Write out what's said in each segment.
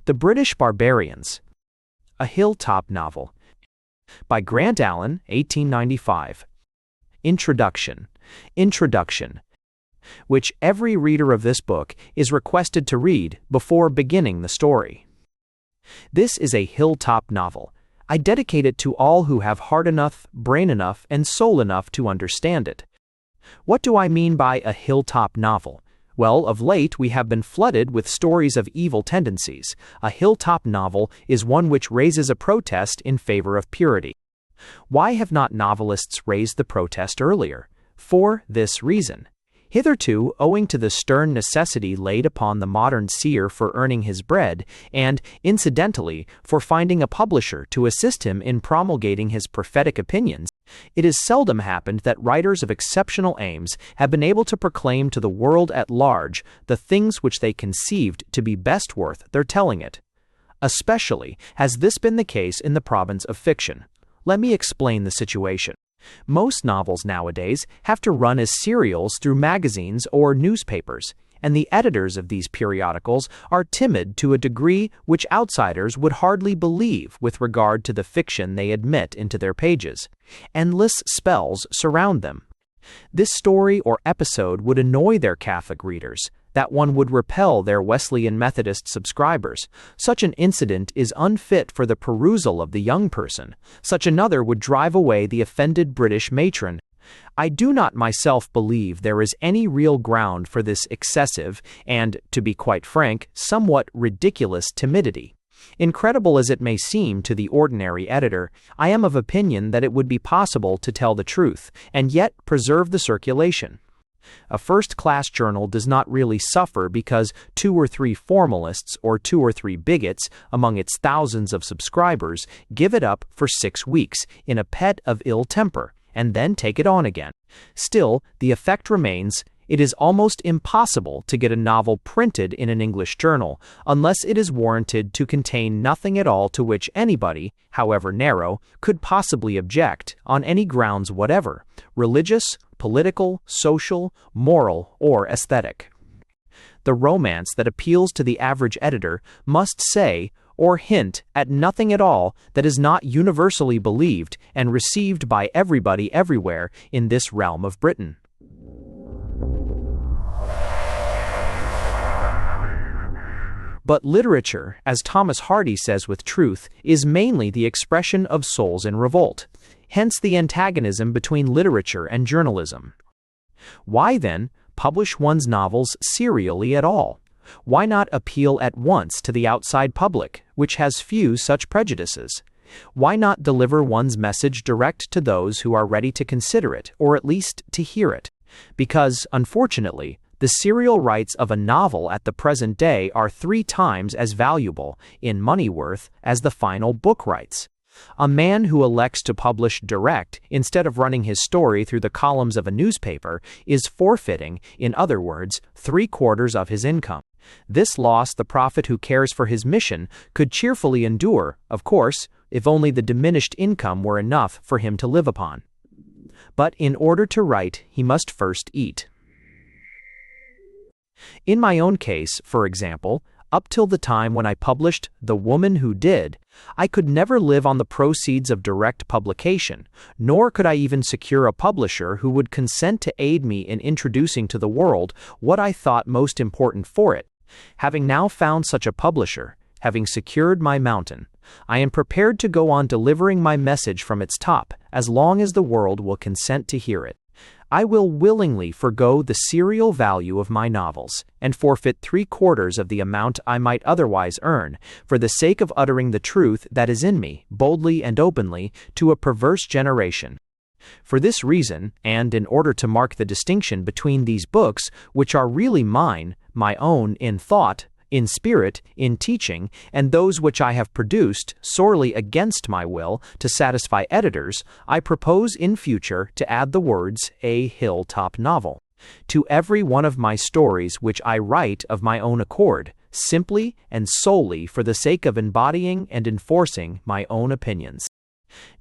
The British Barbarians, a Hilltop Novel, by Grant Allen, 1895. Introduction, which every reader of this book is requested to read before beginning the story. This is a hilltop novel. I dedicate it to all who have heart enough, brain enough, and soul enough to understand it. What do I mean by a hilltop novel? Well, of late we have been flooded with stories of evil tendencies. A hilltop novel is one which raises a protest in favor of purity. Why have not novelists raised the protest earlier? For this reason. Hitherto, owing to the stern necessity laid upon the modern seer for earning his bread, and, incidentally, for finding a publisher to assist him in promulgating his prophetic opinions, it has seldom happened that writers of exceptional aims have been able to proclaim to the world at large the things which they conceived to be best worth their telling it. Especially has this been the case in the province of fiction. Let me explain the situation. Most novels nowadays have to run as serials through magazines or newspapers, and the editors of these periodicals are timid to a degree which outsiders would hardly believe with regard to the fiction they admit into their pages. Endless spells surround them. This story or episode would annoy their Catholic readers. That one would repel their Wesleyan Methodist subscribers. Such an incident is unfit for the perusal of the young person. Such another would drive away the offended British matron. I do not myself believe there is any real ground for this excessive and, to be quite frank, somewhat ridiculous timidity. Incredible as it may seem to the ordinary editor, I am of opinion that it would be possible to tell the truth, and yet preserve the circulation. A first-class journal does not really suffer because 2 or 3 formalists or 2 or 3 bigots among its thousands of subscribers give it up for 6 weeks in a pet of ill temper, and then take it on again. Still, the effect remains. It is almost impossible to get a novel printed in an English journal unless it is warranted to contain nothing at all to which anybody, however narrow, could possibly object on any grounds whatever, religious, political, social, moral, or aesthetic. The romance that appeals to the average editor must say or hint at nothing at all that is not universally believed and received by everybody everywhere in this realm of Britain. But literature, as Thomas Hardy says with truth, is mainly the expression of souls in revolt. Hence the antagonism between literature and journalism. Why, then, publish one's novels serially at all? Why not appeal at once to the outside public, which has few such prejudices? Why not deliver one's message direct to those who are ready to consider it, or at least to hear it? Because, unfortunately, the serial rights of a novel at the present day are 3 times as valuable, in money worth, as the final book rights. A man who elects to publish direct instead of running his story through the columns of a newspaper is forfeiting, in other words, 3/4 of his income. This loss the prophet who cares for his mission could cheerfully endure, of course, if only the diminished income were enough for him to live upon. But in order to write, he must first eat. In my own case, for example, up till the time when I published The Woman Who Did, I could never live on the proceeds of direct publication, nor could I even secure a publisher who would consent to aid me in introducing to the world what I thought most important for it. Having now found such a publisher, having secured my mountain, I am prepared to go on delivering my message from its top, as long as the world will consent to hear it. I will willingly forego the serial value of my novels, and forfeit 3/4 of the amount I might otherwise earn, for the sake of uttering the truth that is in me, boldly and openly, to a perverse generation. For this reason, and in order to mark the distinction between these books, which are really mine, my own in thought, in spirit, in teaching, and those which I have produced, sorely against my will, to satisfy editors, I propose in future to add the words, a hilltop novel, to every one of my stories which I write of my own accord, simply and solely for the sake of embodying and enforcing my own opinions.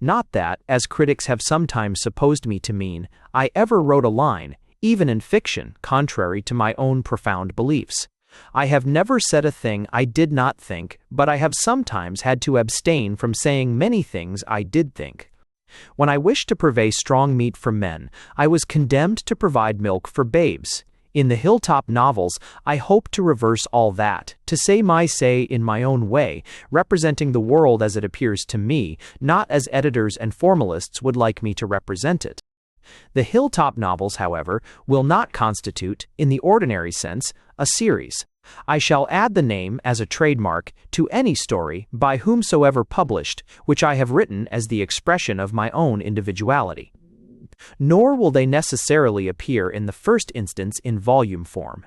Not that, as critics have sometimes supposed me to mean, I ever wrote a line, even in fiction, contrary to my own profound beliefs. I have never said a thing I did not think, but I have sometimes had to abstain from saying many things I did think. When I wished to purvey strong meat for men, I was condemned to provide milk for babes. In the Hilltop novels, I hope to reverse all that, to say my say in my own way, representing the world as it appears to me, not as editors and formalists would like me to represent it. The Hilltop novels, however, will not constitute, in the ordinary sense, a series. I shall add the name as a trademark to any story by whomsoever published, which I have written as the expression of my own individuality. Nor will they necessarily appear in the first instance in volume form.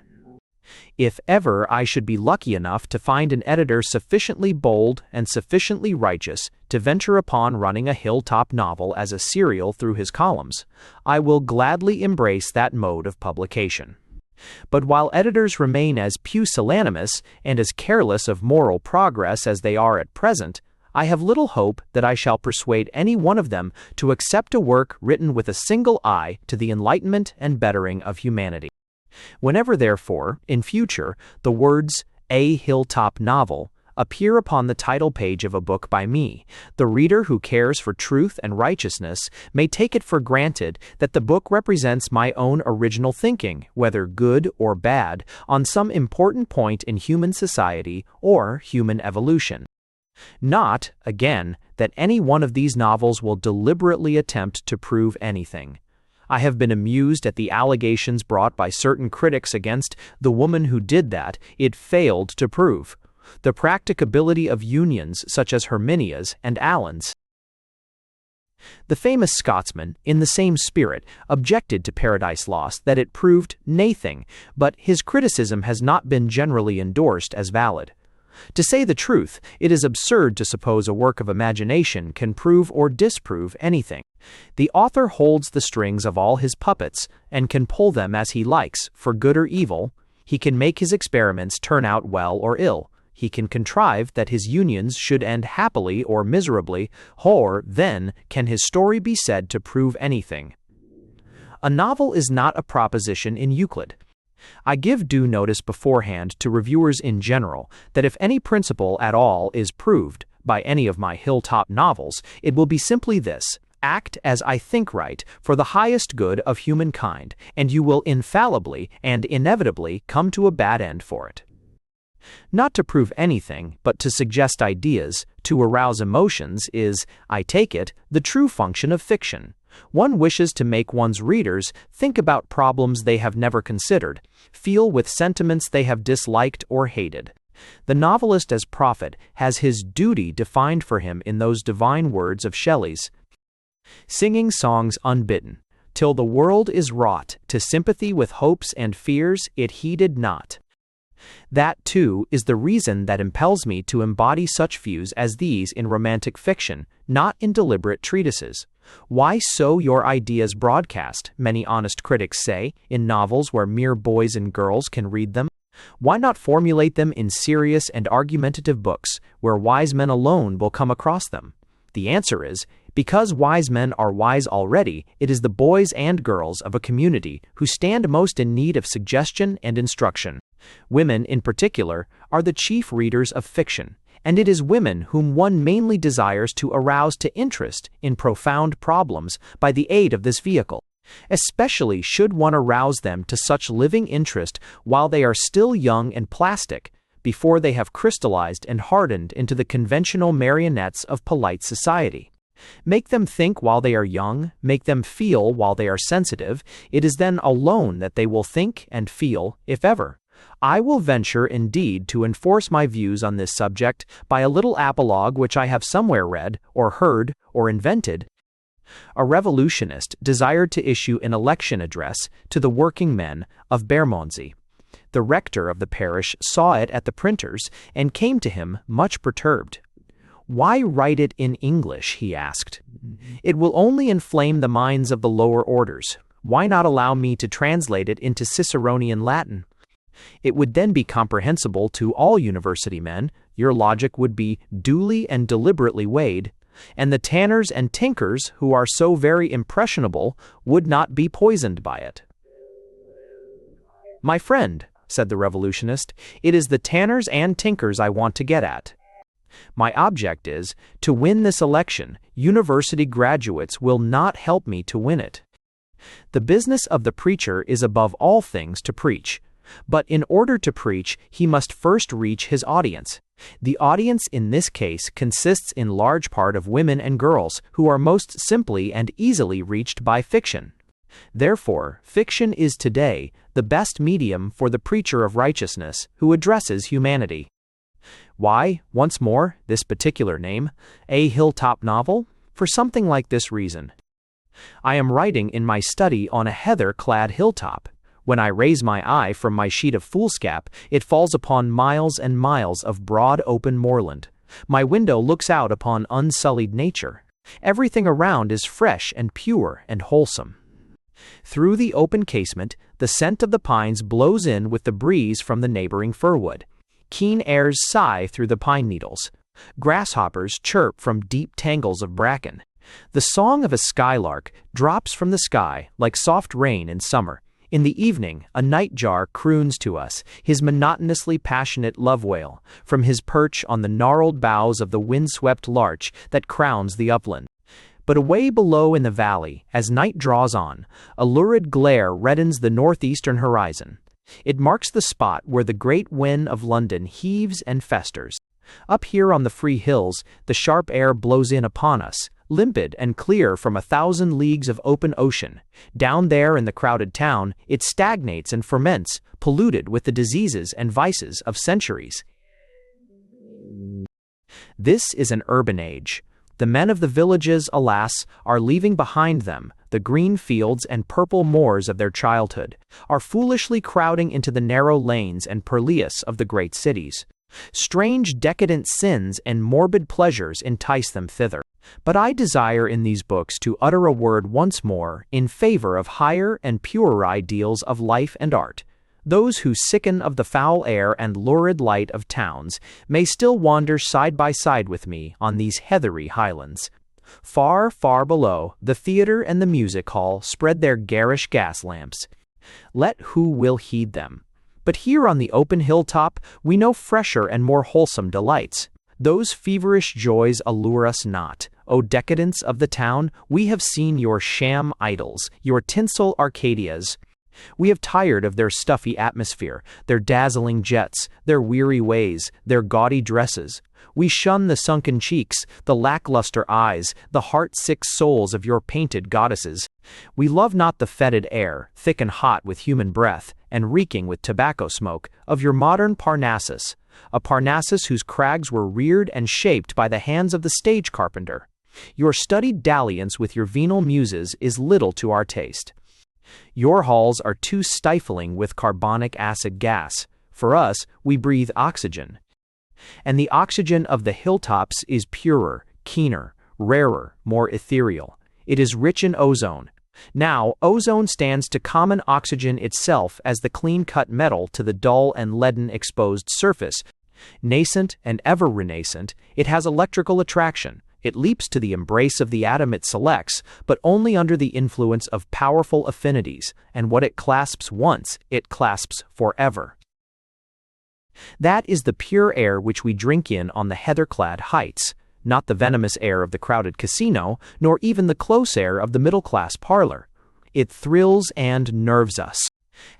If ever I should be lucky enough to find an editor sufficiently bold and sufficiently righteous to venture upon running a Hilltop novel as a serial through his columns, I will gladly embrace that mode of publication. But while editors remain as pusillanimous and as careless of moral progress as they are at present, I have little hope that I shall persuade any one of them to accept a work written with a single eye to the enlightenment and bettering of humanity. Whenever, therefore, in future, the words "a Hilltop novel" appear upon the title page of a book by me, the reader who cares for truth and righteousness may take it for granted that the book represents my own original thinking, whether good or bad, on some important point in human society or human evolution. Not, again, that any one of these novels will deliberately attempt to prove anything. I have been amused at the allegations brought by certain critics against the woman who did that it failed to prove. The practicability of unions such as Herminia's and Allen's. The famous Scotsman, in the same spirit, objected to Paradise Lost that it proved nathing, but his criticism has not been generally endorsed as valid. To say the truth, it is absurd to suppose a work of imagination can prove or disprove anything. The author holds the strings of all his puppets and can pull them as he likes, for good or evil. He can make his experiments turn out well or ill. He can contrive that his unions should end happily or miserably, or then can his story be said to prove anything. A novel is not a proposition in Euclid. I give due notice beforehand to reviewers in general that if any principle at all is proved by any of my Hilltop novels, it will be simply this: act as I think right for the highest good of humankind, and you will infallibly and inevitably come to a bad end for it. Not to prove anything, but to suggest ideas, to arouse emotions is, I take it, the true function of fiction. One wishes to make one's readers think about problems they have never considered, feel with sentiments they have disliked or hated. The novelist as prophet has his duty defined for him in those divine words of Shelley's: singing songs unbidden, till the world is wrought to sympathy with hopes and fears it heeded not. That, too, is the reason that impels me to embody such views as these in romantic fiction, not in deliberate treatises. Why sow your ideas broadcast, many honest critics say, in novels where mere boys and girls can read them? Why not formulate them in serious and argumentative books, where wise men alone will come across them? The answer is, because wise men are wise already, it is the boys and girls of a community who stand most in need of suggestion and instruction. Women, in particular, are the chief readers of fiction, and it is women whom one mainly desires to arouse to interest in profound problems by the aid of this vehicle. Especially should one arouse them to such living interest while they are still young and plastic, before they have crystallized and hardened into the conventional marionettes of polite society. Make them think while they are young, make them feel while they are sensitive. It is then alone that they will think and feel, if ever. I will venture, indeed, to enforce my views on this subject by a little apologue which I have somewhere read, or heard, or invented. A revolutionist desired to issue an election address to the working men of Bermondsey. The rector of the parish saw it at the printer's and came to him much perturbed. "Why write it in English?" he asked. "It will only inflame the minds of the lower orders. Why not allow me to translate it into Ciceronian Latin? It would then be comprehensible to all university men, your logic would be duly and deliberately weighed, and the tanners and tinkers, who are so very impressionable, would not be poisoned by it." "My friend," said the revolutionist. "It is the tanners and tinkers I want to get at. My object is, to win this election. University graduates will not help me to win it. The business of the preacher is above all things to preach. But in order to preach, he must first reach his audience. The audience in this case consists in large part of women and girls who are most simply and easily reached by fiction. Therefore, fiction is today the best medium for the preacher of righteousness who addresses humanity." Why, once more, this particular name? A hilltop novel? For something like this reason. I am writing in my study on a heather-clad hilltop. When I raise my eye from my sheet of foolscap, it falls upon miles and miles of broad open moorland. My window looks out upon unsullied nature. Everything around is fresh and pure and wholesome. Through the open casement, the scent of the pines blows in with the breeze from the neighboring firwood. Keen airs sigh through the pine needles. Grasshoppers chirp from deep tangles of bracken. The song of a skylark drops from the sky like soft rain in summer. In the evening, a nightjar croons to us his monotonously passionate love wail from his perch on the gnarled boughs of the windswept larch that crowns the upland. But away below in the valley, as night draws on, a lurid glare reddens the northeastern horizon. It marks the spot where the great wen of London heaves and festers. Up here on the free hills, the sharp air blows in upon us, limpid and clear from 1,000 leagues of open ocean. Down there in the crowded town, it stagnates and ferments, polluted with the diseases and vices of centuries. This is an urban age. The men of the villages, alas, are leaving behind them the green fields and purple moors of their childhood, are foolishly crowding into the narrow lanes and purlieus of the great cities. Strange decadent sins and morbid pleasures entice them thither. But I desire in these books to utter a word once more in favor of higher and purer ideals of life and art. Those who sicken of the foul air and lurid light of towns may still wander side by side with me on these heathery highlands. Far, far below, the theater and the music hall spread their garish gas lamps. Let who will heed them. But here on the open hilltop we know fresher and more wholesome delights. Those feverish joys allure us not. O decadents of the town, we have seen your sham idols, your tinsel Arcadias. We have tired of their stuffy atmosphere, their dazzling jets, their weary ways, their gaudy dresses. We shun the sunken cheeks, the lackluster eyes, the heart-sick souls of your painted goddesses. We love not the fetid air, thick and hot with human breath, and reeking with tobacco smoke, of your modern Parnassus, a Parnassus whose crags were reared and shaped by the hands of the stage carpenter. Your studied dalliance with your venal muses is little to our taste. Your halls are too stifling with carbonic acid gas. For us, we breathe oxygen. And the oxygen of the hilltops is purer, keener, rarer, more ethereal. It is rich in ozone. Now, ozone stands to common oxygen itself as the clean-cut metal to the dull and leaden exposed surface. Nascent and ever renascent, it has electrical attraction. It leaps to the embrace of the atom it selects, but only under the influence of powerful affinities, and what it clasps once, it clasps forever. That is the pure air which we drink in on the heather-clad heights, not the venomous air of the crowded casino, nor even the close air of the middle-class parlor. It thrills and nerves us.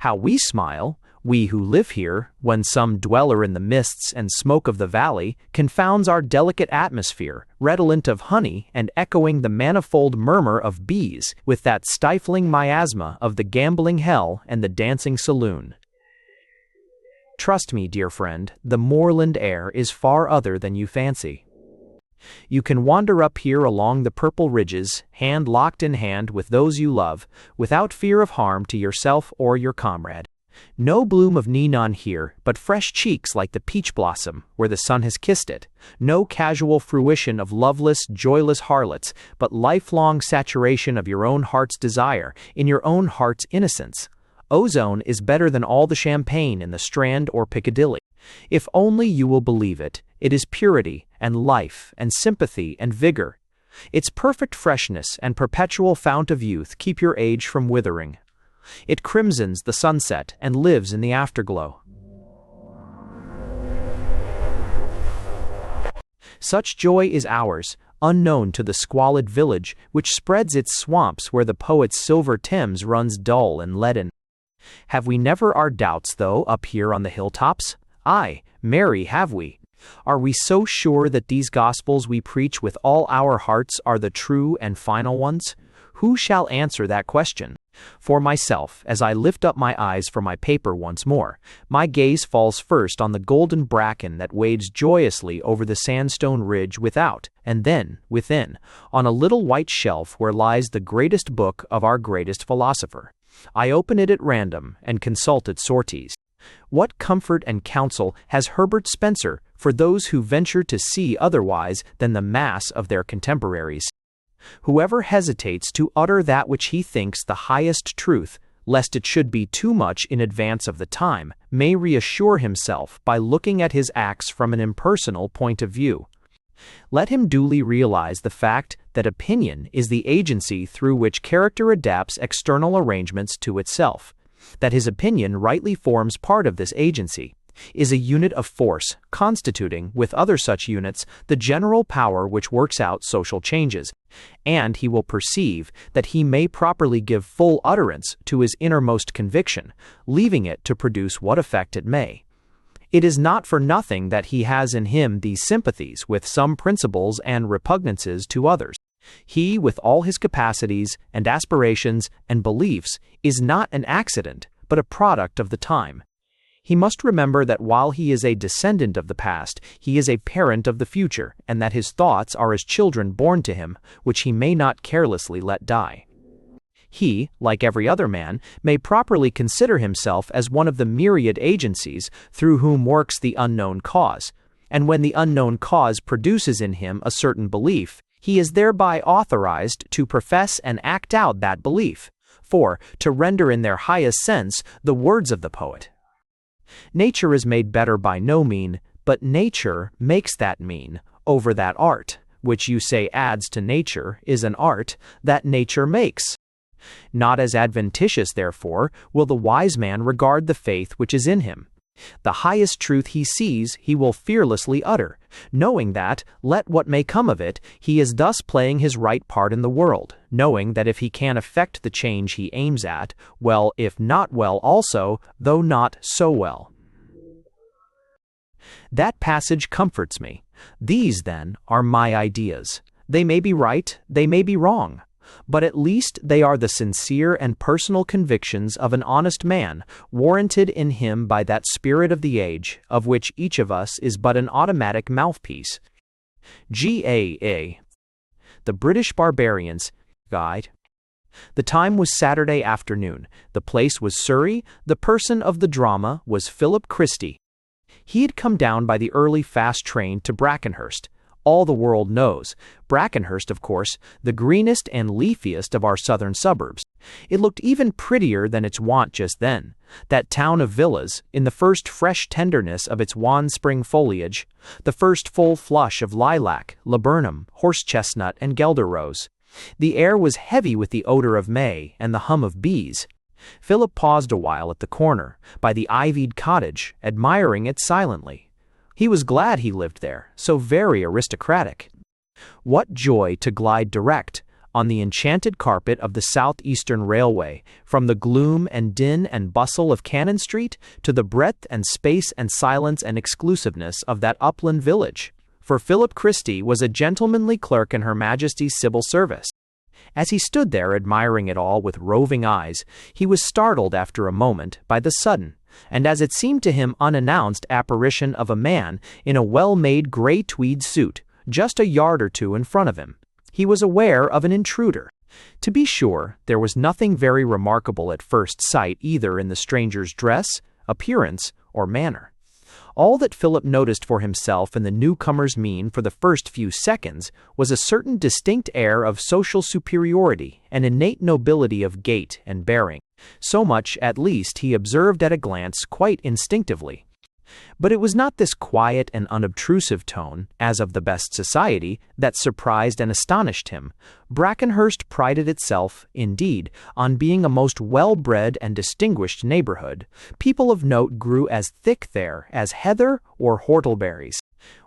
How we smile, we who live here, when some dweller in the mists and smoke of the valley confounds our delicate atmosphere, redolent of honey and echoing the manifold murmur of bees, with that stifling miasma of the gambling hell and the dancing saloon. Trust me, dear friend, the moorland air is far other than you fancy. You can wander up here along the purple ridges, hand locked in hand with those you love, without fear of harm to yourself or your comrade. No bloom of ninon here, but fresh cheeks like the peach blossom, where the sun has kissed it. No casual fruition of loveless, joyless harlots, but lifelong saturation of your own heart's desire, in your own heart's innocence. Ozone is better than all the champagne in the Strand or Piccadilly. If only you will believe it, it is purity and life and sympathy and vigor. Its perfect freshness and perpetual fount of youth keep your age from withering. It crimsons the sunset and lives in the afterglow. Such joy is ours, unknown to the squalid village which spreads its swamps where the poet's silver Thames runs dull and leaden. Have we never our doubts, though, up here on the hilltops? Aye, marry, have we. Are we so sure that these gospels we preach with all our hearts are the true and final ones? Who shall answer that question? For myself, as I lift up my eyes from my paper once more, my gaze falls first on the golden bracken that wades joyously over the sandstone ridge without, and then, within, on a little white shelf where lies the greatest book of our greatest philosopher. I open it at random and consult its sortes. What comfort and counsel has Herbert Spencer for those who venture to see otherwise than the mass of their contemporaries? Whoever hesitates to utter that which he thinks the highest truth, lest it should be too much in advance of the time, may reassure himself by looking at his acts from an impersonal point of view. Let him duly realize the fact that opinion is the agency through which character adapts external arrangements to itself, that his opinion rightly forms part of this agency, is a unit of force, constituting, with other such units, the general power which works out social changes, and he will perceive that he may properly give full utterance to his innermost conviction, leaving it to produce what effect it may. It is not for nothing that he has in him these sympathies with some principles and repugnances to others. He, with all his capacities and aspirations and beliefs, is not an accident, but a product of the time. He must remember that while he is a descendant of the past, he is a parent of the future, and that his thoughts are as children born to him, which he may not carelessly let die. He, like every other man, may properly consider himself as one of the myriad agencies through whom works the unknown cause, and when the unknown cause produces in him a certain belief, he is thereby authorized to profess and act out that belief, for, to render in their highest sense the words of the poet, nature is made better by no mean, but nature makes that mean, over that art, which you say adds to nature, is an art that nature makes. Not as adventitious, therefore, will the wise man regard the faith which is in him. The highest truth he sees he will fearlessly utter, knowing that, let what may come of it, he is thus playing his right part in the world, knowing that if he can effect the change he aims at, well, if not well also, though not so well. That passage comforts me. These, then, are my ideas. They may be right, they may be wrong, but at least they are the sincere and personal convictions of an honest man, warranted in him by that spirit of the age, of which each of us is but an automatic mouthpiece. G.A.A. The British Barbarians, Guide. The time was Saturday afternoon. The place was Surrey. The person of the drama was Philip Christie. He had come down by the early fast train to Brackenhurst. All the world knows. Brackenhurst, of course, the greenest and leafiest of our southern suburbs. It looked even prettier than its wont just then. That town of villas, in the first fresh tenderness of its wan spring foliage, the first full flush of lilac, laburnum, horse-chestnut, and guelder rose. The air was heavy with the odor of May and the hum of bees. Philip paused a while at the corner, by the ivied cottage, admiring it silently. He was glad he lived there, so very aristocratic. What joy to glide direct, on the enchanted carpet of the South-Eastern Railway, from the gloom and din and bustle of Cannon Street to the breadth and space and silence and exclusiveness of that upland village. For Philip Christie was a gentlemanly clerk in Her Majesty's civil service. As he stood there admiring it all with roving eyes, he was startled after a moment by the sudden, and as it seemed to him unannounced apparition of a man in a well-made gray tweed suit, just a yard or two in front of him. He was aware of an intruder. To be sure, there was nothing very remarkable at first sight either in the stranger's dress, appearance, or manner. All that Philip noticed for himself in the newcomer's mien for the first few seconds was a certain distinct air of social superiority and innate nobility of gait and bearing. So much, at least, he observed at a glance quite instinctively. But it was not this quiet and unobtrusive tone, as of the best society, that surprised and astonished him. Brackenhurst prided itself, indeed, on being a most well-bred and distinguished neighborhood. People of note grew as thick there as heather or whortleberries.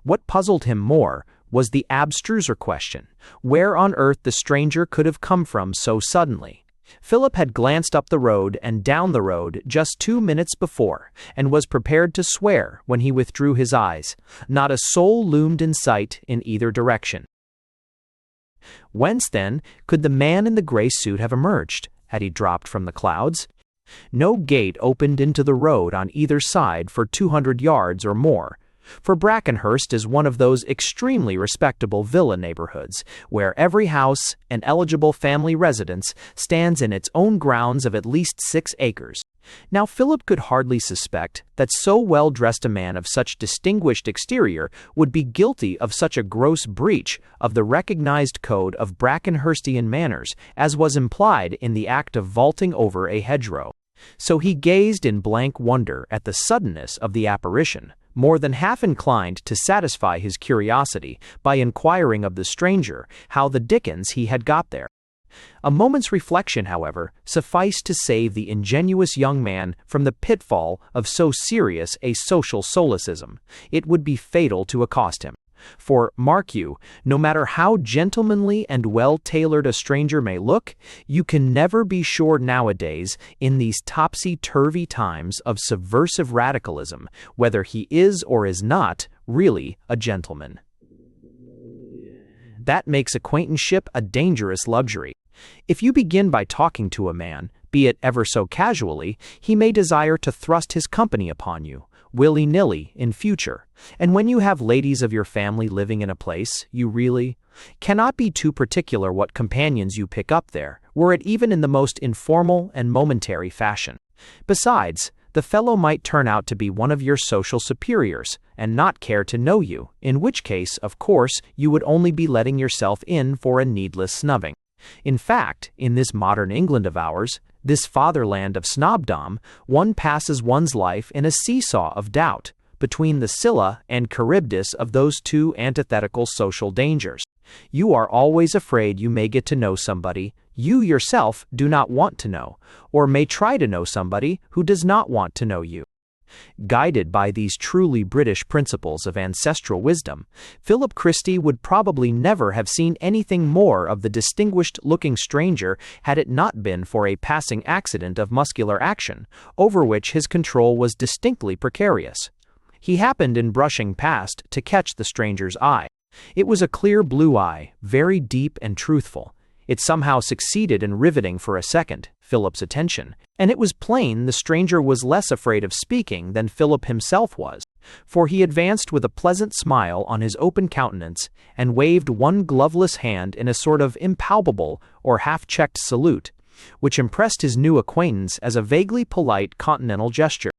What puzzled him more was the abstruser question, where on earth the stranger could have come from so suddenly. Philip had glanced up the road and down the road just 2 minutes before, and was prepared to swear when he withdrew his eyes. Not a soul loomed in sight in either direction. Whence, then, could the man in the gray suit have emerged? Had he dropped from the clouds? No gate opened into the road on either side for 200 yards or more, for Brackenhurst is one of those extremely respectable villa neighborhoods where every house and eligible family residence stands in its own grounds of at least 6 acres. Now Philip could hardly suspect that so well-dressed a man of such distinguished exterior would be guilty of such a gross breach of the recognized code of Brackenhurstian manners as was implied in the act of vaulting over a hedgerow. So he gazed in blank wonder at the suddenness of the apparition, more than half inclined to satisfy his curiosity by inquiring of the stranger how the dickens he had got there. A moment's reflection, however, sufficed to save the ingenuous young man from the pitfall of so serious a social solecism. It would be fatal to accost him. For, mark you, no matter how gentlemanly and well-tailored a stranger may look, you can never be sure nowadays, in these topsy-turvy times of subversive radicalism, whether he is or is not really a gentleman. That makes acquaintanceship a dangerous luxury. If you begin by talking to a man, be it ever so casually, he may desire to thrust his company upon you, willy-nilly, in future. And when you have ladies of your family living in a place, you really cannot be too particular what companions you pick up there, were it even in the most informal and momentary fashion. Besides, the fellow might turn out to be one of your social superiors, and not care to know you, in which case, of course, you would only be letting yourself in for a needless snubbing. In fact, in this modern England of ours, this fatherland of snobdom, one passes one's life in a seesaw of doubt between the Scylla and Charybdis of those two antithetical social dangers. You are always afraid you may get to know somebody you yourself do not want to know, or may try to know somebody who does not want to know you. Guided by these truly British principles of ancestral wisdom, Philip Christie would probably never have seen anything more of the distinguished-looking stranger had it not been for a passing accident of muscular action, over which his control was distinctly precarious. He happened in brushing past to catch the stranger's eye. It was a clear blue eye, very deep and truthful. It somehow succeeded in riveting for a second Philip's attention, and it was plain the stranger was less afraid of speaking than Philip himself was, for he advanced with a pleasant smile on his open countenance and waved one gloveless hand in a sort of impalpable or half-checked salute, which impressed his new acquaintance as a vaguely polite continental gesture.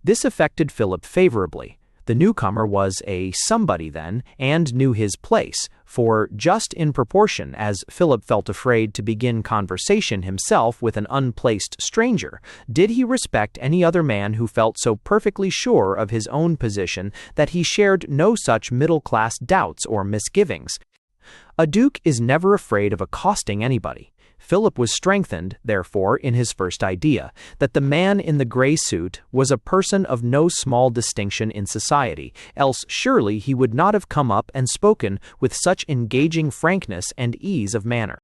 This affected Philip favorably. The newcomer was a somebody then, and knew his place, for just in proportion as Philip felt afraid to begin conversation himself with an unplaced stranger, did he respect any other man who felt so perfectly sure of his own position that he shared no such middle-class doubts or misgivings. A duke is never afraid of accosting anybody. Philip was strengthened, therefore, in his first idea, that the man in the gray suit was a person of no small distinction in society, else surely he would not have come up and spoken with such engaging frankness and ease of manner.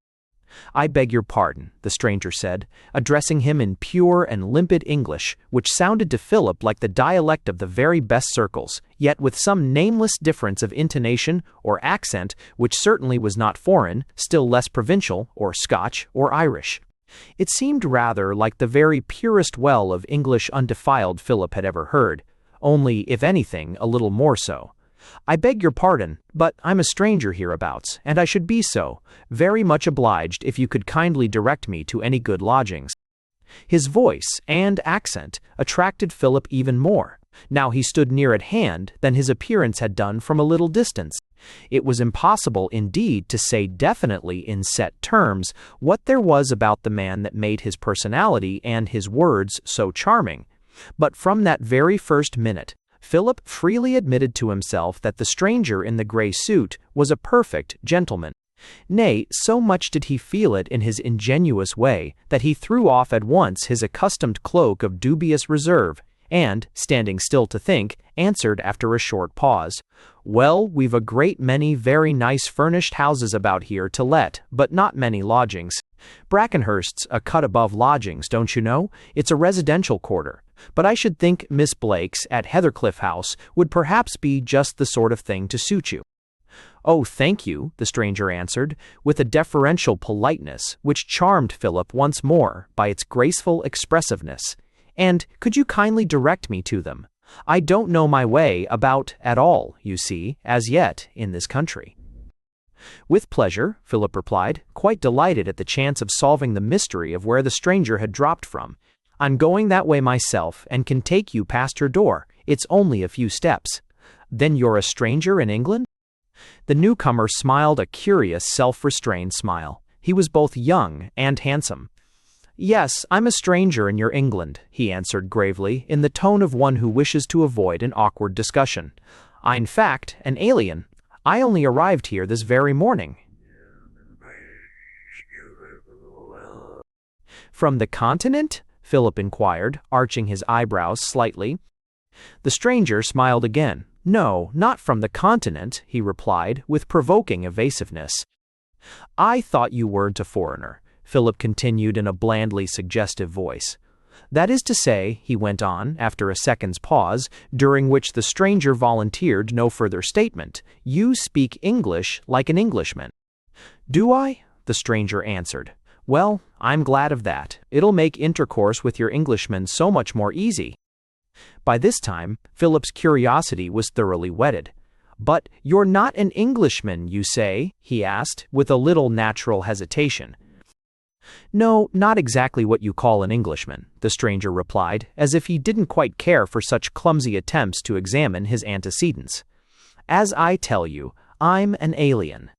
"I beg your pardon," the stranger said, addressing him in pure and limpid English, which sounded to Philip like the dialect of the very best circles, yet with some nameless difference of intonation or accent which certainly was not foreign, still less provincial, or Scotch, or Irish. It seemed rather like the very purest well of English undefiled Philip had ever heard, only, if anything, a little more so. "I beg your pardon, but I'm a stranger hereabouts, and I should be so. Very much obliged if you could kindly direct me to any good lodgings." His voice and accent attracted Philip even more, now he stood near at hand, than his appearance had done from a little distance. It was impossible, indeed, to say definitely in set terms what there was about the man that made his personality and his words so charming, but from that very first minute, Philip freely admitted to himself that the stranger in the gray suit was a perfect gentleman. Nay, so much did he feel it in his ingenuous way that he threw off at once his accustomed cloak of dubious reserve, and, standing still to think, answered after a short pause, "Well, we've a great many very nice furnished houses about here to let, but not many lodgings. Brackenhurst's a cut above lodgings, don't you know? It's a residential quarter. But I should think Miss Blake's at Heathercliff House would perhaps be just the sort of thing to suit you." "Oh, thank you," the stranger answered, with a deferential politeness which charmed Philip once more by its graceful expressiveness. "And could you kindly direct me to them? I don't know my way about at all, you see, as yet, in this country." "With pleasure," Philip replied, quite delighted at the chance of solving the mystery of where the stranger had dropped from. "I'm going that way myself, and can take you past her door. It's only a few steps." "Then you're a stranger in England?" The newcomer smiled a curious, self-restrained smile. He was both young and handsome. "Yes, I'm a stranger in your England," he answered gravely, in the tone of one who wishes to avoid an awkward discussion. "I'm, in fact, an alien. I only arrived here this very morning." "From the continent?" Philip inquired, arching his eyebrows slightly. The stranger smiled again. "No, not from the continent," he replied, with provoking evasiveness. "I thought you were a foreigner," Philip continued in a blandly suggestive voice. "That is to say," he went on, after a second's pause, during which the stranger volunteered no further statement, "you speak English like an Englishman." "Do I?" the stranger answered. "Well, I'm glad of that. It'll make intercourse with your Englishmen so much more easy." By this time, Philip's curiosity was thoroughly whetted. "But you're not an Englishman, you say?" he asked, with a little natural hesitation. "No, not exactly what you call an Englishman," the stranger replied, as if he didn't quite care for such clumsy attempts to examine his antecedents. "As I tell you, I'm an alien."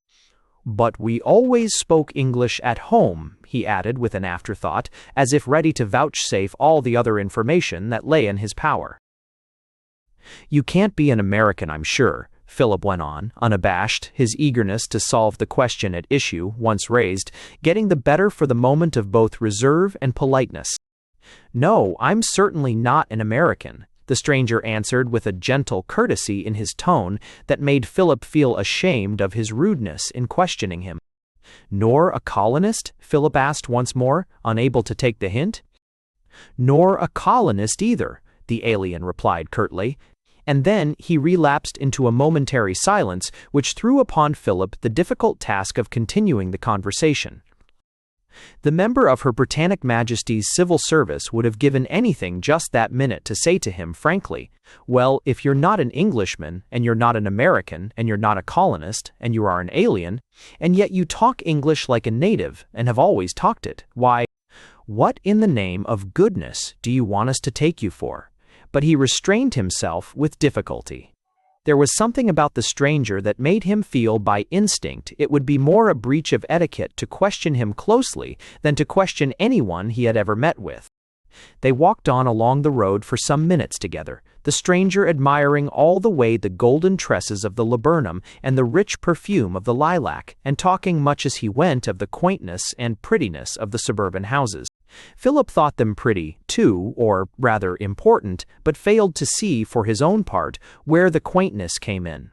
"But we always spoke English at home," he added with an afterthought, as if ready to vouchsafe all the other information that lay in his power. "You can't be an American, I'm sure," Philip went on, unabashed, his eagerness to solve the question at issue, once raised, getting the better for the moment of both reserve and politeness. "No, I'm certainly not an American," the stranger answered with a gentle courtesy in his tone that made Philip feel ashamed of his rudeness in questioning him. "Nor a colonist?" Philip asked once more, unable to take the hint. "Nor a colonist either," the alien replied curtly, and then he relapsed into a momentary silence which threw upon Philip the difficult task of continuing the conversation. The member of Her Britannic Majesty's Civil Service would have given anything just that minute to say to him frankly, "Well, if you're not an Englishman, and you're not an American, and you're not a colonist, and you are an alien, and yet you talk English like a native, and have always talked it, why, what in the name of goodness do you want us to take you for?" But he restrained himself with difficulty. There was something about the stranger that made him feel by instinct it would be more a breach of etiquette to question him closely than to question anyone he had ever met with. They walked on along the road for some minutes together, the stranger admiring all the way the golden tresses of the laburnum and the rich perfume of the lilac, and talking much as he went of the quaintness and prettiness of the suburban houses. Philip thought them pretty, too, or rather important, but failed to see, for his own part, where the quaintness came in.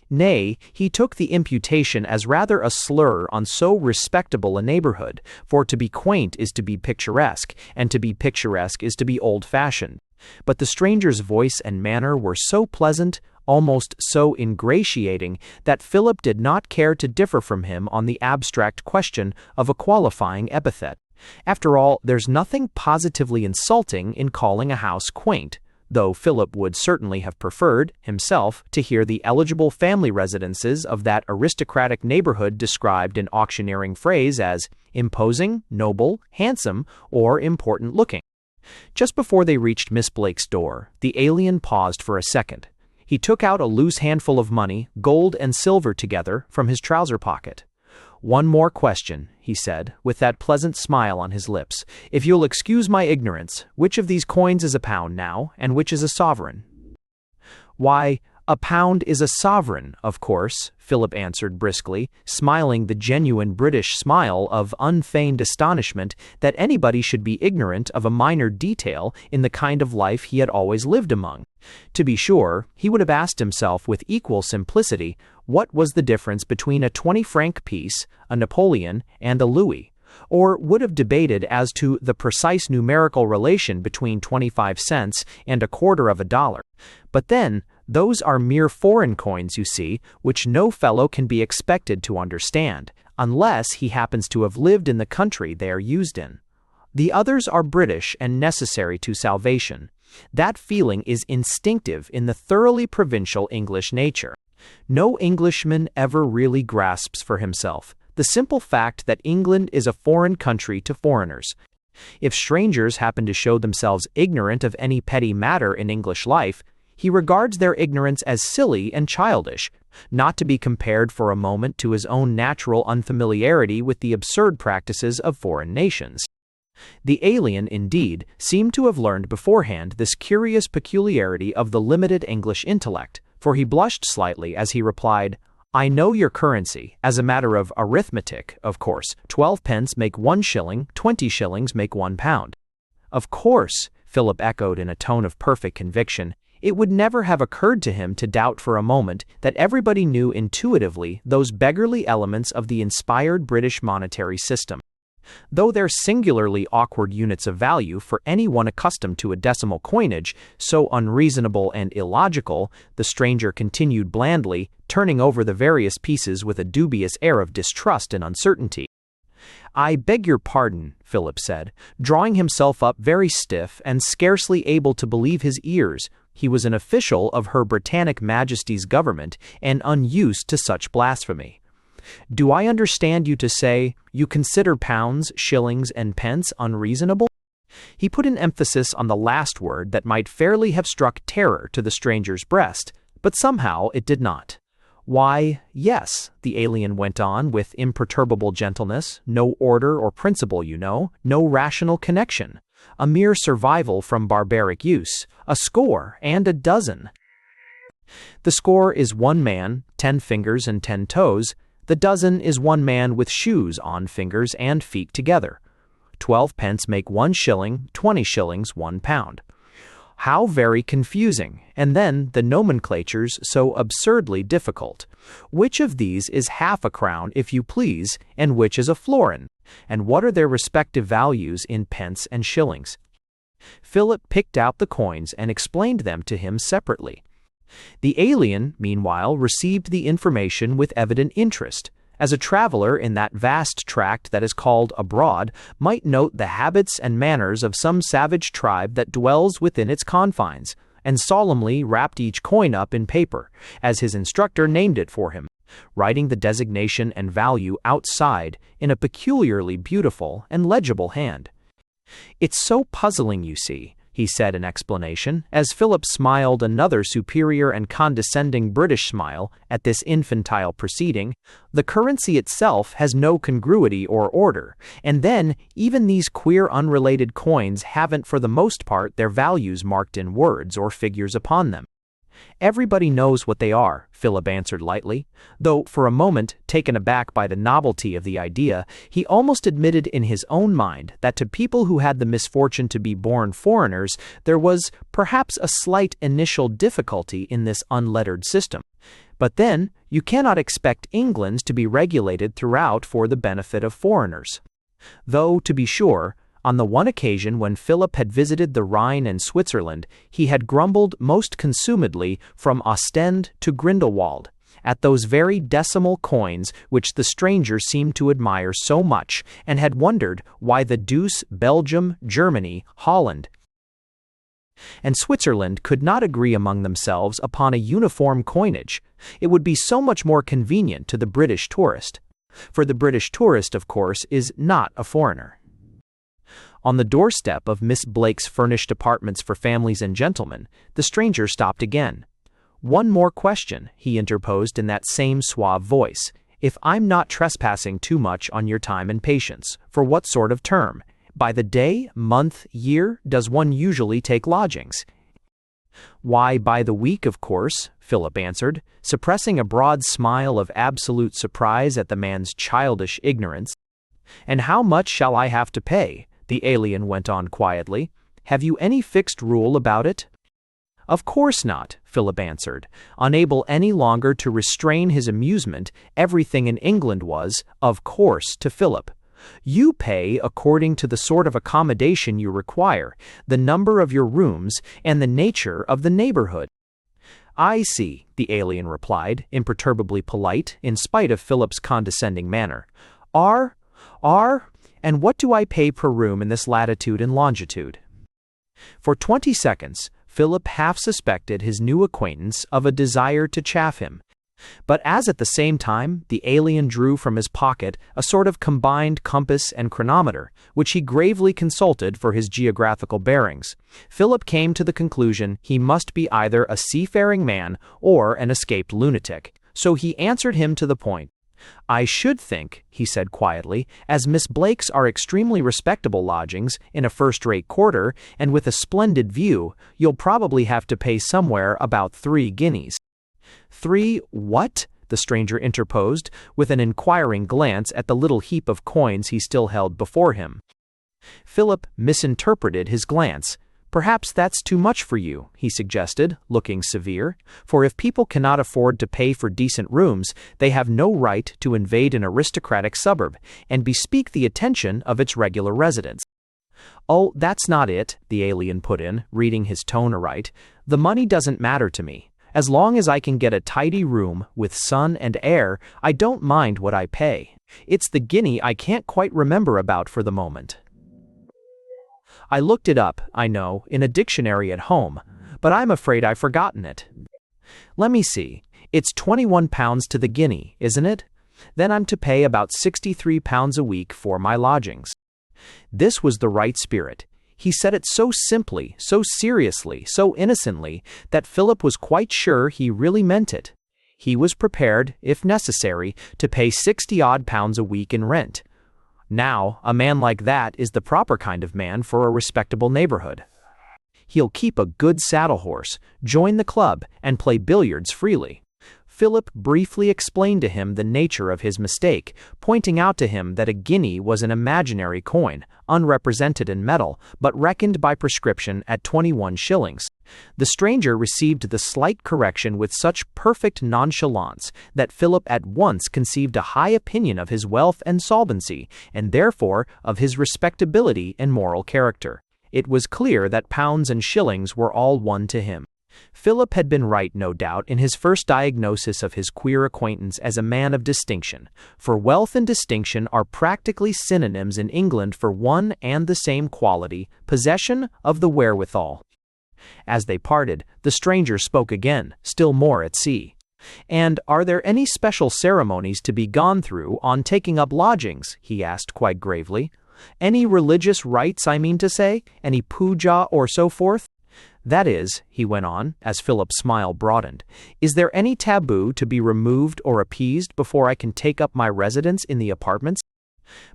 Nay, he took the imputation as rather a slur on so respectable a neighborhood, for to be quaint is to be picturesque, and to be picturesque is to be old-fashioned. But the stranger's voice and manner were so pleasant, almost so ingratiating, that Philip did not care to differ from him on the abstract question of a qualifying epithet. After all, there's nothing positively insulting in calling a house quaint, though Philip would certainly have preferred, himself, to hear the eligible family residences of that aristocratic neighborhood described in auctioneering phrase as imposing, noble, handsome, or important-looking. Just before they reached Miss Blake's door, the alien paused for a second. He took out a loose handful of money, gold and silver together, from his trouser pocket. "One more question," he said, with that pleasant smile on his lips. "If you'll excuse my ignorance, which of these coins is a pound now, and which is a sovereign?" "Why, A pound is a sovereign, of course, Philip answered briskly, smiling the genuine British smile of unfeigned astonishment that anybody should be ignorant of a minor detail in the kind of life he had always lived among. To be sure, he would have asked himself with equal simplicity what was the difference between a 20-franc piece, a Napoleon, and a louis, or would have debated as to the precise numerical relation between 25 cents and a quarter of a dollar. But then, those are mere foreign coins, you see, which no fellow can be expected to understand, unless he happens to have lived in the country they are used in. The others are British and necessary to salvation. That feeling is instinctive in the thoroughly provincial English nature. No Englishman ever really grasps for himself the simple fact that England is a foreign country to foreigners. If strangers happen to show themselves ignorant of any petty matter in English life, he regards their ignorance as silly and childish, not to be compared for a moment to his own natural unfamiliarity with the absurd practices of foreign nations. The alien, indeed, seemed to have learned beforehand this curious peculiarity of the limited English intellect, for he blushed slightly as he replied, "I know your currency. As a matter of arithmetic, of course, 12 pence make 1 shilling, 20 shillings make 1 pound. Of course, Philip echoed in a tone of perfect conviction. It would never have occurred to him to doubt for a moment that everybody knew intuitively those beggarly elements of the inspired British monetary system. Though they're singularly awkward units of value for anyone accustomed to a decimal coinage, so unreasonable and illogical, the stranger continued blandly, turning over the various pieces with a dubious air of distrust and uncertainty. "I beg your pardon," Philip said, drawing himself up very stiff and scarcely able to believe his ears. He was an official of Her Britannic Majesty's government and unused to such blasphemy. "Do I understand you to say you consider pounds, shillings, and pence unreasonable?" He put an emphasis on the last word that might fairly have struck terror to the stranger's breast, but somehow it did not. "Why, yes," the alien went on with imperturbable gentleness, "no order or principle, you know, no rational connection. A mere survival from barbaric use, a score and a dozen. The score is 1 man, 10 fingers and 10 toes. The dozen is 1 man with shoes on fingers and feet together. 12 pence make 1 shilling, 20 shillings 1 pound. How very confusing, and then the nomenclature's so absurdly difficult. Which of these is half a crown, if you please, and which is a florin? And what are their respective values in pence and shillings?" Philip picked out the coins and explained them to him separately. The alien, meanwhile, received the information with evident interest, as a traveler in that vast tract that is called abroad might note the habits and manners of some savage tribe that dwells within its confines, and solemnly wrapped each coin up in paper, as his instructor named it for him, writing the designation and value outside in a peculiarly beautiful and legible hand. "It's so puzzling, you see," he said in explanation, as Philip smiled another superior and condescending British smile at this infantile proceeding. "The currency itself has no congruity or order, and then even these queer unrelated coins haven't for the most part their values marked in words or figures upon them." "Everybody knows what they are," Philip answered lightly, though for a moment, taken aback by the novelty of the idea, he almost admitted in his own mind that to people who had the misfortune to be born foreigners, there was perhaps a slight initial difficulty in this unlettered system. But then, you cannot expect England to be regulated throughout for the benefit of foreigners. Though, to be sure, on the one occasion when Philip had visited the Rhine and Switzerland, he had grumbled most consumedly from Ostend to Grindelwald at those very decimal coins which the stranger seemed to admire so much, and had wondered why the deuce Belgium, Germany, Holland, and Switzerland could not agree among themselves upon a uniform coinage. It would be so much more convenient to the British tourist. For the British tourist, of course, is not a foreigner. On the doorstep of Miss Blake's furnished apartments for families and gentlemen, the stranger stopped again. "One more question," he interposed in that same suave voice. "If I'm not trespassing too much on your time and patience, for what sort of term? By the day, month, year, does one usually take lodgings?" "Why, by the week, of course," Philip answered, suppressing a broad smile of absolute surprise at the man's childish ignorance. "And how much shall I have to pay?" the alien went on quietly. "Have you any fixed rule about it?" "Of course not," Philip answered, unable any longer to restrain his amusement. Everything in England was, of course, to Philip. "You pay according to the sort of accommodation you require, the number of your rooms, and the nature of the neighborhood." "I see," the alien replied, imperturbably polite, in spite of Philip's condescending manner. And what do I pay per room in this latitude and longitude?" For 20 seconds, Philip half suspected his new acquaintance of a desire to chaff him. But as at the same time the alien drew from his pocket a sort of combined compass and chronometer, which he gravely consulted for his geographical bearings, Philip came to the conclusion he must be either a seafaring man or an escaped lunatic, so he answered him to the point. "I should think," he said quietly, "as Miss Blake's are extremely respectable lodgings in a first-rate quarter and with a splendid view, you'll probably have to pay somewhere about 3 guineas. "3 what?" the stranger interposed, with an inquiring glance at the little heap of coins he still held before him. Philip misinterpreted his glance. "Perhaps that's too much for you," he suggested, looking severe, "for if people cannot afford to pay for decent rooms, they have no right to invade an aristocratic suburb and bespeak the attention of its regular residents." "Oh, that's not it," the alien put in, reading his tone aright. "The money doesn't matter to me. As long as I can get a tidy room with sun and air, I don't mind what I pay. It's the guinea I can't quite remember about for the moment. I looked it up, I know, in a dictionary at home, but I'm afraid I've forgotten it. Let me see. It's £21 to the guinea, isn't it? Then I'm to pay about £63 a week for my lodgings." This was the right spirit. He said it so simply, so seriously, so innocently, that Philip was quite sure he really meant it. He was prepared, if necessary, to pay £60-odd a week in rent. Now, a man like that is the proper kind of man for a respectable neighborhood. He'll keep a good saddle horse, join the club, and play billiards freely. Philip briefly explained to him the nature of his mistake, pointing out to him that a guinea was an imaginary coin, unrepresented in metal, but reckoned by prescription at 21 shillings. The stranger received the slight correction with such perfect nonchalance that Philip at once conceived a high opinion of his wealth and solvency, and therefore of his respectability and moral character. It was clear that pounds and shillings were all one to him. Philip had been right, no doubt, in his first diagnosis of his queer acquaintance as a man of distinction, for wealth and distinction are practically synonyms in England for one and the same quality, possession of the wherewithal. As they parted, the stranger spoke again, still more at sea. "And are there any special ceremonies to be gone through on taking up lodgings?" he asked quite gravely. "Any religious rites, I mean to say, any puja or so forth? That is," he went on, as Philip's smile broadened, "is there any taboo to be removed or appeased before I can take up my residence in the apartments?"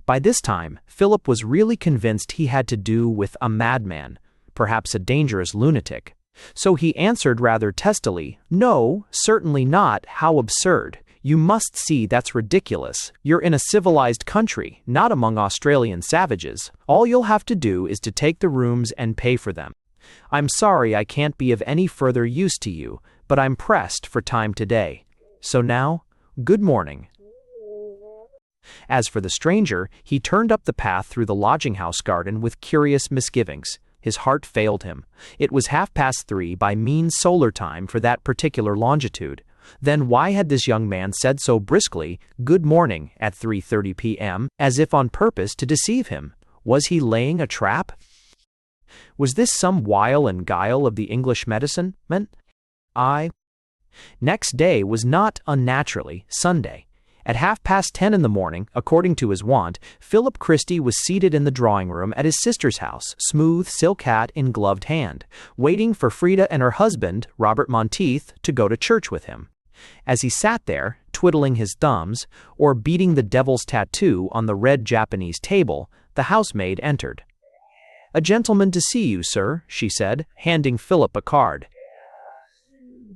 By this time, Philip was really convinced he had to do with a madman, perhaps a dangerous lunatic. So he answered rather testily, "No, certainly not. How absurd. You must see that's ridiculous. You're in a civilized country, not among Australian savages. All you'll have to do is to take the rooms and pay for them. I'm sorry I can't be of any further use to you, but I'm pressed for time today. So now, good morning." As for the stranger, he turned up the path through the lodging-house garden with curious misgivings. His heart failed him. It was 3:30 by mean solar time for that particular longitude. Then why had this young man said so briskly, "Good morning," at 3:30 p.m., as if on purpose to deceive him? Was he laying a trap? Was this some wile and guile of the English medicine? Next day was not unnaturally Sunday. At 10:30 in the morning, according to his wont, Philip Christie was seated in the drawing-room at his sister's house, smooth silk hat in gloved hand, waiting for Frida and her husband, Robert Monteith, to go to church with him. As he sat there, twiddling his thumbs, or beating the devil's tattoo on the red Japanese table, the housemaid entered. "A gentleman to see you, sir," she said, handing Philip a card.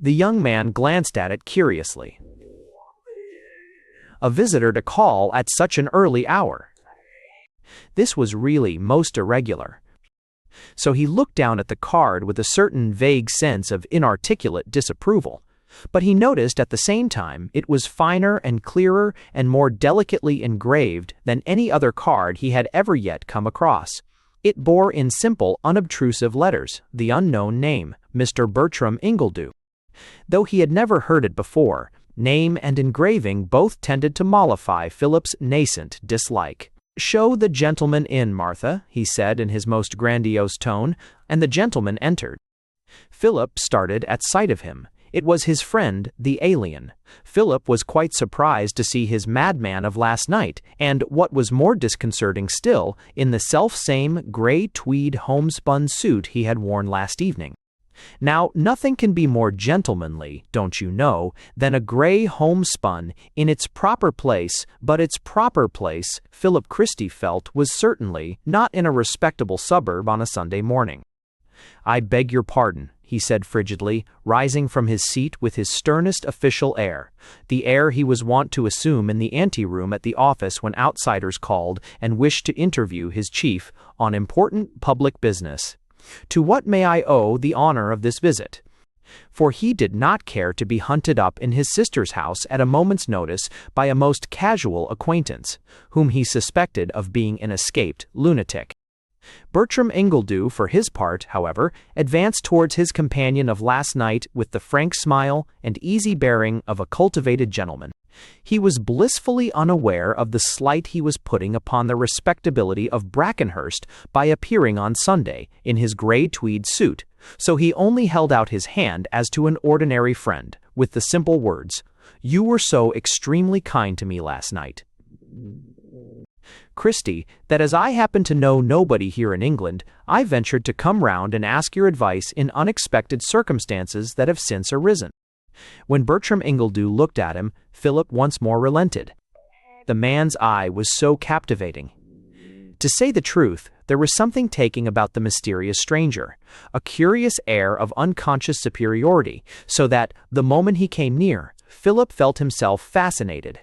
The young man glanced at it curiously. A visitor to call at such an early hour. This was really most irregular. So he looked down at the card with a certain vague sense of inarticulate disapproval. But he noticed at the same time it was finer and clearer and more delicately engraved than any other card he had ever yet come across. It bore in simple, unobtrusive letters the unknown name, Mr. Bertram Ingledew. Though he had never heard it before, name and engraving both tended to mollify Philip's nascent dislike. "Show the gentleman in, Martha," he said in his most grandiose tone, and the gentleman entered. Philip started at sight of him. It was his friend, the alien. Philip was quite surprised to see his madman of last night, and, what was more disconcerting still, in the self-same gray tweed homespun suit he had worn last evening. Now, nothing can be more gentlemanly, don't you know, than a gray homespun in its proper place, but its proper place, Philip Christie felt, was certainly not in a respectable suburb on a Sunday morning. "I beg your pardon," he said frigidly, rising from his seat with his sternest official air, the air he was wont to assume in the anteroom at the office when outsiders called and wished to interview his chief on important public business. "To what may I owe the honor of this visit?" For he did not care to be hunted up in his sister's house at a moment's notice by a most casual acquaintance, whom he suspected of being an escaped lunatic. Bertram Ingledew, for his part, however, advanced towards his companion of last night with the frank smile and easy bearing of a cultivated gentleman. He was blissfully unaware of the slight he was putting upon the respectability of Brackenhurst by appearing on Sunday in his gray tweed suit, so he only held out his hand as to an ordinary friend, with the simple words, "You were so extremely kind to me last night, Christie, that as I happen to know nobody here in England, I ventured to come round and ask your advice in unexpected circumstances that have since arisen." When Bertram Ingledew looked at him, Philip once more relented. The man's eye was so captivating. To say the truth, there was something taking about the mysterious stranger, a curious air of unconscious superiority, so that, the moment he came near, Philip felt himself fascinated.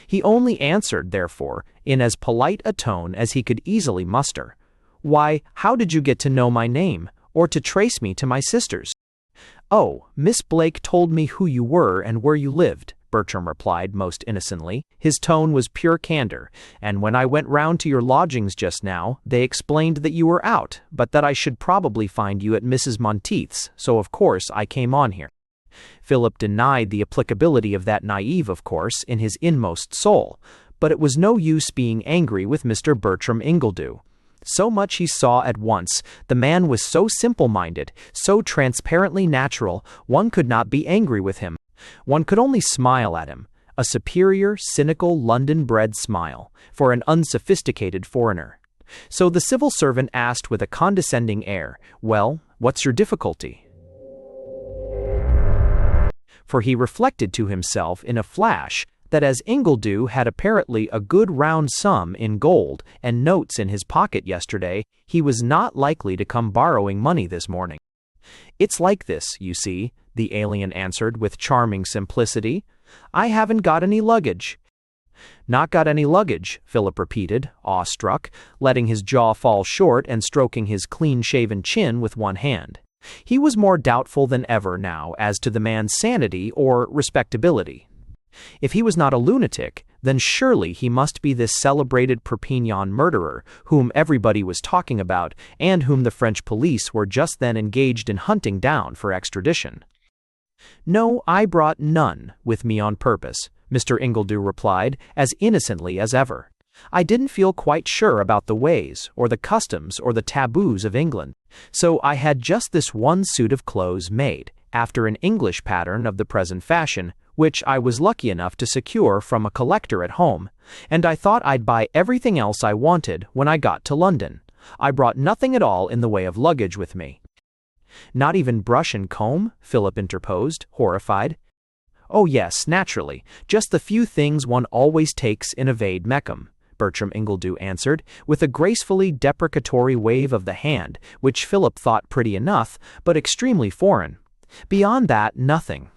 He only answered, therefore, in as polite a tone as he could easily muster. "Why, how did you get to know my name, or to trace me to my sister's?" "Oh, Miss Blake told me who you were and where you lived," Bertram replied most innocently. His tone was pure candor, "and when I went round to your lodgings just now, they explained that you were out, but that I should probably find you at Mrs. Monteith's, so of course I came on here." Philip denied the applicability of that naive "of course" in his inmost soul, but it was no use being angry with Mr. Bertram Ingledew. So much he saw at once. The man was so simple-minded, so transparently natural, one could not be angry with him. One could only smile at him, a superior, cynical, London-bred smile, for an unsophisticated foreigner. So the civil servant asked with a condescending air, "Well, what's your difficulty?" For he reflected to himself in a flash that as Ingledew had apparently a good round sum in gold and notes in his pocket yesterday, he was not likely to come borrowing money this morning. "It's like this, you see," the alien answered with charming simplicity. "I haven't got any luggage." "Not got any luggage," Philip repeated, awestruck, letting his jaw fall short and stroking his clean-shaven chin with one hand. He was more doubtful than ever now as to the man's sanity or respectability. If he was not a lunatic, then surely he must be this celebrated Perpignan murderer whom everybody was talking about and whom the French police were just then engaged in hunting down for extradition. "No, I brought none with me on purpose," Mr. Ingledew replied, as innocently as ever. "I didn't feel quite sure about the ways, or the customs, or the taboos of England, so I had just this one suit of clothes made, after an English pattern of the present fashion, which I was lucky enough to secure from a collector at home, and I thought I'd buy everything else I wanted when I got to London. I brought nothing at all in the way of luggage with me." "Not even brush and comb?" Philip interposed, horrified. "Oh yes, naturally, just the few things one always takes in a vade-mecum," Bertram Ingledew answered, with a gracefully deprecatory wave of the hand, which Philip thought pretty enough, but extremely foreign. Beyond that, nothing.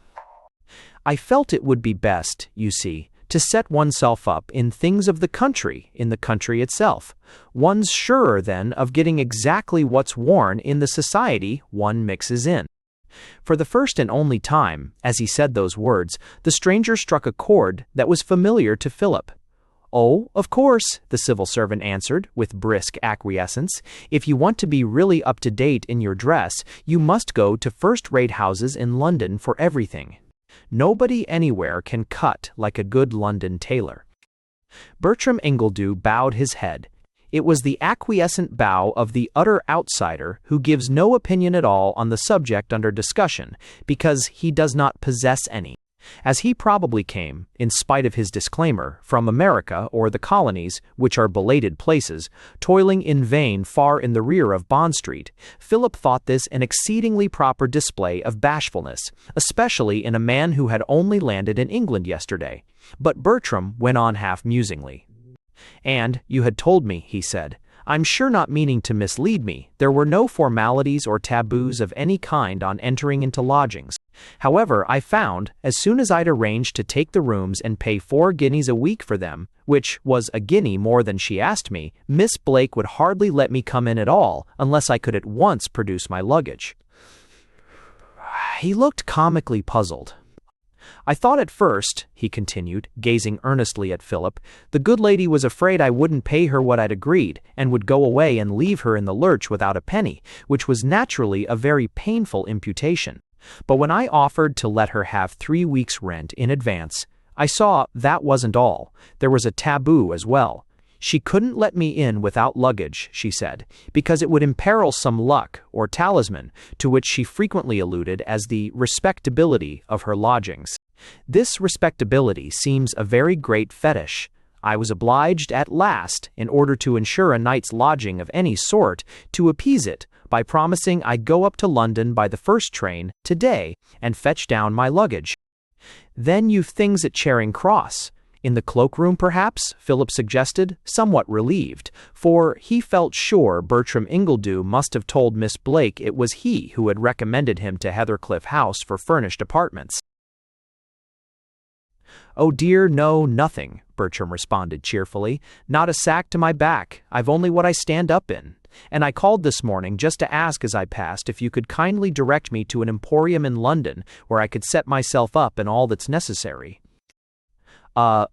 I felt it would be best, you see, to set oneself up in things of the country itself. One's surer then of getting exactly what's worn in the society one mixes in. For the first and only time, as he said those words, the stranger struck a chord that was familiar to Philip. "Oh, of course," the civil servant answered, with brisk acquiescence. "If you want to be really up to date in your dress, you must go to first-rate houses in London for everything. Nobody anywhere can cut like a good London tailor." Bertram Ingledew bowed his head. It was the acquiescent bow of the utter outsider who gives no opinion at all on the subject under discussion, because he does not possess any. As he probably came, in spite of his disclaimer, from America or the colonies, which are belated places, toiling in vain far in the rear of Bond Street, Philip thought this an exceedingly proper display of bashfulness, especially in a man who had only landed in England yesterday. But Bertram went on half musingly. "And you had told me," he said. "I'm sure not meaning to mislead me. There were no formalities or taboos of any kind on entering into lodgings. However, I found, as soon as I'd arranged to take the rooms and pay 4 guineas a week for them, which was a guinea more than she asked me, Miss Blake would hardly let me come in at all unless I could at once produce my luggage." He looked comically puzzled. "I thought at first," he continued, gazing earnestly at Philip, "the good lady was afraid I wouldn't pay her what I'd agreed, and would go away and leave her in the lurch without a penny, which was naturally a very painful imputation. But when I offered to let her have 3 weeks' rent in advance, I saw that wasn't all. There was a taboo as well. She couldn't let me in without luggage, she said, because it would imperil some luck or talisman, to which she frequently alluded as the respectability of her lodgings. This respectability seems a very great fetish. I was obliged at last, in order to ensure a night's lodging of any sort, to appease it by promising I'd go up to London by the first train today and fetch down my luggage." "Then you've things at Charing Cross. In the cloakroom, perhaps?" Philip suggested, somewhat relieved, for he felt sure Bertram Ingledew must have told Miss Blake it was he who had recommended him to Heathercliff House for furnished apartments. "Oh dear, no, nothing," Bertram responded cheerfully. "Not a sack to my back. I've only what I stand up in. And I called this morning just to ask as I passed if you could kindly direct me to an emporium in London where I could set myself up in all that's necessary."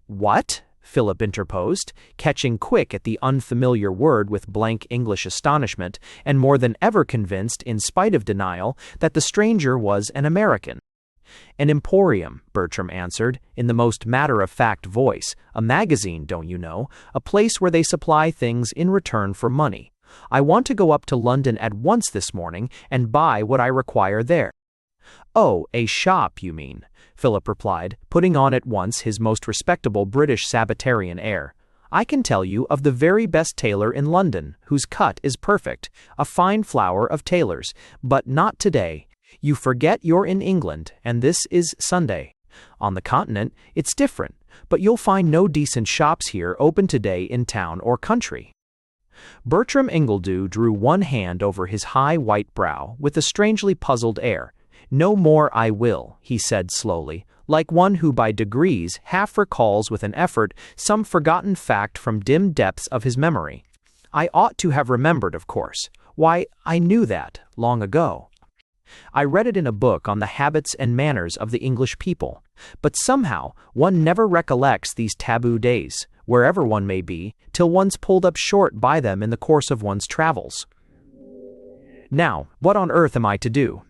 What?" Philip interposed, catching quick at the unfamiliar word with blank English astonishment, and more than ever convinced, in spite of denial, that the stranger was an American. "An emporium," Bertram answered, in the most matter-of-fact voice. "A magazine, don't you know? A place where they supply things in return for money. I want to go up to London at once this morning and buy what I require there." "Oh, a shop, you mean," Philip replied, putting on at once his most respectable British Sabbatarian air. "I can tell you of the very best tailor in London, whose cut is perfect, a fine flower of tailors, but not today. You forget you're in England, and this is Sunday. On the continent, it's different, but you'll find no decent shops here open today in town or country." Bertram Ingledew drew one hand over his high white brow with a strangely puzzled air. "No more I will," he said slowly, like one who by degrees half recalls with an effort some forgotten fact from dim depths of his memory. "I ought to have remembered, of course. Why, I knew that long ago. I read it in a book on the habits and manners of the English people. But somehow one never recollects these taboo days, wherever one may be, till one's pulled up short by them in the course of one's travels. Now, what on earth am I to do?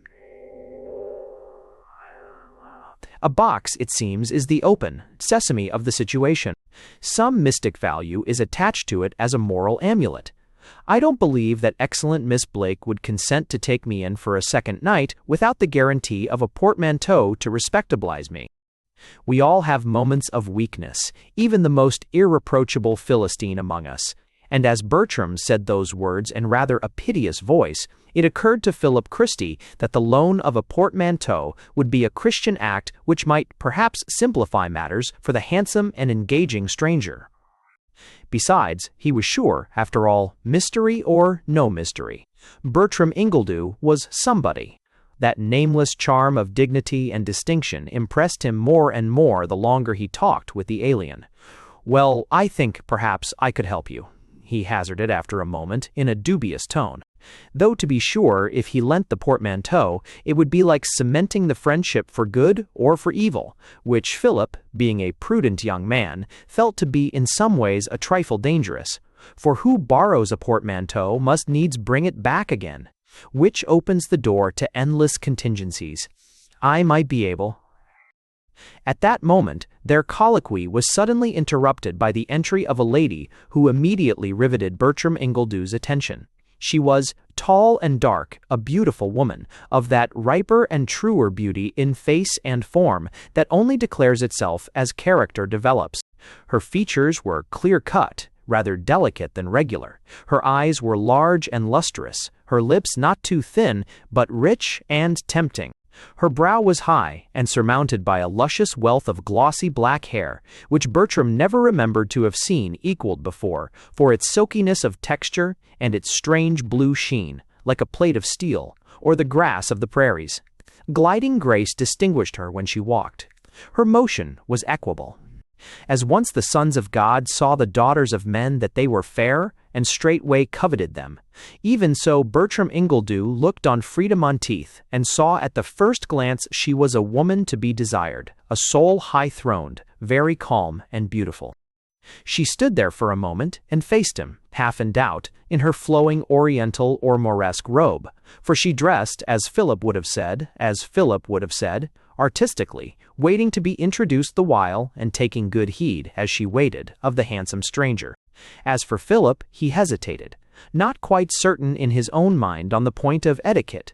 A box, it seems, is the open sesame of the situation. Some mystic value is attached to it as a moral amulet. I don't believe that excellent Miss Blake would consent to take me in for a second night without the guarantee of a portmanteau to respectabilize me. We all have moments of weakness, even the most irreproachable Philistine among us. And as Bertram said those words in rather a piteous voice, it occurred to Philip Christie that the loan of a portmanteau would be a Christian act which might perhaps simplify matters for the handsome and engaging stranger. Besides, he was sure, after all, mystery or no mystery, Bertram Ingledew was somebody. That nameless charm of dignity and distinction impressed him more and more the longer he talked with the alien. "Well, I think perhaps I could help you," he hazarded after a moment, in a dubious tone. Though to be sure, if he lent the portmanteau, it would be like cementing the friendship for good or for evil, which Philip, being a prudent young man, felt to be in some ways a trifle dangerous. For who borrows a portmanteau must needs bring it back again, which opens the door to endless contingencies. I might be able. At that moment, their colloquy was suddenly interrupted by the entry of a lady who immediately riveted Bertram Ingledew's attention. She was tall and dark, a beautiful woman, of that riper and truer beauty in face and form that only declares itself as character develops. Her features were clear-cut, rather delicate than regular. Her eyes were large and lustrous, her lips not too thin, but rich and tempting. Her brow was high, and surmounted by a luscious wealth of glossy black hair, which Bertram never remembered to have seen equaled before, for its silkiness of texture and its strange blue sheen, like a plate of steel, or the grass of the prairies. Gliding grace distinguished her when she walked. Her motion was equable. As once the sons of God saw the daughters of men that they were fair, and straightway coveted them, even so Bertram Ingledew looked on Frida Monteith, and saw at the first glance she was a woman to be desired, a soul high-throned, very calm and beautiful. She stood there for a moment and faced him, half in doubt, in her flowing oriental or Moresque robe, for she dressed, as Philip would have said, artistically, waiting to be introduced the while, and taking good heed, as she waited, of the handsome stranger. As for Philip, he hesitated, not quite certain in his own mind on the point of etiquette,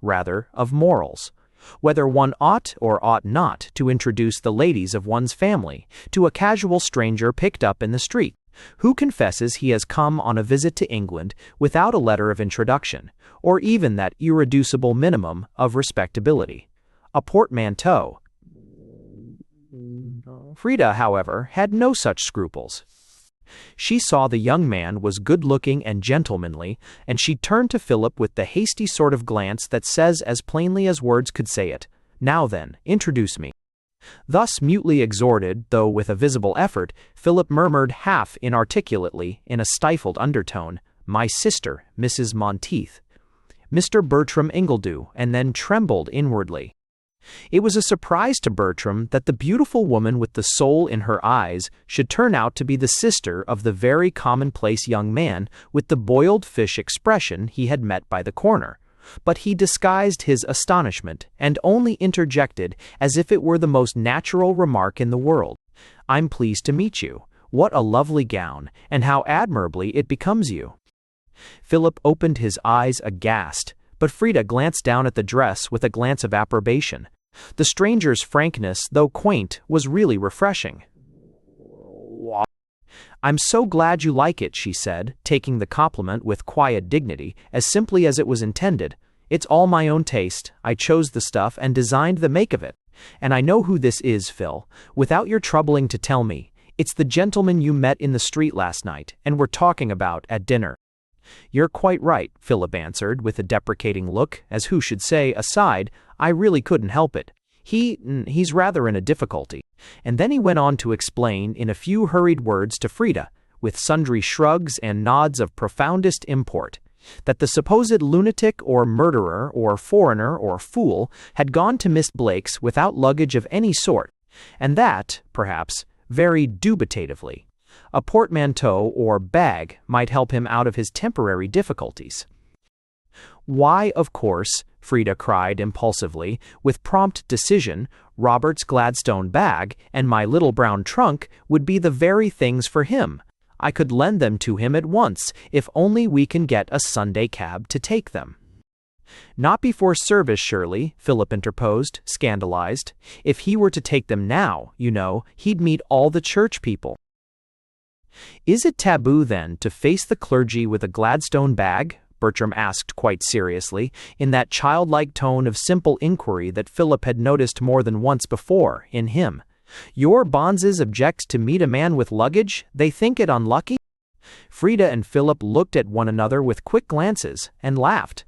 rather, of morals, whether one ought or ought not to introduce the ladies of one's family to a casual stranger picked up in the street, who confesses he has come on a visit to England without a letter of introduction, or even that irreducible minimum of respectability, a portmanteau. Frida, however, had no such scruples. She saw the young man was good-looking and gentlemanly, and she turned to Philip with the hasty sort of glance that says as plainly as words could say it, "Now then, introduce me." Thus mutely exhorted, though with a visible effort, Philip murmured half inarticulately, in a stifled undertone, "My sister, Mrs. Monteith, Mr. Bertram Ingledew," and then trembled inwardly. It was a surprise to Bertram that the beautiful woman with the soul in her eyes should turn out to be the sister of the very commonplace young man with the boiled fish expression he had met by the corner. But he disguised his astonishment, and only interjected, as if it were the most natural remark in the world, "I'm pleased to meet you. What a lovely gown, and how admirably it becomes you." Philip opened his eyes aghast, but Frida glanced down at the dress with a glance of approbation. The stranger's frankness, though quaint, was really refreshing. "I'm so glad you like it," she said, taking the compliment with quiet dignity, as simply as it was intended. "It's all my own taste. I chose the stuff and designed the make of it. And I know who this is, Phil, without your troubling to tell me. It's the gentleman you met in the street last night, and were talking about at dinner." "You're quite right," Philip answered, with a deprecating look, as who should say, aside, "I really couldn't help it. He's rather in a difficulty." And then he went on to explain in a few hurried words to Frida, with sundry shrugs and nods of profoundest import, that the supposed lunatic or murderer or foreigner or fool had gone to Miss Blake's without luggage of any sort, and that, perhaps, very dubitatively, a portmanteau or bag might help him out of his temporary difficulties. "Why, of course," Frida cried impulsively, with prompt decision, "Robert's Gladstone bag and my little brown trunk would be the very things for him. I could lend them to him at once, if only we can get a Sunday cab to take them." "Not before service, surely," Philip interposed, scandalized. "If he were to take them now, you know, he'd meet all the church people." "Is it taboo, then, to face the clergy with a Gladstone bag?" Bertram asked quite seriously, in that childlike tone of simple inquiry that Philip had noticed more than once before in him. "Your bonzes object to meet a man with luggage? They think it unlucky?" Frida and Philip looked at one another with quick glances, and laughed.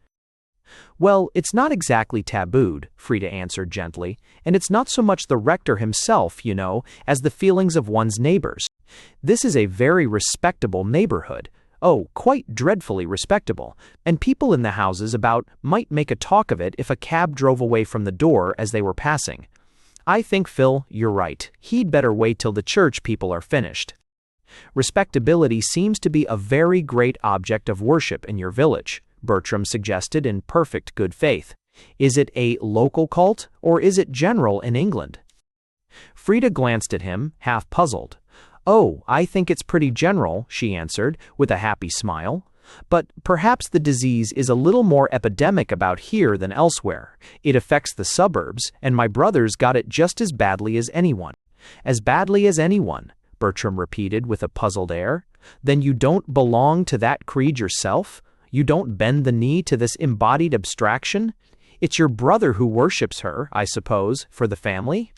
Well, it's not exactly tabooed, Frida answered gently, and it's not so much the rector himself, as the feelings of one's neighbors. This is a very respectable neighborhood. Oh, quite dreadfully respectable, and people in the houses about might make a talk of it if a cab drove away from the door as they were passing. I think, Phil, you're right. He'd better wait till the church people are finished. Respectability seems to be a very great object of worship in your village, Bertram suggested in perfect good faith. Is it a local cult, or is it general in England? Frida glanced at him, half puzzled. Oh, I think it's pretty general, she answered, with a happy smile. But perhaps the disease is a little more epidemic about here than elsewhere. It affects the suburbs, and my brother's got it just as badly as anyone. As badly as anyone, Bertram repeated with a puzzled air. Then you don't belong to that creed yourself? You don't bend the knee to this embodied abstraction? It's your brother who worships her, I suppose, for the family?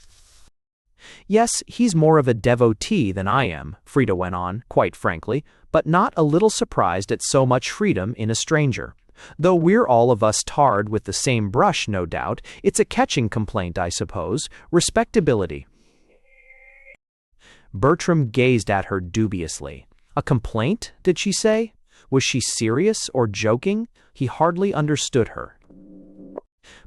Yes, he's more of a devotee than I am, Frida went on, quite frankly, but not a little surprised at so much freedom in a stranger. Though we're all of us tarred with the same brush, no doubt, it's a catching complaint, I suppose, respectability. Bertram gazed at her dubiously. A complaint, did she say? Was she serious or joking? He hardly understood her.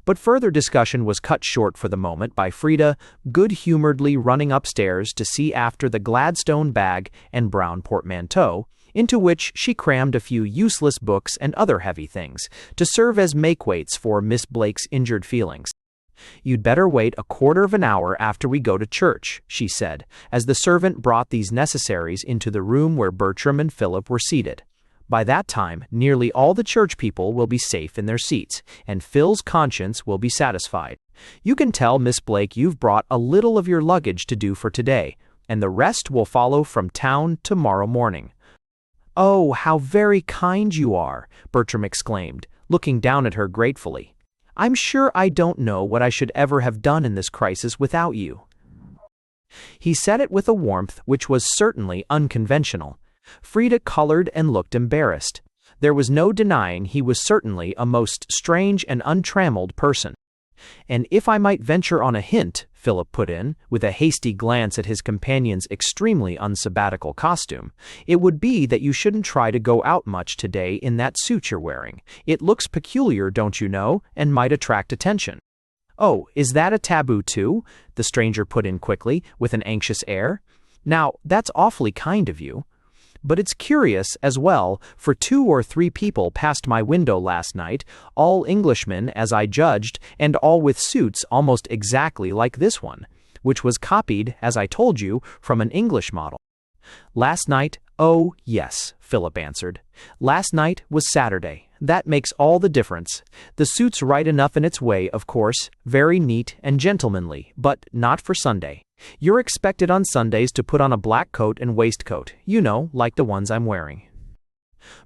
But further discussion was cut short for the moment by Frida good-humoredly running upstairs to see after the Gladstone bag and brown portmanteau, into which she crammed a few useless books and other heavy things, to serve as make-weights for Miss Blake's injured feelings. You'd better wait a quarter of an hour after we go to church, she said, as the servant brought these necessaries into the room where Bertram and Philip were seated. By that time, nearly all the church people will be safe in their seats, and Phil's conscience will be satisfied. You can tell Miss Blake you've brought a little of your luggage to do for today, and the rest will follow from town tomorrow morning. Oh, how very kind you are, Bertram exclaimed, looking down at her gratefully. I'm sure I don't know what I should ever have done in this crisis without you. He said it with a warmth which was certainly unconventional. Frida colored and looked embarrassed. There was no denying he was certainly a most strange and untrammeled person. And if I might venture on a hint, Philip put in, with a hasty glance at his companion's extremely unsabbatical costume, it would be that you shouldn't try to go out much today in that suit you're wearing. It looks peculiar, don't you know, and might attract attention. Oh, is that a taboo too? The stranger put in quickly, with an anxious air. Now, that's awfully kind of you. But it's curious as well, for 2 or 3 people passed my window last night, all Englishmen as I judged, and all with suits almost exactly like this one, which was copied, as I told you, from an English model. Last night, oh, yes, Philip answered. Last night was Saturday. That makes all the difference. The suit's right enough in its way, of course, very neat and gentlemanly, but not for Sunday. You're expected on Sundays to put on a black coat and waistcoat, like the ones I'm wearing.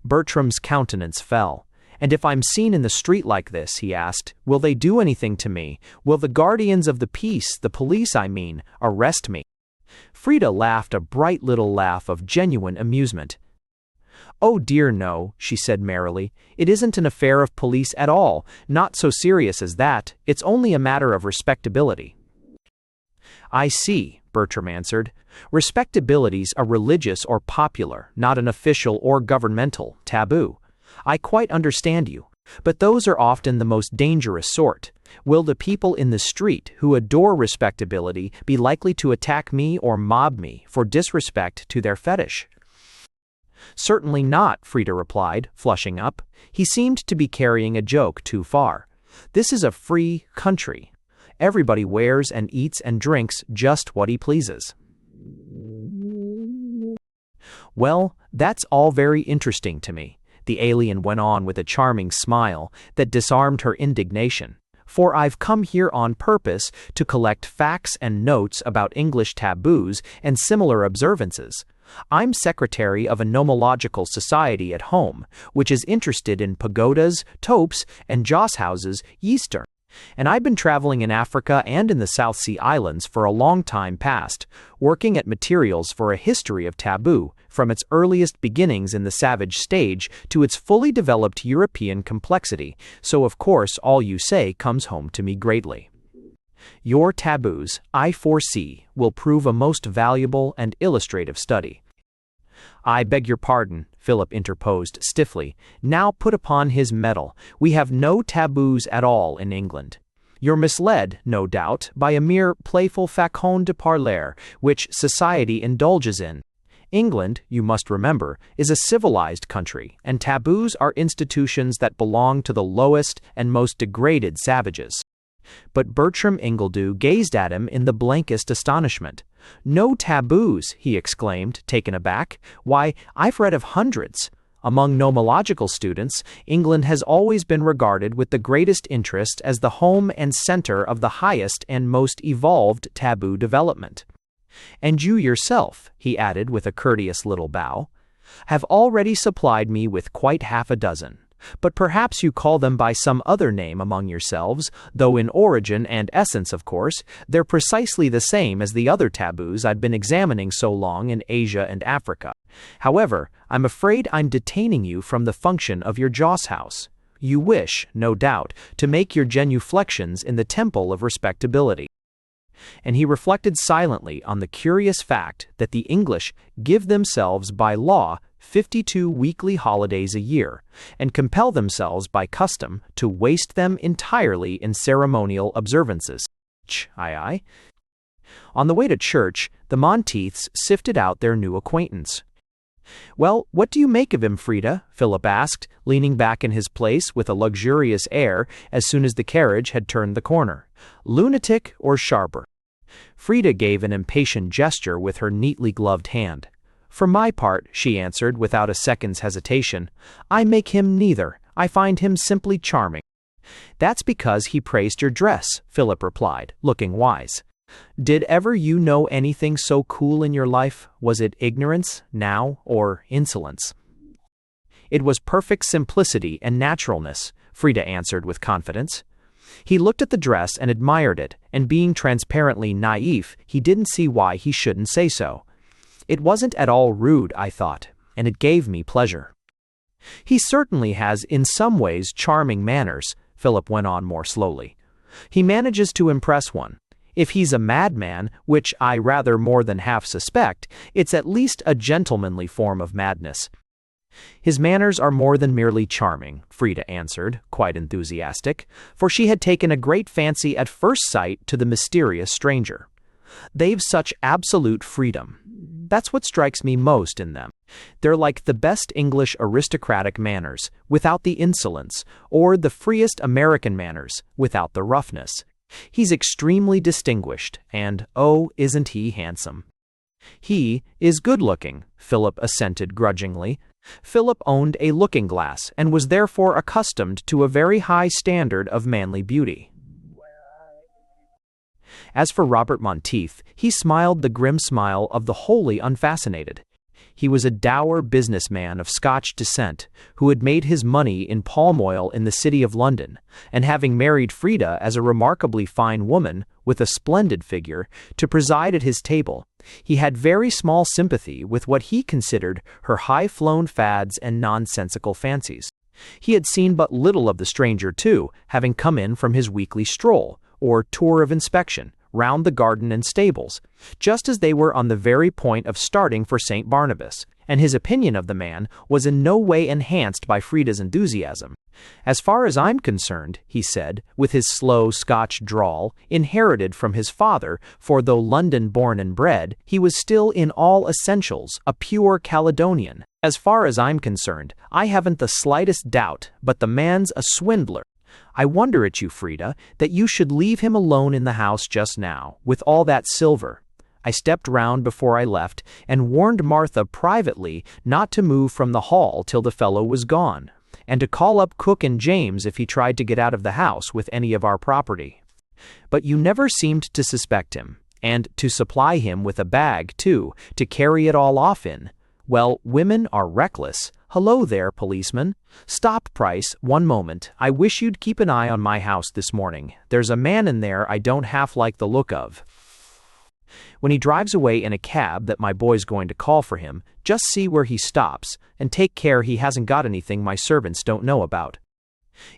Bertram's countenance fell. And if I'm seen in the street like this, he asked, will they do anything to me? Will the guardians of the peace, the police I mean, arrest me? Frida laughed a bright little laugh of genuine amusement. Oh dear no, she said merrily. It isn't an affair of police at all, not so serious as that. It's only a matter of respectability. I see, Bertram answered. Respectability's a religious or popular, not an official or governmental, taboo. I quite understand you, but those are often the most dangerous sort. Will the people in the street who adore respectability be likely to attack me or mob me for disrespect to their fetish? Certainly not, Frida replied, flushing up. He seemed to be carrying a joke too far. This is a free country. Everybody wears and eats and drinks just what he pleases. Well, that's all very interesting to me, the alien went on with a charming smile that disarmed her indignation. For I've come here on purpose to collect facts and notes about English taboos and similar observances. I'm secretary of a nomological society at home, which is interested in pagodas, topes, and joss houses, Eastern. And I've been traveling in Africa and in the South Sea Islands for a long time past, working at materials for a history of taboo, from its earliest beginnings in the savage stage to its fully developed European complexity, so of course all you say comes home to me greatly. Your taboos, I foresee, will prove a most valuable and illustrative study. I beg your pardon, Philip interposed stiffly, now put upon his mettle. We have no taboos at all in England. You're misled, no doubt, by a mere playful façon de parler, which society indulges in. England, you must remember, is a civilized country, and taboos are institutions that belong to the lowest and most degraded savages. But Bertram Ingledew gazed at him in the blankest astonishment. No taboos, he exclaimed, taken aback. Why, I've read of hundreds. Among nomological students, England has always been regarded with the greatest interest as the home and center of the highest and most evolved taboo development. And you yourself, he added with a courteous little bow, have already supplied me with quite half a dozen. But perhaps you call them by some other name among yourselves, though in origin and essence, of course, they're precisely the same as the other taboos I'd been examining so long in Asia and Africa. However, I'm afraid I'm detaining you from the function of your joss house. You wish, no doubt, to make your genuflections in the temple of respectability. And he reflected silently on the curious fact that the English give themselves by law 52 weekly holidays a year, and compel themselves by custom to waste them entirely in ceremonial observances. Aye. On the way to church, the Monteiths sifted out their new acquaintance. Well, what do you make of him, Frida? Philip asked, leaning back in his place with a luxurious air as soon as the carriage had turned the corner. Lunatic or sharper? Frida gave an impatient gesture with her neatly gloved hand. For my part, she answered without a second's hesitation, I make him neither. I find him simply charming. That's because he praised your dress, Philip replied, looking wise. Did ever you know anything so cool in your life? Was it ignorance, now, or insolence? It was perfect simplicity and naturalness, Frida answered with confidence. He looked at the dress and admired it, and being transparently naïf, he didn't see why he shouldn't say so. It wasn't at all rude, I thought, and it gave me pleasure. He certainly has in some ways charming manners, Philip went on more slowly. He manages to impress one. If he's a madman, which I rather more than half suspect, it's at least a gentlemanly form of madness. His manners are more than merely charming, Frida answered, quite enthusiastic, for she had taken a great fancy at first sight to the mysterious stranger. They've such absolute freedom. That's what strikes me most in them. They're like the best English aristocratic manners, without the insolence, or the freest American manners, without the roughness. He's extremely distinguished, and, oh, isn't he handsome? He is good-looking, Philip assented grudgingly. Philip owned a looking-glass, and was therefore accustomed to a very high standard of manly beauty. As for Robert Monteith, he smiled the grim smile of the wholly unfascinated. He was a dour businessman of Scotch descent, who had made his money in palm oil in the city of London, and having married Frida as a remarkably fine woman, with a splendid figure, to preside at his table, he had very small sympathy with what he considered her high-flown fads and nonsensical fancies. He had seen but little of the stranger, too, having come in from his weekly stroll, or tour of inspection, round the garden and stables, just as they were on the very point of starting for St. Barnabas, and his opinion of the man was in no way enhanced by Frida's enthusiasm. As far as I'm concerned, he said, with his slow Scotch drawl, inherited from his father, for though London-born and bred, he was still in all essentials a pure Caledonian. As far as I'm concerned, I haven't the slightest doubt but the man's a swindler. I wonder at you, Frida, that you should leave him alone in the house just now, with all that silver. I stepped round before I left, and warned Martha privately not to move from the hall till the fellow was gone, and to call up Cook and James if he tried to get out of the house with any of our property. But you never seemed to suspect him, and to supply him with a bag, too, to carry it all off in. Well, women are reckless. "Hello there, policeman. Stop, Price, one moment. I wish you'd keep an eye on my house this morning. There's a man in there I don't half like the look of. When he drives away in a cab that my boy's going to call for him, just see where he stops, and take care he hasn't got anything my servants don't know about."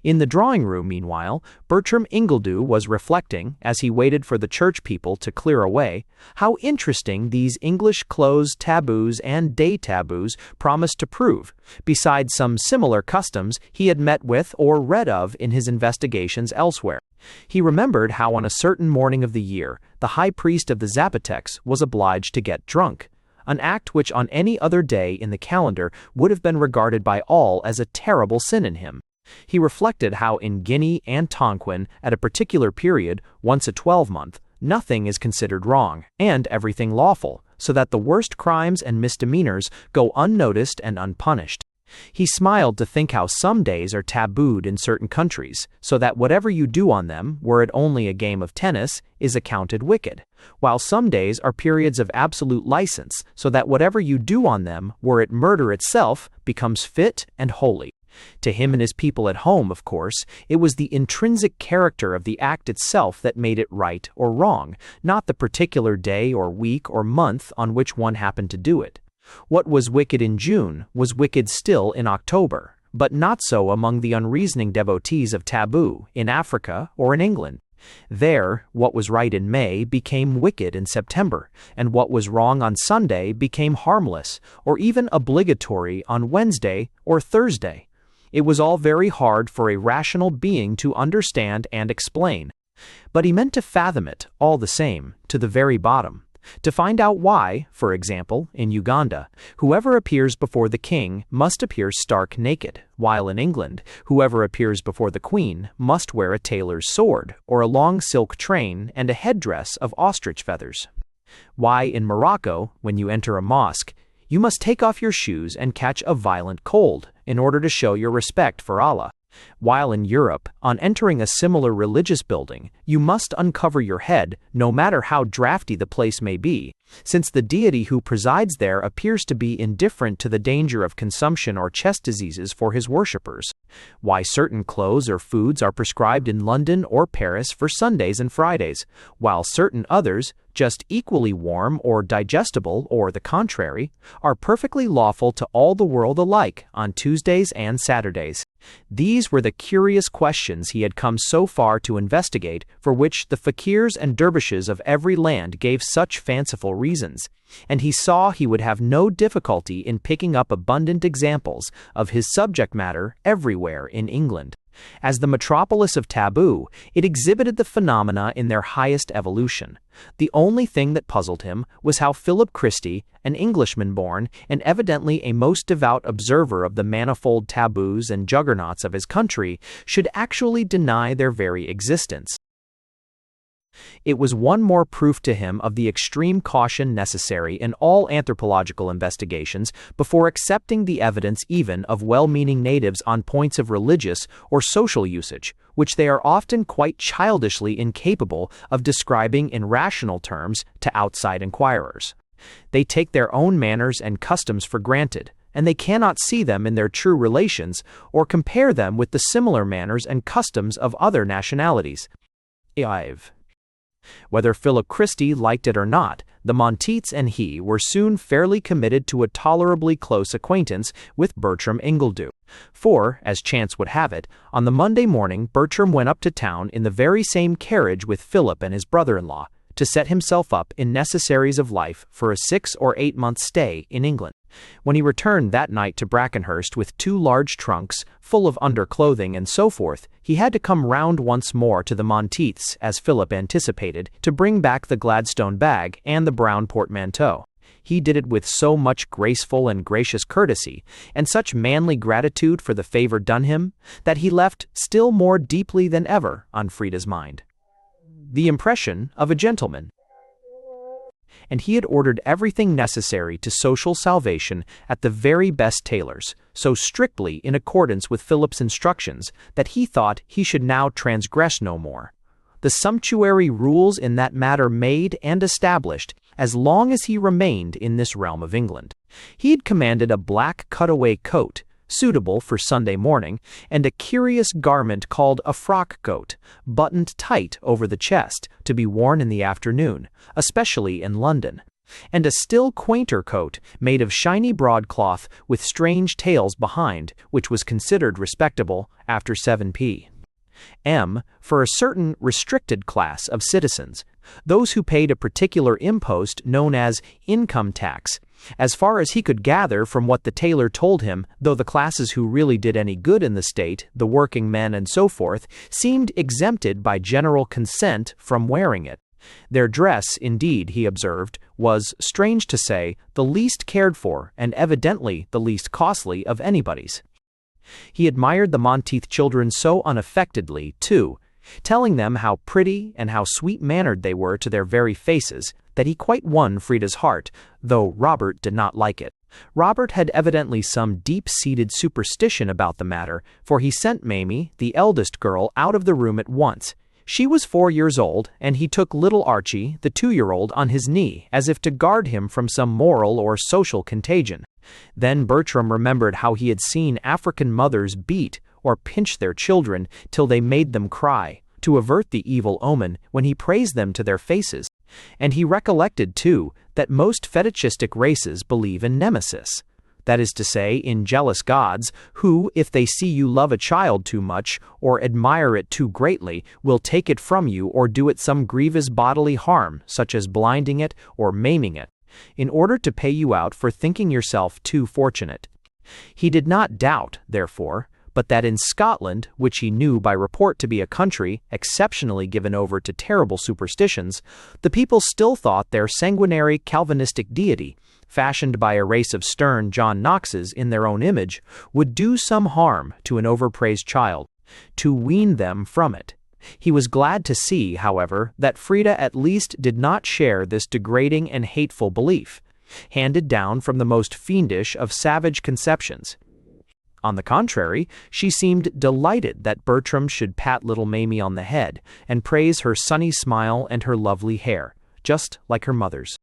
In the drawing room, meanwhile, Bertram Ingledew was reflecting, as he waited for the church people to clear away, how interesting these English clothes taboos and day taboos promised to prove, besides some similar customs he had met with or read of in his investigations elsewhere. He remembered how on a certain morning of the year, the high priest of the Zapotecs was obliged to get drunk, an act which on any other day in the calendar would have been regarded by all as a terrible sin in him. He reflected how in Guinea and Tonquin, at a particular period, once a 12-month, nothing is considered wrong, and everything lawful, so that the worst crimes and misdemeanors go unnoticed and unpunished. He smiled to think how some days are tabooed in certain countries, so that whatever you do on them, were it only a game of tennis, is accounted wicked, while some days are periods of absolute license, so that whatever you do on them, were it murder itself, becomes fit and holy. To him and his people at home, of course, it was the intrinsic character of the act itself that made it right or wrong, not the particular day or week or month on which one happened to do it. What was wicked in June was wicked still in October, but not so among the unreasoning devotees of taboo in Africa or in England. There, what was right in May became wicked in September, and what was wrong on Sunday became harmless or even obligatory on Wednesday or Thursday. It was all very hard for a rational being to understand and explain. But he meant to fathom it, all the same, to the very bottom. To find out why, for example, in Uganda, whoever appears before the king must appear stark naked, while in England, whoever appears before the queen must wear a tailor's sword, or a long silk train and a headdress of ostrich feathers. Why in Morocco, when you enter a mosque, you must take off your shoes and catch a violent cold, in order to show your respect for Allah, while in Europe, on entering a similar religious building, you must uncover your head, no matter how drafty the place may be, since the deity who presides there appears to be indifferent to the danger of consumption or chest diseases for his worshippers. Why certain clothes or foods are prescribed in London or Paris for Sundays and Fridays, while certain others, just equally warm or digestible or the contrary, are perfectly lawful to all the world alike on Tuesdays and Saturdays. These were the curious questions he had come so far to investigate, for which the fakirs and dervishes of every land gave such fanciful reasons, and he saw he would have no difficulty in picking up abundant examples of his subject matter everywhere in England. As the metropolis of taboo, it exhibited the phenomena in their highest evolution. The only thing that puzzled him was how Philip Christie, an Englishman born and evidently a most devout observer of the manifold taboos and juggernauts of his country, should actually deny their very existence. It was one more proof to him of the extreme caution necessary in all anthropological investigations before accepting the evidence even of well-meaning natives on points of religious or social usage, which they are often quite childishly incapable of describing in rational terms to outside inquirers. They take their own manners and customs for granted, and they cannot see them in their true relations or compare them with the similar manners and customs of other nationalities. Whether Philip Christie liked it or not, the Monteiths and he were soon fairly committed to a tolerably close acquaintance with Bertram Ingledew. For, as chance would have it, on the Monday morning Bertram went up to town in the very same carriage with Philip and his brother-in-law, to set himself up in necessaries of life for a 6 or 8 month stay in England. When he returned that night to Brackenhurst with 2 large trunks, full of underclothing and so forth, he had to come round once more to the Monteiths, as Philip anticipated, to bring back the Gladstone bag and the brown portmanteau. He did it with so much graceful and gracious courtesy, and such manly gratitude for the favor done him, that he left still more deeply than ever on Frida's mind the impression of a gentleman. And he had ordered everything necessary to social salvation at the very best tailor's, so strictly in accordance with Philip's instructions that he thought he should now transgress no more. The sumptuary rules in that matter made and established as long as he remained in this realm of England. He had commanded a black cutaway coat, suitable for Sunday morning, and a curious garment called a frock coat, buttoned tight over the chest, to be worn in the afternoon, especially in London, and a still quainter coat made of shiny broadcloth with strange tails behind, which was considered respectable after 7 p.m. for a certain restricted class of citizens, those who paid a particular impost known as income tax. As far as he could gather from what the tailor told him, though the classes who really did any good in the state, the working men and so forth, seemed exempted by general consent from wearing it. Their dress, indeed, he observed, was, strange to say, the least cared for and evidently the least costly of anybody's. He admired the Monteith children so unaffectedly, too, telling them how pretty and how sweet-mannered they were to their very faces, that he quite won Frida's heart, though Robert did not like it. Robert had evidently some deep-seated superstition about the matter, for he sent Mamie, the eldest girl, out of the room at once. She was 4 years old, and he took little Archie, the 2-year-old, on his knee, as if to guard him from some moral or social contagion. Then Bertram remembered how he had seen African mothers beat or pinch their children till they made them cry, to avert the evil omen, when he praised them to their faces. And he recollected, too, that most fetishistic races believe in nemesis. That is to say, in jealous gods, who, if they see you love a child too much, or admire it too greatly, will take it from you or do it some grievous bodily harm, such as blinding it or maiming it, in order to pay you out for thinking yourself too fortunate. He did not doubt, therefore, but that in Scotland, which he knew by report to be a country exceptionally given over to terrible superstitions, the people still thought their sanguinary Calvinistic deity, fashioned by a race of stern John Knoxes in their own image, would do some harm to an overpraised child, to wean them from it. He was glad to see, however, that Frida at least did not share this degrading and hateful belief, handed down from the most fiendish of savage conceptions. On the contrary, she seemed delighted that Bertram should pat little Mamie on the head and praise her sunny smile and her lovely hair, just like her mother's.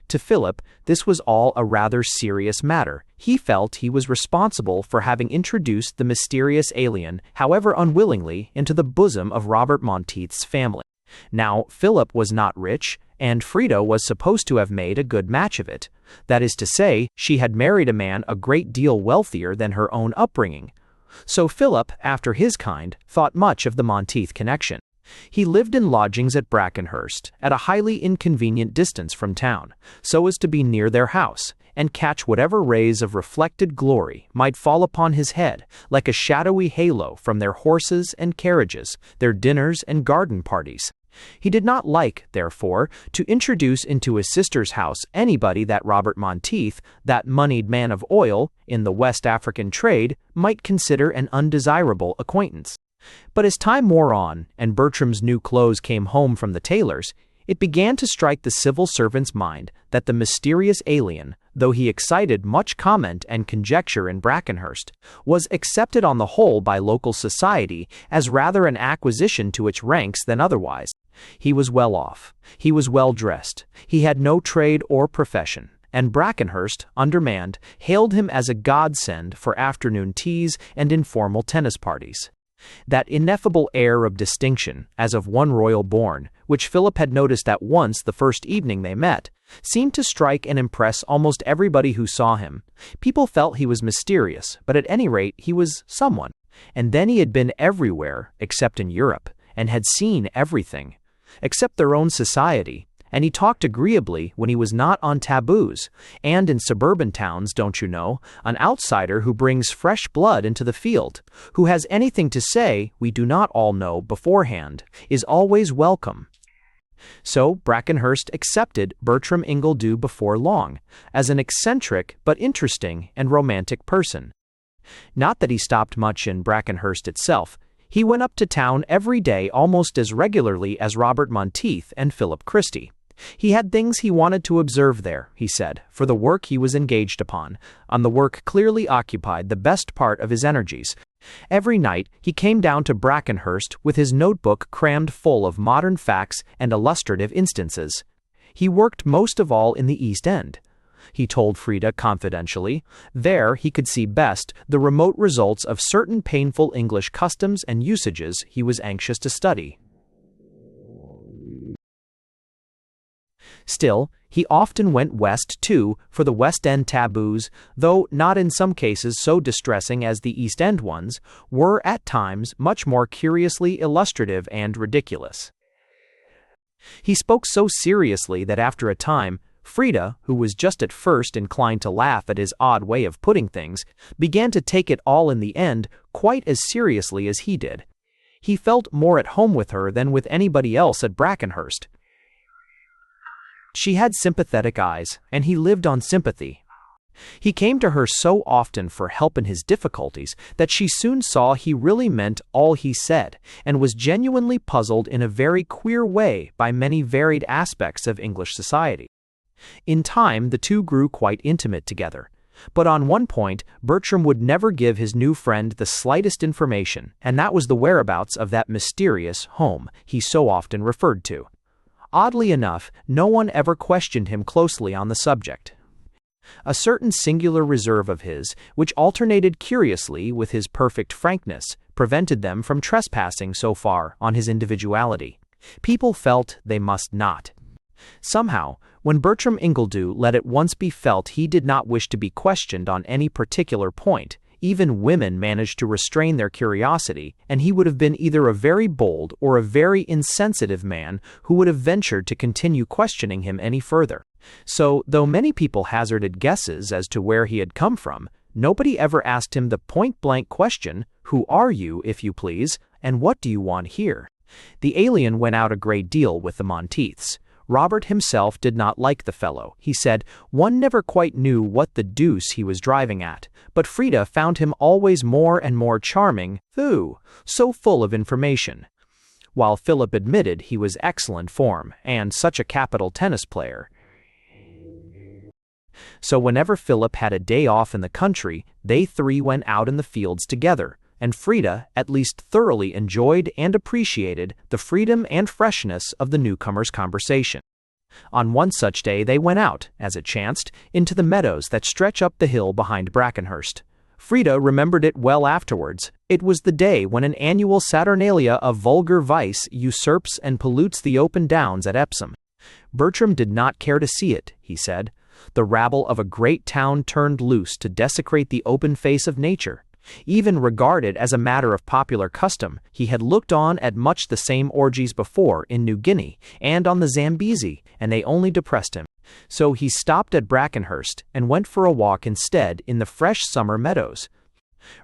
To Philip, this was all a rather serious matter. He felt he was responsible for having introduced the mysterious alien, however unwillingly, into the bosom of Robert Monteith's family. Now, Philip was not rich, and Frida was supposed to have made a good match of it. That is to say, she had married a man a great deal wealthier than her own upbringing. So Philip, after his kind, thought much of the Monteith connection. He lived in lodgings at Brackenhurst, at a highly inconvenient distance from town, so as to be near their house, and catch whatever rays of reflected glory might fall upon his head, like a shadowy halo from their horses and carriages, their dinners and garden parties. He did not like, therefore, to introduce into his sister's house anybody that Robert Monteith, that moneyed man of oil, in the West African trade, might consider an undesirable acquaintance. But as time wore on, and Bertram's new clothes came home from the tailor's, it began to strike the civil servant's mind that the mysterious alien, though he excited much comment and conjecture in Brackenhurst, was accepted on the whole by local society as rather an acquisition to its ranks than otherwise. He was well off, he was well dressed, he had no trade or profession, and Brackenhurst, undermanned, hailed him as a godsend for afternoon teas and informal tennis parties. That ineffable air of distinction, as of one royal born, which Philip had noticed at once the first evening they met, seemed to strike and impress almost everybody who saw him. People felt he was mysterious, but at any rate he was someone. And then he had been everywhere, except in Europe, and had seen everything, except their own society, and he talked agreeably when he was not on taboos, and in suburban towns, don't you know, an outsider who brings fresh blood into the field, who has anything to say we do not all know beforehand, is always welcome. So Brackenhurst accepted Bertram Ingledew before long, as an eccentric but interesting and romantic person. Not that he stopped much in Brackenhurst itself. He went up to town every day almost as regularly as Robert Monteith and Philip Christie. He had things he wanted to observe there, he said, for the work he was engaged upon, and the work clearly occupied the best part of his energies. Every night he came down to Brackenhurst with his notebook crammed full of modern facts and illustrative instances. He worked most of all in the East End. he told Frida confidentially. There he could see best the remote results of certain painful English customs and usages he was anxious to study. Still, he often went west, too, for the West End taboos, though not in some cases so distressing as the East End ones, were at times much more curiously illustrative and ridiculous. He spoke so seriously that after a time, Frida, who was just at first inclined to laugh at his odd way of putting things, began to take it all in the end quite as seriously as he did. He felt more at home with her than with anybody else at Brackenhurst. She had sympathetic eyes, and he lived on sympathy. He came to her so often for help in his difficulties that she soon saw he really meant all he said, and was genuinely puzzled in a very queer way by many varied aspects of English society. In time, the two grew quite intimate together. But on one point, Bertram would never give his new friend the slightest information, and that was the whereabouts of that mysterious home he so often referred to. Oddly enough, no one ever questioned him closely on the subject. A certain singular reserve of his, which alternated curiously with his perfect frankness, prevented them from trespassing so far on his individuality. People felt they must not. Somehow, when Bertram Ingledew let it once be felt he did not wish to be questioned on any particular point, even women managed to restrain their curiosity, and he would have been either a very bold or a very insensitive man who would have ventured to continue questioning him any further. So, though many people hazarded guesses as to where he had come from, nobody ever asked him the point-blank question, "Who are you, if you please, and what do you want here?" The alien went out a great deal with the Monteiths. Robert himself did not like the fellow. He said one never quite knew what the deuce he was driving at, but Frida found him always more and more charming, though so full of information. While Philip admitted he was excellent form, and such a capital tennis player. So whenever Philip had a day off in the country, they three went out in the fields together, and Frida at least thoroughly enjoyed and appreciated the freedom and freshness of the newcomer's conversation. On one such day they went out, as it chanced, into the meadows that stretch up the hill behind Brackenhurst. Frida remembered it well afterwards. It was the day when an annual Saturnalia of vulgar vice usurps and pollutes the open downs at Epsom. Bertram did not care to see it, he said. The rabble of a great town turned loose to desecrate the open face of nature. Even regarded as a matter of popular custom, he had looked on at much the same orgies before in New Guinea and on the Zambesi, and they only depressed him. So he stopped at Brackenhurst and went for a walk instead in the fresh summer meadows.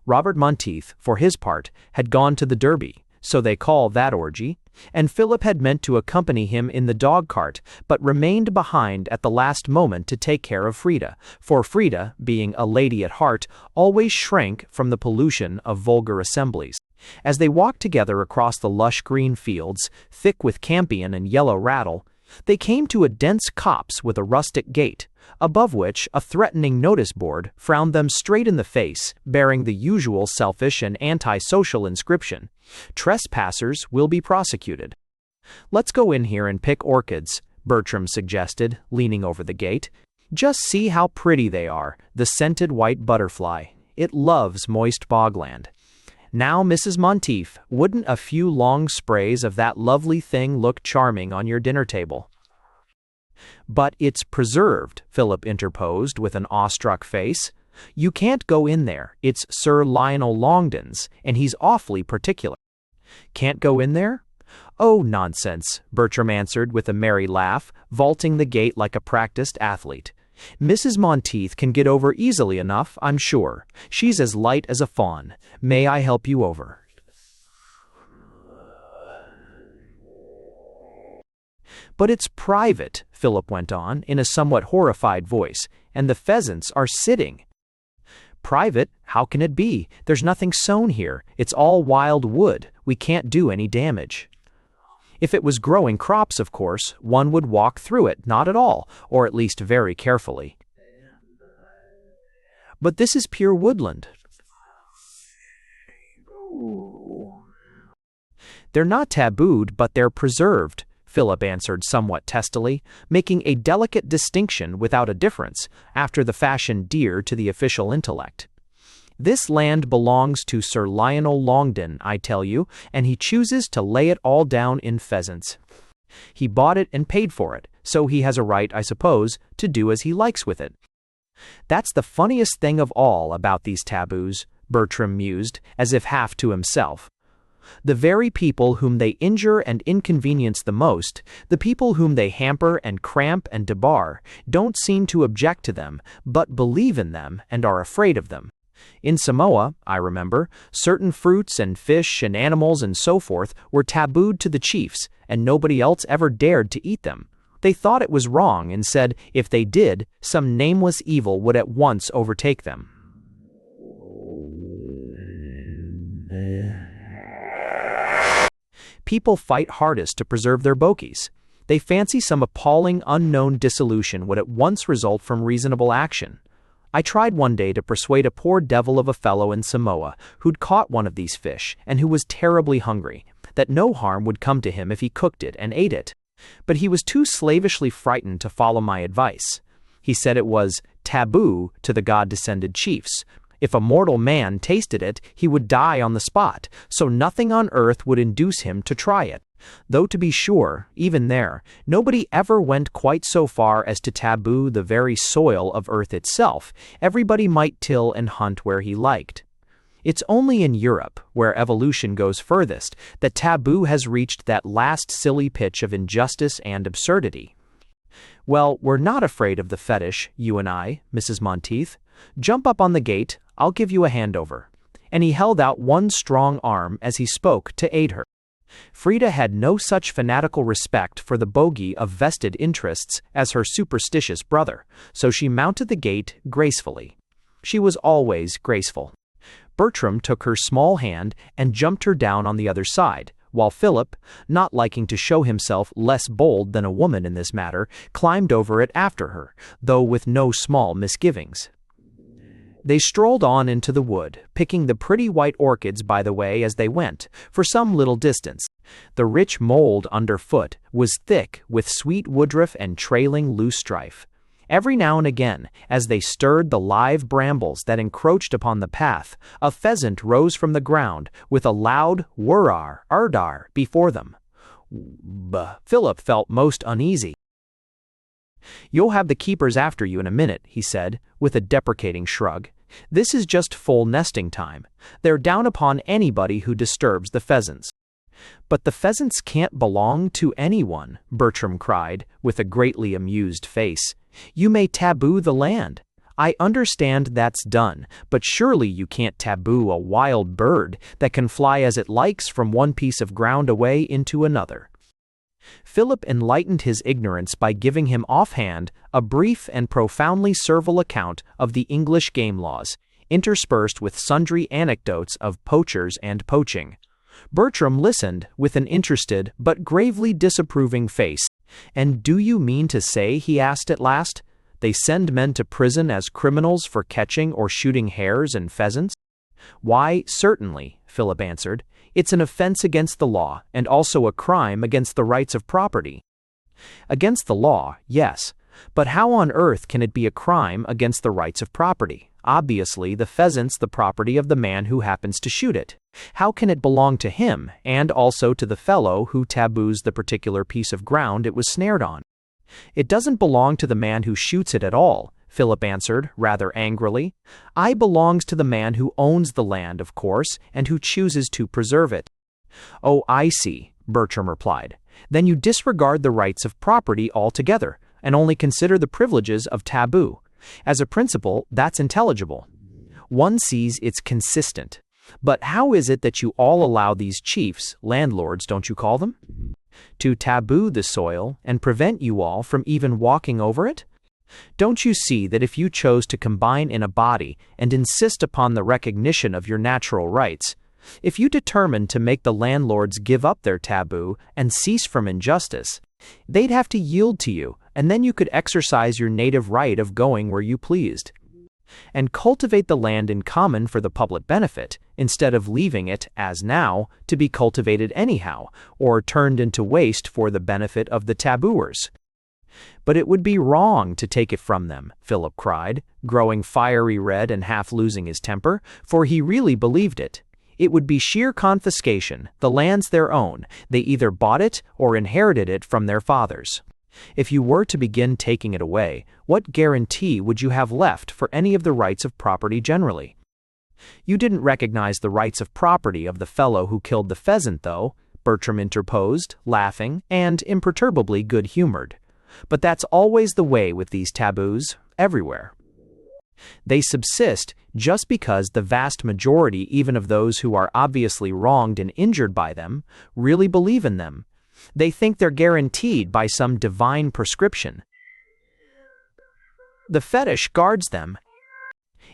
Robert Monteith, for his part, had gone to the Derby, so they call that orgy, and Philip had meant to accompany him in the dog-cart, but remained behind at the last moment to take care of Frida, for Frida, being a lady at heart, always shrank from the pollution of vulgar assemblies. As they walked together across the lush green fields, thick with campion and yellow rattle, they came to a dense copse with a rustic gate, above which a threatening notice board frowned them straight in the face, bearing the usual selfish and anti-social inscription, "Trespassers will be prosecuted." "Let's go in here and pick orchids," Bertram suggested, leaning over the gate. "Just see how pretty they are, the scented white butterfly. It loves moist bogland. Now, Mrs. Monteith, wouldn't a few long sprays of that lovely thing look charming on your dinner table?" "But it's preserved," Philip interposed with an awestruck face. "You can't go in there. It's Sir Lionel Longden's, and he's awfully particular." "Can't go in there?" "Oh, nonsense," Bertram answered with a merry laugh, vaulting the gate like a practiced athlete. "Mrs. Monteith can get over easily enough, I'm sure. She's as light as a fawn. May I help you over?" "But it's private," Philip went on, in a somewhat horrified voice, "and the pheasants are sitting." "Private? How can it be? There's nothing sown here. It's all wild wood. We can't do any damage." "If it was growing crops, of course, one would walk through it, not at all, or at least very carefully. But this is pure woodland." "They're not tabooed, but they're preserved." Philip answered somewhat testily, making a delicate distinction without a difference, after the fashion dear to the official intellect. This land belongs to Sir Lionel Longden, I tell you, and he chooses to lay it all down in pheasants. He bought it and paid for it, so he has a right, I suppose, to do as he likes with it. That's the funniest thing of all about these taboos, Bertram mused, as if half to himself. The very people whom they injure and inconvenience the most, the people whom they hamper and cramp and debar, don't seem to object to them, but believe in them and are afraid of them. In Samoa, I remember, certain fruits and fish and animals and so forth were tabooed to the chiefs, and nobody else ever dared to eat them. They thought it was wrong and said if they did, some nameless evil would at once overtake them. People fight hardest to preserve their bogies. They fancy some appalling unknown dissolution would at once result from reasonable action. I tried one day to persuade a poor devil of a fellow in Samoa who'd caught one of these fish and who was terribly hungry, that no harm would come to him if he cooked it and ate it. But he was too slavishly frightened to follow my advice. He said it was taboo to the god-descended chiefs. If a mortal man tasted it, he would die on the spot, so nothing on earth would induce him to try it. Though to be sure, even there, nobody ever went quite so far as to taboo the very soil of earth itself. Everybody might till and hunt where he liked. It's only in Europe, where evolution goes furthest, that taboo has reached that last silly pitch of injustice and absurdity. Well, we're not afraid of the fetish, you and I, Mrs. Monteith. Jump up on the gate, I'll give you a handover. And he held out one strong arm as he spoke to aid her. Frida had no such fanatical respect for the bogey of vested interests as her superstitious brother, so she mounted the gate gracefully. She was always graceful. Bertram took her small hand and jumped her down on the other side, while Philip, not liking to show himself less bold than a woman in this matter, climbed over it after her, though with no small misgivings. They strolled on into the wood, picking the pretty white orchids by the way as they went, for some little distance. The rich mold underfoot was thick with sweet woodruff and trailing loosestrife. Every now and again, as they stirred the live brambles that encroached upon the path, a pheasant rose from the ground with a loud whirrar, ardar before them. Philip felt most uneasy. "You'll have the keepers after you in a minute," he said, with a deprecating shrug. "This is just full nesting time. They're down upon anybody who disturbs the pheasants." "But the pheasants can't belong to anyone," Bertram cried, with a greatly amused face. "You may taboo the land. I understand that's done, but surely you can't taboo a wild bird that can fly as it likes from one piece of ground away into another." Philip enlightened his ignorance by giving him offhand a brief and profoundly servile account of the English game laws, interspersed with sundry anecdotes of poachers and poaching. Bertram listened with an interested but gravely disapproving face. "And do you mean to say," he asked at last, "they send men to prison as criminals for catching or shooting hares and pheasants?" "Why, certainly," Philip answered. "It's an offense against the law, and also a crime against the rights of property." "Against the law, yes. But how on earth can it be a crime against the rights of property? Obviously, the pheasant's the property of the man who happens to shoot it. How can it belong to him, and also to the fellow who taboos the particular piece of ground it was snared on?" "It doesn't belong to the man who shoots it at all," Philip answered, rather angrily. "I belongs to the man who owns the land, of course, and who chooses to preserve it." "Oh, I see," Bertram replied. "Then you disregard the rights of property altogether, and only consider the privileges of taboo. As a principle, that's intelligible. One sees it's consistent. But how is it that you all allow these chiefs, landlords, don't you call them, to taboo the soil and prevent you all from even walking over it? Don't you see that if you chose to combine in a body and insist upon the recognition of your natural rights, if you determined to make the landlords give up their taboo and cease from injustice, they'd have to yield to you, and then you could exercise your native right of going where you pleased?" and cultivate the land in common for the public benefit, instead of leaving it, as now, to be cultivated anyhow, or turned into waste for the benefit of the tabooers. But it would be wrong to take it from them, Philip cried, growing fiery red and half losing his temper, for he really believed it. It would be sheer confiscation, the land's their own, they either bought it or inherited it from their fathers. If you were to begin taking it away, what guarantee would you have left for any of the rights of property generally? You didn't recognize the rights of property of the fellow who killed the pheasant, though, Bertram interposed, laughing and imperturbably good-humored. But that's always the way with these taboos, everywhere. They subsist just because the vast majority, even of those who are obviously wronged and injured by them, really believe in them. They think they're guaranteed by some divine prescription. The fetish guards them.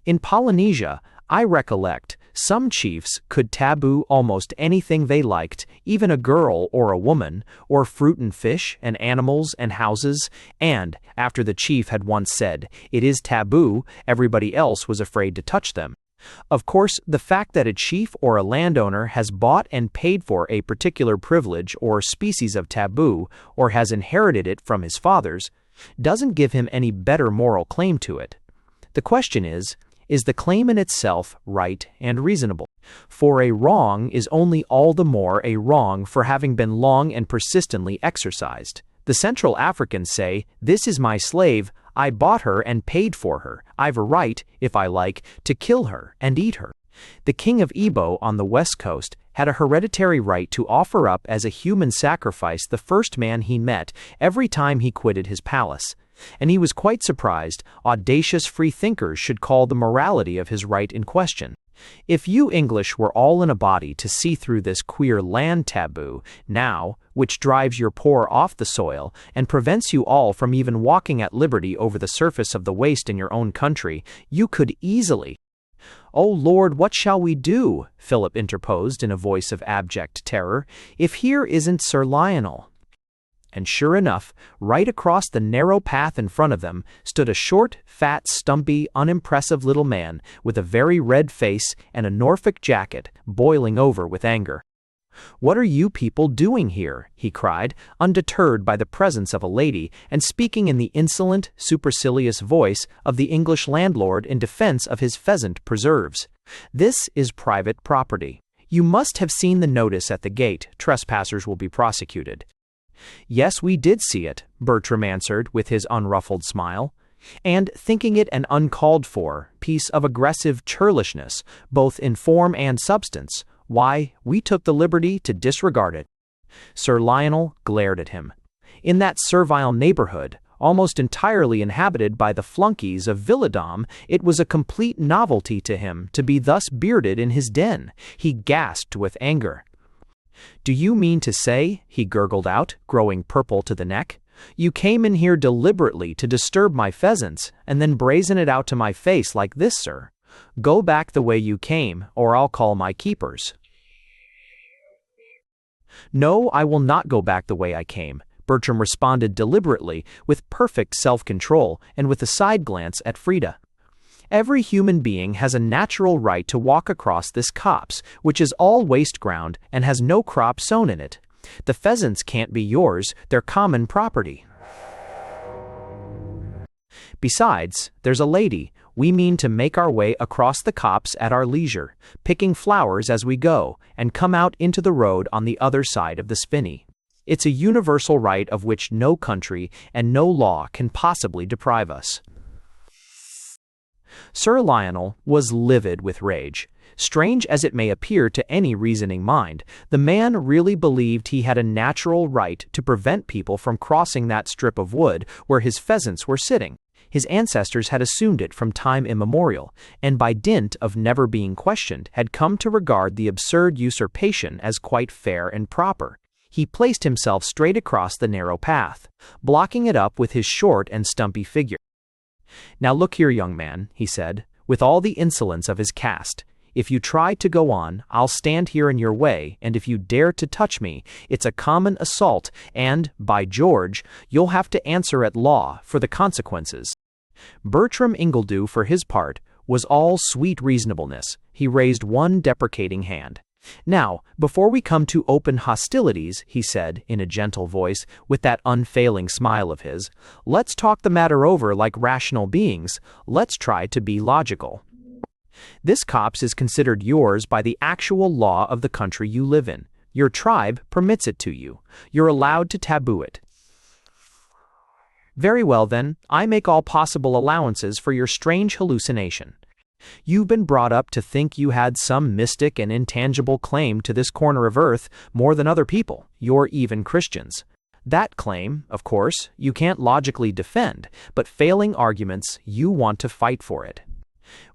In Polynesia, I recollect, some chiefs could taboo almost anything they liked, even a girl or a woman, or fruit and fish and animals and houses, and, after the chief had once said, "It is taboo," everybody else was afraid to touch them. Of course, the fact that a chief or a landowner has bought and paid for a particular privilege or species of taboo, or has inherited it from his fathers, doesn't give him any better moral claim to it. The question is the claim in itself right and reasonable? For a wrong is only all the more a wrong for having been long and persistently exercised. The Central Africans say, "This is my slave, I bought her and paid for her. I've a right, if I like, to kill her and eat her." The king of Igbo on the west coast had a hereditary right to offer up as a human sacrifice the first man he met every time he quitted his palace. And he was quite surprised audacious free-thinkers should call the morality of his right in question. If you English were all in a body to see through this queer land taboo, now, which drives your poor off the soil and prevents you all from even walking at liberty over the surface of the waste in your own country, you could easily— "Oh Lord, what shall we do?" Philip interposed in a voice of abject terror, "if here isn't Sir Lionel?" And sure enough, right across the narrow path in front of them stood a short, fat, stumpy, unimpressive little man with a very red face and a Norfolk jacket, boiling over with anger. "What are you people doing here?" he cried, undeterred by the presence of a lady, and speaking in the insolent, supercilious voice of the English landlord in defense of his pheasant preserves. "This is private property. You must have seen the notice at the gate, 'Trespassers will be prosecuted.'" "Yes, we did see it," Bertram answered with his unruffled smile, "and thinking it an uncalled-for piece of aggressive churlishness, both in form and substance, why, we took the liberty to disregard it." Sir Lionel glared at him. In that servile neighborhood, almost entirely inhabited by the flunkies of villadom, it was a complete novelty to him to be thus bearded in his den. He gasped with anger. "Do you mean to say," he gurgled out, growing purple to the neck, "you came in here deliberately to disturb my pheasants, and then brazen it out to my face like this, sir? Go back the way you came, or I'll call my keepers." "No, I will not go back the way I came," Bertram responded deliberately, with perfect self-control, and with a side glance at Frida. "Every human being has a natural right to walk across this copse, which is all waste ground and has no crop sown in it. The pheasants can't be yours, they're common property. Besides, there's a lady. We mean to make our way across the copse at our leisure, picking flowers as we go, and come out into the road on the other side of the spinney. It's a universal right of which no country and no law can possibly deprive us." Sir Lionel was livid with rage. Strange as it may appear to any reasoning mind, the man really believed he had a natural right to prevent people from crossing that strip of wood where his pheasants were sitting. His ancestors had assumed it from time immemorial, and by dint of never being questioned, had come to regard the absurd usurpation as quite fair and proper. He placed himself straight across the narrow path, blocking it up with his short and stumpy figure. "Now look here, young man," he said, with all the insolence of his caste. "If you try to go on, I'll stand here in your way, and if you dare to touch me, it's a common assault, and, by George, you'll have to answer at law for the consequences." Bertram Ingledew, for his part, was all sweet reasonableness. He raised one deprecating hand. "Now, before we come to open hostilities," he said in a gentle voice, with that unfailing smile of his, "let's talk the matter over like rational beings. Let's try to be logical. This copse is considered yours by the actual law of the country you live in. Your tribe permits it to you. You're allowed to taboo it. Very well, then, I make all possible allowances for your strange hallucination. You've been brought up to think you had some mystic and intangible claim to this corner of earth more than other people. You're even Christians. That claim, of course, you can't logically defend, but failing arguments, you want to fight for it.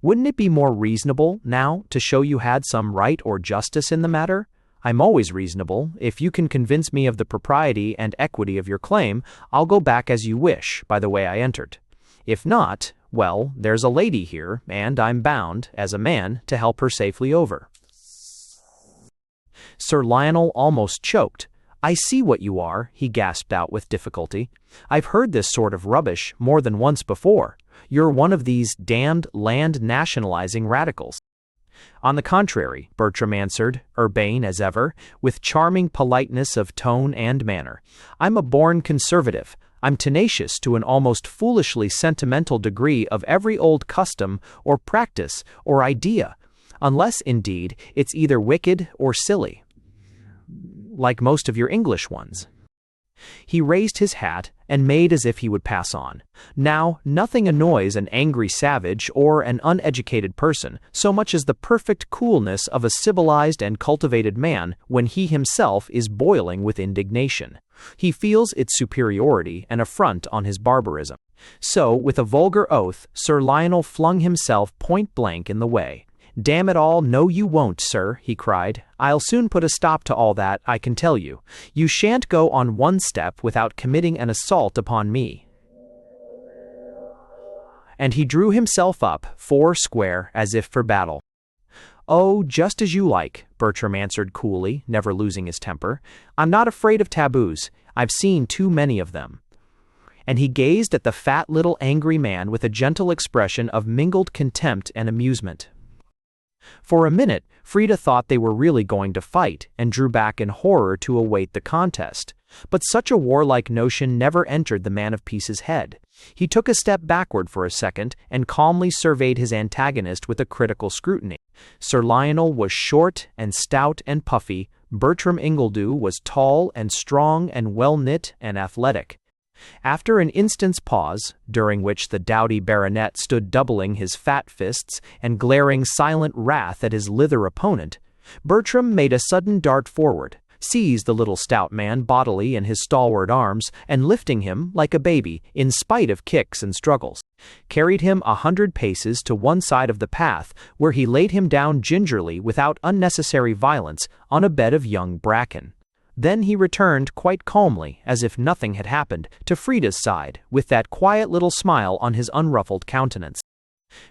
Wouldn't it be more reasonable, now, to show you had some right or justice in the matter? I'm always reasonable. If you can convince me of the propriety and equity of your claim, I'll go back as you wish, by the way I entered. If not, well, there's a lady here, and I'm bound, as a man, to help her safely over." Sir Lionel almost choked. "I see what you are," he gasped out with difficulty. "I've heard this sort of rubbish more than once before. You're one of these damned land-nationalizing radicals." "On the contrary," Bertram answered, urbane as ever, with charming politeness of tone and manner. "I'm a born conservative. I'm tenacious to an almost foolishly sentimental degree of every old custom or practice or idea, unless, indeed, it's either wicked or silly, like most of your English ones." He raised his hat and made as if he would pass on. Now, nothing annoys an angry savage or an uneducated person so much as the perfect coolness of a civilized and cultivated man when he himself is boiling with indignation. He feels its superiority and affront on his barbarism. So, with a vulgar oath, Sir Lionel flung himself point-blank in the way. "Damn it all, no you won't, sir," he cried. "I'll soon put a stop to all that, I can tell you. You shan't go on one step without committing an assault upon me." And he drew himself up, four square, as if for battle. "Oh, just as you like," Bertram answered coolly, never losing his temper. "I'm not afraid of taboos. I've seen too many of them." And he gazed at the fat little angry man with a gentle expression of mingled contempt and amusement. For a minute, Frida thought they were really going to fight, and drew back in horror to await the contest. But such a warlike notion never entered the man of peace's head. He took a step backward for a second, and calmly surveyed his antagonist with a critical scrutiny. Sir Lionel was short and stout and puffy. Bertram Ingledew was tall and strong and well-knit and athletic. After an instant's pause, during which the doughty baronet stood doubling his fat fists and glaring silent wrath at his lither opponent, Bertram made a sudden dart forward, seized the little stout man bodily in his stalwart arms, and lifting him, like a baby, in spite of kicks and struggles, carried him 100 paces to one side of the path, where he laid him down gingerly without unnecessary violence on a bed of young bracken. Then he returned quite calmly, as if nothing had happened, to Frida's side, with that quiet little smile on his unruffled countenance.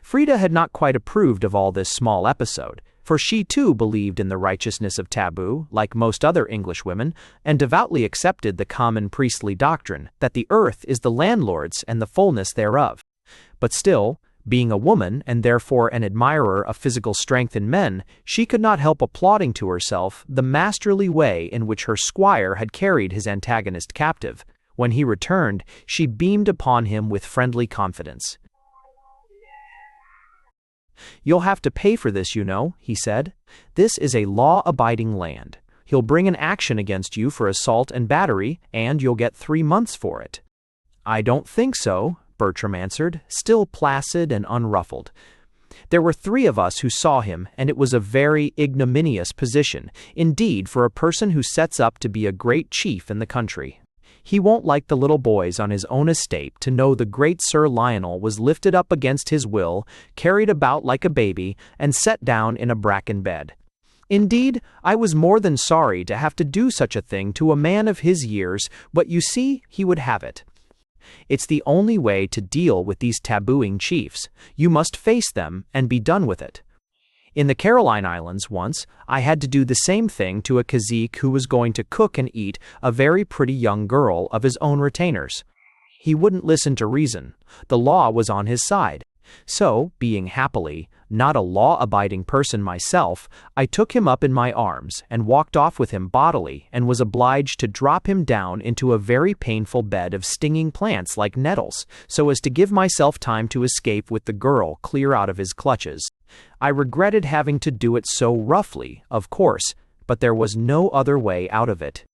Frida had not quite approved of all this small episode, for she too believed in the righteousness of taboo, like most other Englishwomen, and devoutly accepted the common priestly doctrine that the earth is the landlord's and the fullness thereof. But still, being a woman, and therefore an admirer of physical strength in men, she could not help applauding to herself the masterly way in which her squire had carried his antagonist captive. When he returned, she beamed upon him with friendly confidence. "You'll have to pay for this, you know," he said. "This is a law-abiding land. He'll bring an action against you for assault and battery, and you'll get 3 months for it." "I don't think so," Bertram answered, still placid and unruffled. "There were 3 of us who saw him, and it was a very ignominious position, indeed, for a person who sets up to be a great chief in the country. He won't like the little boys on his own estate to know the great Sir Lionel was lifted up against his will, carried about like a baby, and set down in a bracken bed. Indeed, I was more than sorry to have to do such a thing to a man of his years, but you see, he would have it. It's the only way to deal with these tabooing chiefs. You must face them and be done with it. In the Caroline Islands once, I had to do the same thing to a cazique who was going to cook and eat a very pretty young girl of his own retainers. He wouldn't listen to reason. The law was on his side. So, being happily not a law-abiding person myself, I took him up in my arms and walked off with him bodily, and was obliged to drop him down into a very painful bed of stinging plants like nettles, so as to give myself time to escape with the girl clear out of his clutches. I regretted having to do it so roughly, of course, but there was no other way out of it.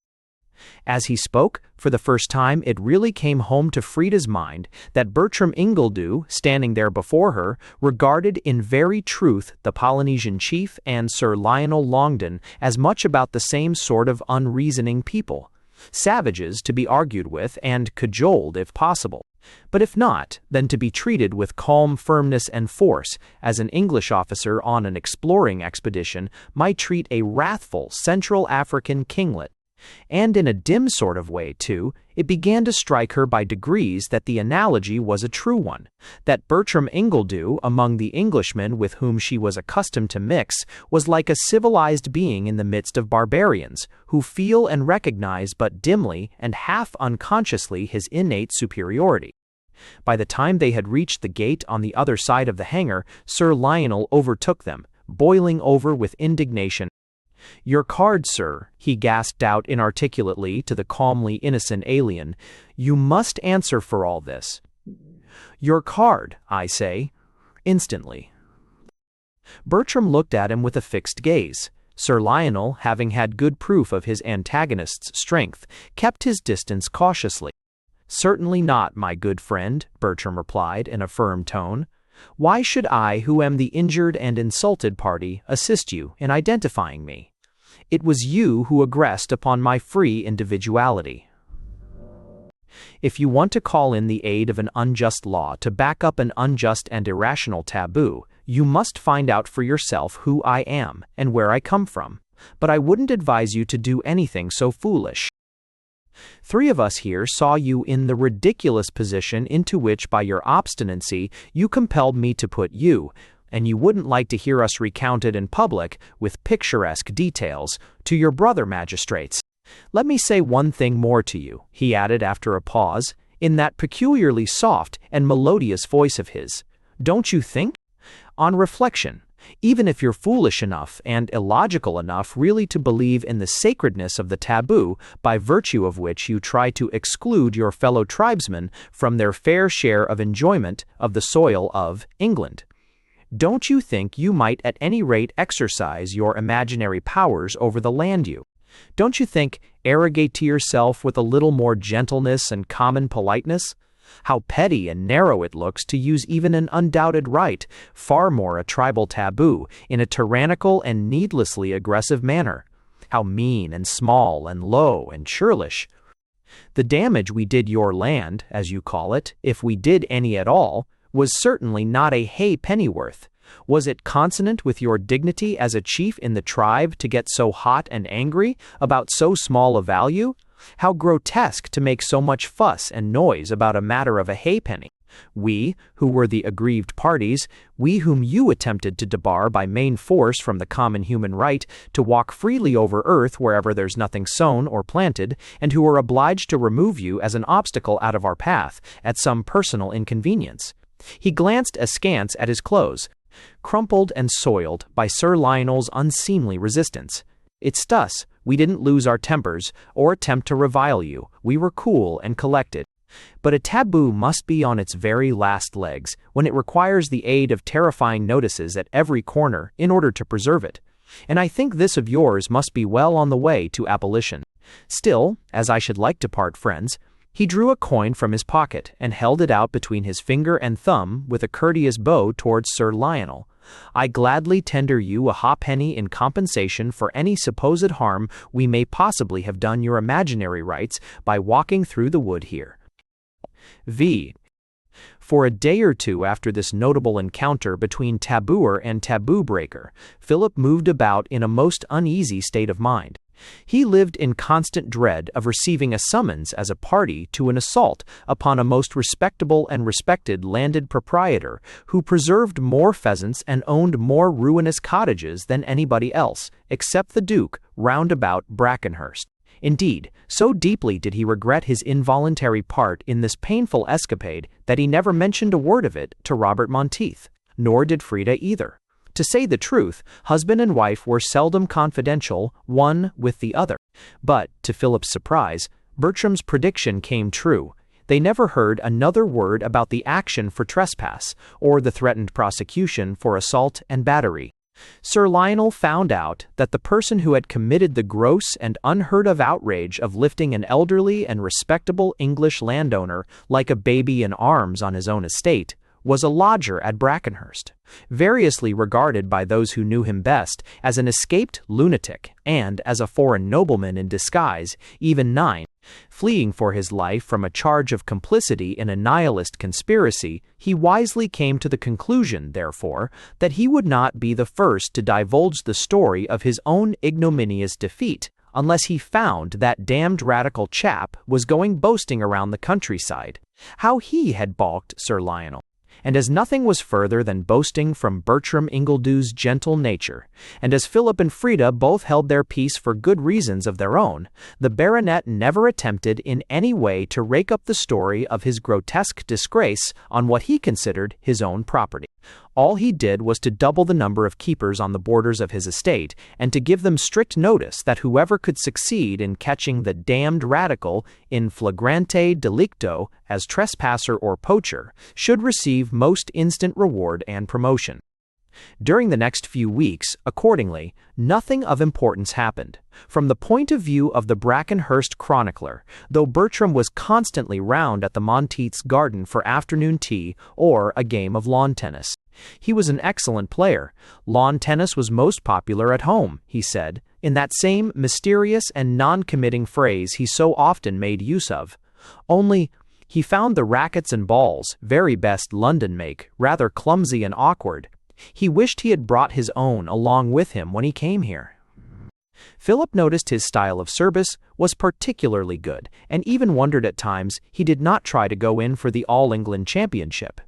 As he spoke, for the first time it really came home to Frida's mind that Bertram Ingledew, standing there before her, regarded in very truth the Polynesian chief and Sir Lionel Longden as much about the same sort of unreasoning people, savages to be argued with and cajoled if possible, but if not, then to be treated with calm firmness and force, as an English officer on an exploring expedition might treat a wrathful Central African kinglet. And in a dim sort of way, too, it began to strike her by degrees that the analogy was a true one, that Bertram Ingledew, among the Englishmen with whom she was accustomed to mix, was like a civilized being in the midst of barbarians, who feel and recognize but dimly and half unconsciously his innate superiority. By the time they had reached the gate on the other side of the hangar, Sir Lionel overtook them, boiling over with indignation. "Your card, sir," he gasped out inarticulately to the calmly innocent alien. "You must answer for all this. Your card, I say, instantly." Bertram looked at him with a fixed gaze. Sir Lionel, having had good proof of his antagonist's strength, kept his distance cautiously. "Certainly not, my good friend," Bertram replied in a firm tone. "Why should I, who am the injured and insulted party, assist you in identifying me? It was you who aggressed upon my free individuality. If you want to call in the aid of an unjust law to back up an unjust and irrational taboo, you must find out for yourself who I am and where I come from, but I wouldn't advise you to do anything so foolish. 3 of us here saw you in the ridiculous position into which by your obstinacy you compelled me to put you, and you wouldn't like to hear us recounted in public, with picturesque details, to your brother magistrates. Let me say one thing more to you," he added after a pause, in that peculiarly soft and melodious voice of his. "Don't you think? On reflection, even if you're foolish enough and illogical enough really to believe in the sacredness of the taboo by virtue of which you try to exclude your fellow tribesmen from their fair share of enjoyment of the soil of England, don't you think you might at any rate exercise your imaginary powers over the land you? Don't you think arrogate to yourself with a little more gentleness and common politeness? How petty and narrow it looks to use even an undoubted right, far more a tribal taboo, in a tyrannical and needlessly aggressive manner. How mean and small and low and churlish. The damage we did your land, as you call it, if we did any at all, was certainly not a ha'pennyworth. Was it consonant with your dignity as a chief in the tribe to get so hot and angry about so small a value? How grotesque to make so much fuss and noise about a matter of a halfpenny. We, who were the aggrieved parties, we whom you attempted to debar by main force from the common human right to walk freely over earth wherever there's nothing sown or planted, and who are obliged to remove you as an obstacle out of our path at some personal inconvenience." He glanced askance at his clothes, crumpled and soiled by Sir Lionel's unseemly resistance. "It's thus. We didn't lose our tempers or attempt to revile you. We were cool and collected. But a taboo must be on its very last legs when it requires the aid of terrifying notices at every corner in order to preserve it. And I think this of yours must be well on the way to abolition. Still, as I should like to part friends," he drew a coin from his pocket and held it out between his finger and thumb with a courteous bow towards Sir Lionel. "I gladly tender you a halfpenny in compensation for any supposed harm we may possibly have done your imaginary rights by walking through the wood here." V. For a day or two after this notable encounter between tabooer and taboo breaker, Philip moved about in a most uneasy state of mind. He lived in constant dread of receiving a summons as a party to an assault upon a most respectable and respected landed proprietor who preserved more pheasants and owned more ruinous cottages than anybody else, except the Duke, round about Brackenhurst. Indeed, so deeply did he regret his involuntary part in this painful escapade that he never mentioned a word of it to Robert Monteith, nor did Frida either. To say the truth, husband and wife were seldom confidential one with the other. But, to Philip's surprise, Bertram's prediction came true. They never heard another word about the action for trespass, or the threatened prosecution for assault and battery. Sir Lionel found out that the person who had committed the gross and unheard-of outrage of lifting an elderly and respectable English landowner like a baby in arms on his own estate was a lodger at Brackenhurst, variously regarded by those who knew him best as an escaped lunatic and as a foreign nobleman in disguise, even nine. Fleeing for his life from a charge of complicity in a nihilist conspiracy, he wisely came to the conclusion, therefore, that he would not be the first to divulge the story of his own ignominious defeat, unless he found that damned radical chap was going boasting around the countryside how he had balked Sir Lionel. And as nothing was further than boasting from Bertram Ingledew's gentle nature, and as Philip and Frida both held their peace for good reasons of their own, the baronet never attempted in any way to rake up the story of his grotesque disgrace on what he considered his own property. All he did was to double the number of keepers on the borders of his estate, and to give them strict notice that whoever could succeed in catching the damned radical in flagrante delicto as trespasser or poacher should receive most instant reward and promotion. During the next few weeks, accordingly, nothing of importance happened. From the point of view of the Brackenhurst chronicler, though Bertram was constantly round at the Monteiths' garden for afternoon tea or a game of lawn tennis. He was an excellent player. Lawn tennis was most popular at home, he said, in that same mysterious and non-committing phrase he so often made use of. Only, he found the rackets and balls, very best London make, rather clumsy and awkward. He wished he had brought his own along with him when he came here. Philip noticed his style of service was particularly good, and even wondered at times he did not try to go in for the All-England Championship.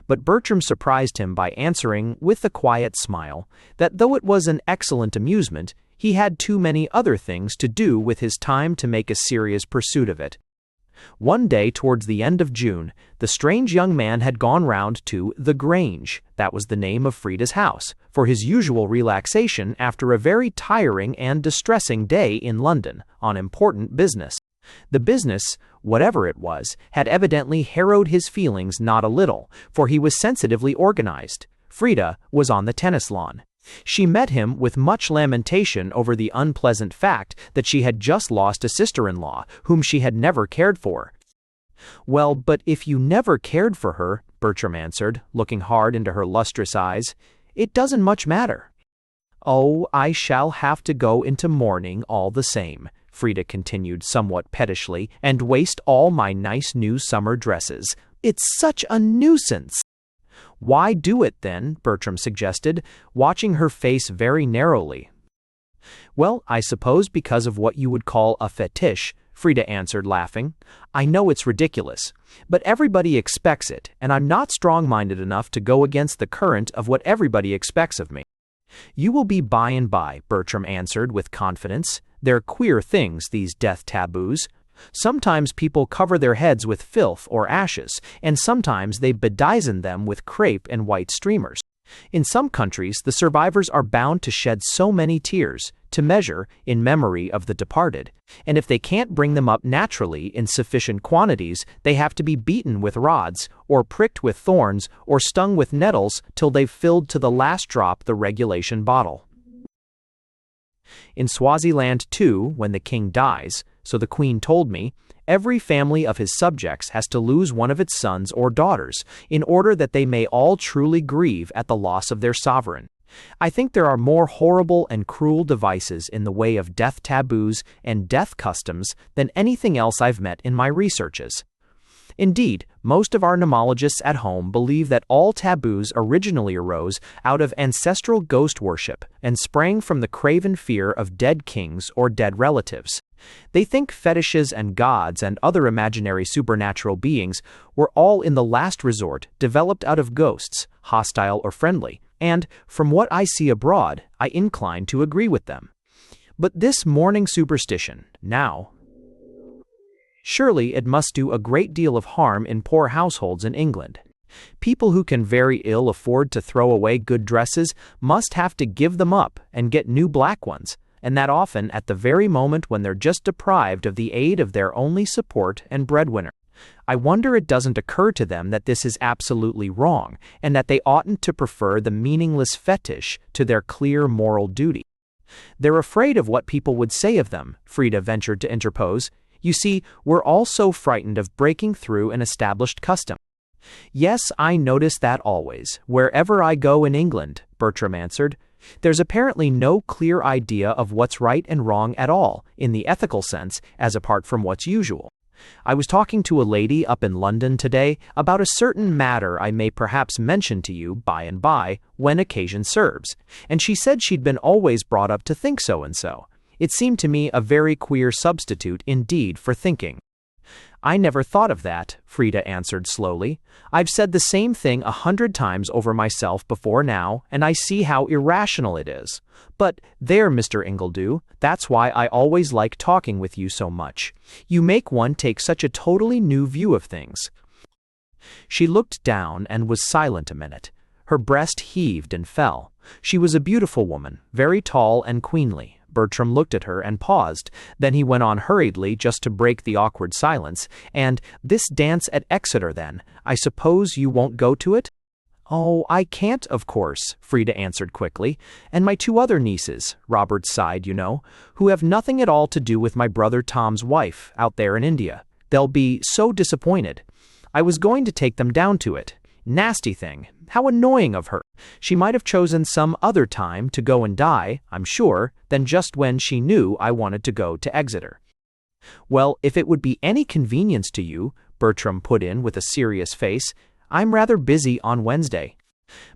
But Bertram surprised him by answering, with a quiet smile, that though it was an excellent amusement, he had too many other things to do with his time to make a serious pursuit of it. One day towards the end of June, the strange young man had gone round to the Grange, that was the name of Frida's house, for his usual relaxation after a very tiring and distressing day in London, on important business. The business, whatever it was, had evidently harrowed his feelings not a little, for he was sensitively organized. Frida was on the tennis lawn. She met him with much lamentation over the unpleasant fact that she had just lost a sister-in-law, whom she had never cared for. "Well, but if you never cared for her," Bertram answered, looking hard into her lustrous eyes, "it doesn't much matter." "Oh, I shall have to go into mourning all the same," Frida continued somewhat pettishly, "and waste all my nice new summer dresses. It's such a nuisance." "Why do it, then?" Bertram suggested, watching her face very narrowly. "Well, I suppose because of what you would call a fetish," Frida answered, laughing. "I know it's ridiculous, but everybody expects it, and I'm not strong-minded enough to go against the current of what everybody expects of me." "You will be by and by," Bertram answered with confidence. "They're queer things, these death taboos. Sometimes people cover their heads with filth or ashes, and sometimes they bedizen them with crape and white streamers. In some countries, the survivors are bound to shed so many tears, to measure, in memory of the departed, and if they can't bring them up naturally in sufficient quantities, they have to be beaten with rods, or pricked with thorns, or stung with nettles till they've filled to the last drop the regulation bottle. In Swaziland, too, when the king dies, so the queen told me, every family of his subjects has to lose one of its sons or daughters, in order that they may all truly grieve at the loss of their sovereign. I think there are more horrible and cruel devices in the way of death taboos and death customs than anything else I've met in my researches. Indeed, most of our nomologists at home believe that all taboos originally arose out of ancestral ghost worship and sprang from the craven fear of dead kings or dead relatives. They think fetishes and gods and other imaginary supernatural beings were all in the last resort developed out of ghosts, hostile or friendly, and, from what I see abroad, I incline to agree with them. But this morning superstition, now, surely it must do a great deal of harm in poor households in England. People who can very ill afford to throw away good dresses must have to give them up and get new black ones, and that often at the very moment when they're just deprived of the aid of their only support and breadwinner. I wonder it doesn't occur to them that this is absolutely wrong, and that they oughtn't to prefer the meaningless fetish to their clear moral duty. They're afraid of what people would say of them, Frida ventured to interpose. You see, we're all so frightened of breaking through an established custom. Yes, I notice that always, wherever I go in England, Bertram answered. There's apparently no clear idea of what's right and wrong at all, in the ethical sense, as apart from what's usual. I was talking to a lady up in London today about a certain matter I may perhaps mention to you by and by, when occasion serves, and she said she'd been always brought up to think so and so. It seemed to me a very queer substitute indeed for thinking. I never thought of that, Frida answered slowly. I've said the same thing 100 times over myself before now, and I see how irrational it is. But there, Mr. Ingledew, that's why I always like talking with you so much. You make one take such a totally new view of things. She looked down and was silent a minute. Her breast heaved and fell. She was a beautiful woman, very tall and queenly. Bertram looked at her and paused. Then he went on hurriedly, just to break the awkward silence. And this dance at Exeter, then, I suppose you won't go to it? Oh, I can't, of course, Frida answered quickly. And my 2 other nieces, Robert sighed, you know, who have nothing at all to do with my brother Tom's wife out there in India. They'll be so disappointed. I was going to take them down to it. Nasty thing. How annoying of her. She might have chosen some other time to go and die, I'm sure, than just when she knew I wanted to go to Exeter. Well, if it would be any convenience to you, Bertram put in with a serious face, I'm rather busy on Wednesday.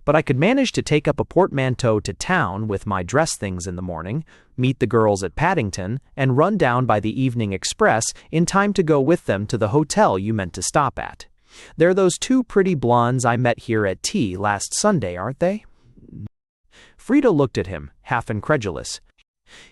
But I could manage to take up a portmanteau to town with my dress things in the morning, meet the girls at Paddington, and run down by the evening express in time to go with them to the hotel you meant to stop at. They're those 2 pretty blondes I met here at tea last Sunday, aren't they? Frida looked at him, half incredulous.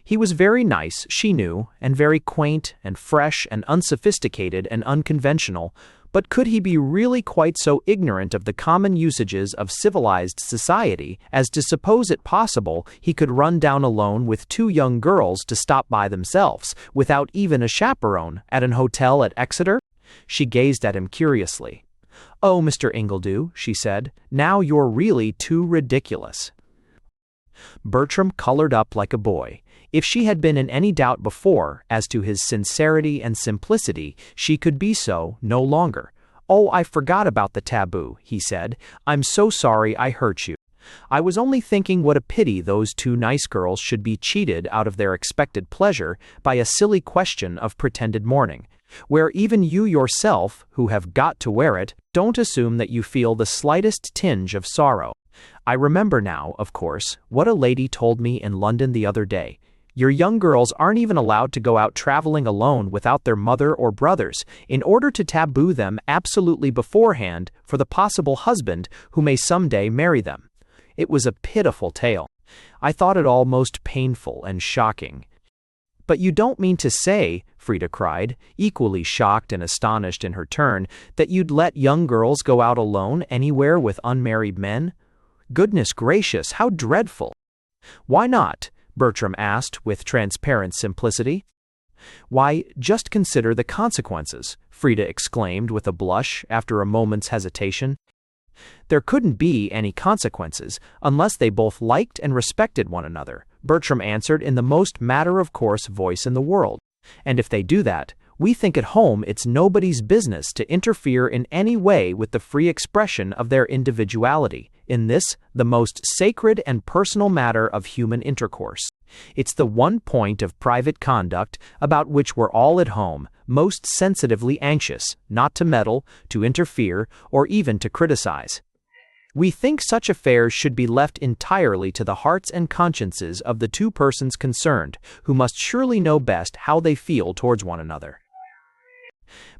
He was very nice, she knew, and very quaint and fresh and unsophisticated and unconventional, but could he be really quite so ignorant of the common usages of civilized society as to suppose it possible he could run down alone with 2 young girls to stop by themselves, without even a chaperone, at an hotel at Exeter? She gazed at him curiously. Oh, Mr. Ingledew, she said, now you're really too ridiculous. Bertram colored up like a boy. If she had been in any doubt before as to his sincerity and simplicity, she could be so no longer. Oh, I forgot about the taboo, he said. I'm so sorry I hurt you. I was only thinking what a pity those 2 nice girls should be cheated out of their expected pleasure by a silly question of pretended mourning, where even you yourself, who have got to wear it, don't assume that you feel the slightest tinge of sorrow. I remember now, of course, what a lady told me in London the other day. Your young girls aren't even allowed to go out traveling alone without their mother or brothers, in order to taboo them absolutely beforehand for the possible husband who may someday marry them. It was a pitiful tale. I thought it all most painful and shocking. But you don't mean to say, Frida cried, equally shocked and astonished in her turn, that you'd let young girls go out alone anywhere with unmarried men? Goodness gracious, how dreadful! Why not? Bertram asked with transparent simplicity. Why, just consider the consequences, Frida exclaimed with a blush after a moment's hesitation. There couldn't be any consequences unless they both liked and respected one another, Bertram answered in the most matter-of-course voice in the world. And if they do that, we think at home it's nobody's business to interfere in any way with the free expression of their individuality, in this, the most sacred and personal matter of human intercourse. It's the one point of private conduct about which we're all at home, most sensitively anxious, not to meddle, to interfere, or even to criticize. We think such affairs should be left entirely to the hearts and consciences of the 2 persons concerned, who must surely know best how they feel towards one another.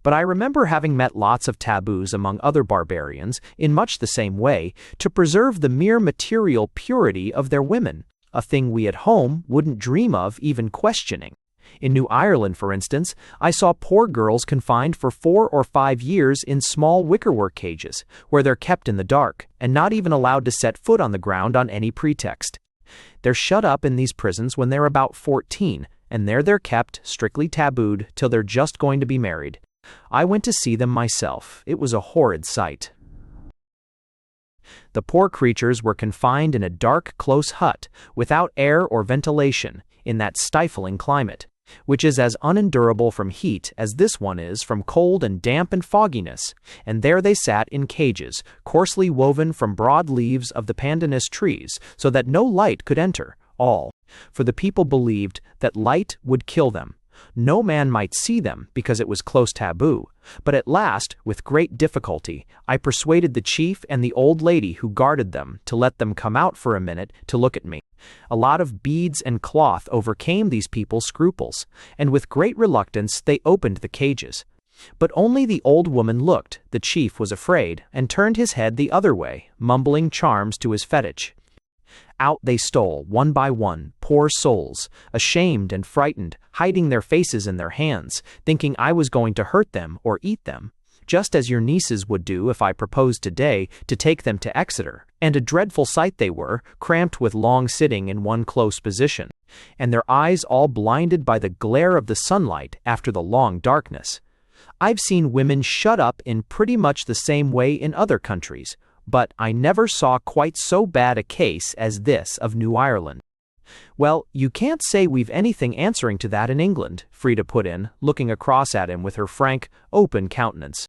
But I remember having met lots of taboos among other barbarians, in much the same way, to preserve the mere material purity of their women. a thing we at home wouldn't dream of even questioning. In New Ireland, for instance, I saw poor girls confined for 4 or 5 years in small wickerwork cages, where they're kept in the dark, and not even allowed to set foot on the ground on any pretext. They're shut up in these prisons when they're about 14, and there they're kept, strictly tabooed, till they're just going to be married. I went to see them myself. It was a horrid sight. The poor creatures were confined in a dark, close hut, without air or ventilation, in that stifling climate, which is as unendurable from heat as this one is from cold and damp and fogginess, and there they sat in cages, coarsely woven from broad leaves of the pandanus trees, so that no light could enter, for the people believed that light would kill them. No man might see them, because it was close taboo, but at last, with great difficulty, I persuaded the chief and the old lady who guarded them to let them come out for a minute to look at me. A lot of beads and cloth overcame these people's scruples, and with great reluctance they opened the cages. But only the old woman looked. The chief was afraid, and turned his head the other way, mumbling charms to his fetich. Out they stole, one by one, poor souls, ashamed and frightened, hiding their faces in their hands, thinking I was going to hurt them or eat them, just as your nieces would do if I proposed today to take them to Exeter. And a dreadful sight they were, cramped with long sitting in one close position, and their eyes all blinded by the glare of the sunlight after the long darkness. I've seen women shut up in pretty much the same way in other countries, but I never saw quite so bad a case as this of New Ireland. Well, you can't say we've anything answering to that in England, Frida put in, looking across at him with her frank, open countenance.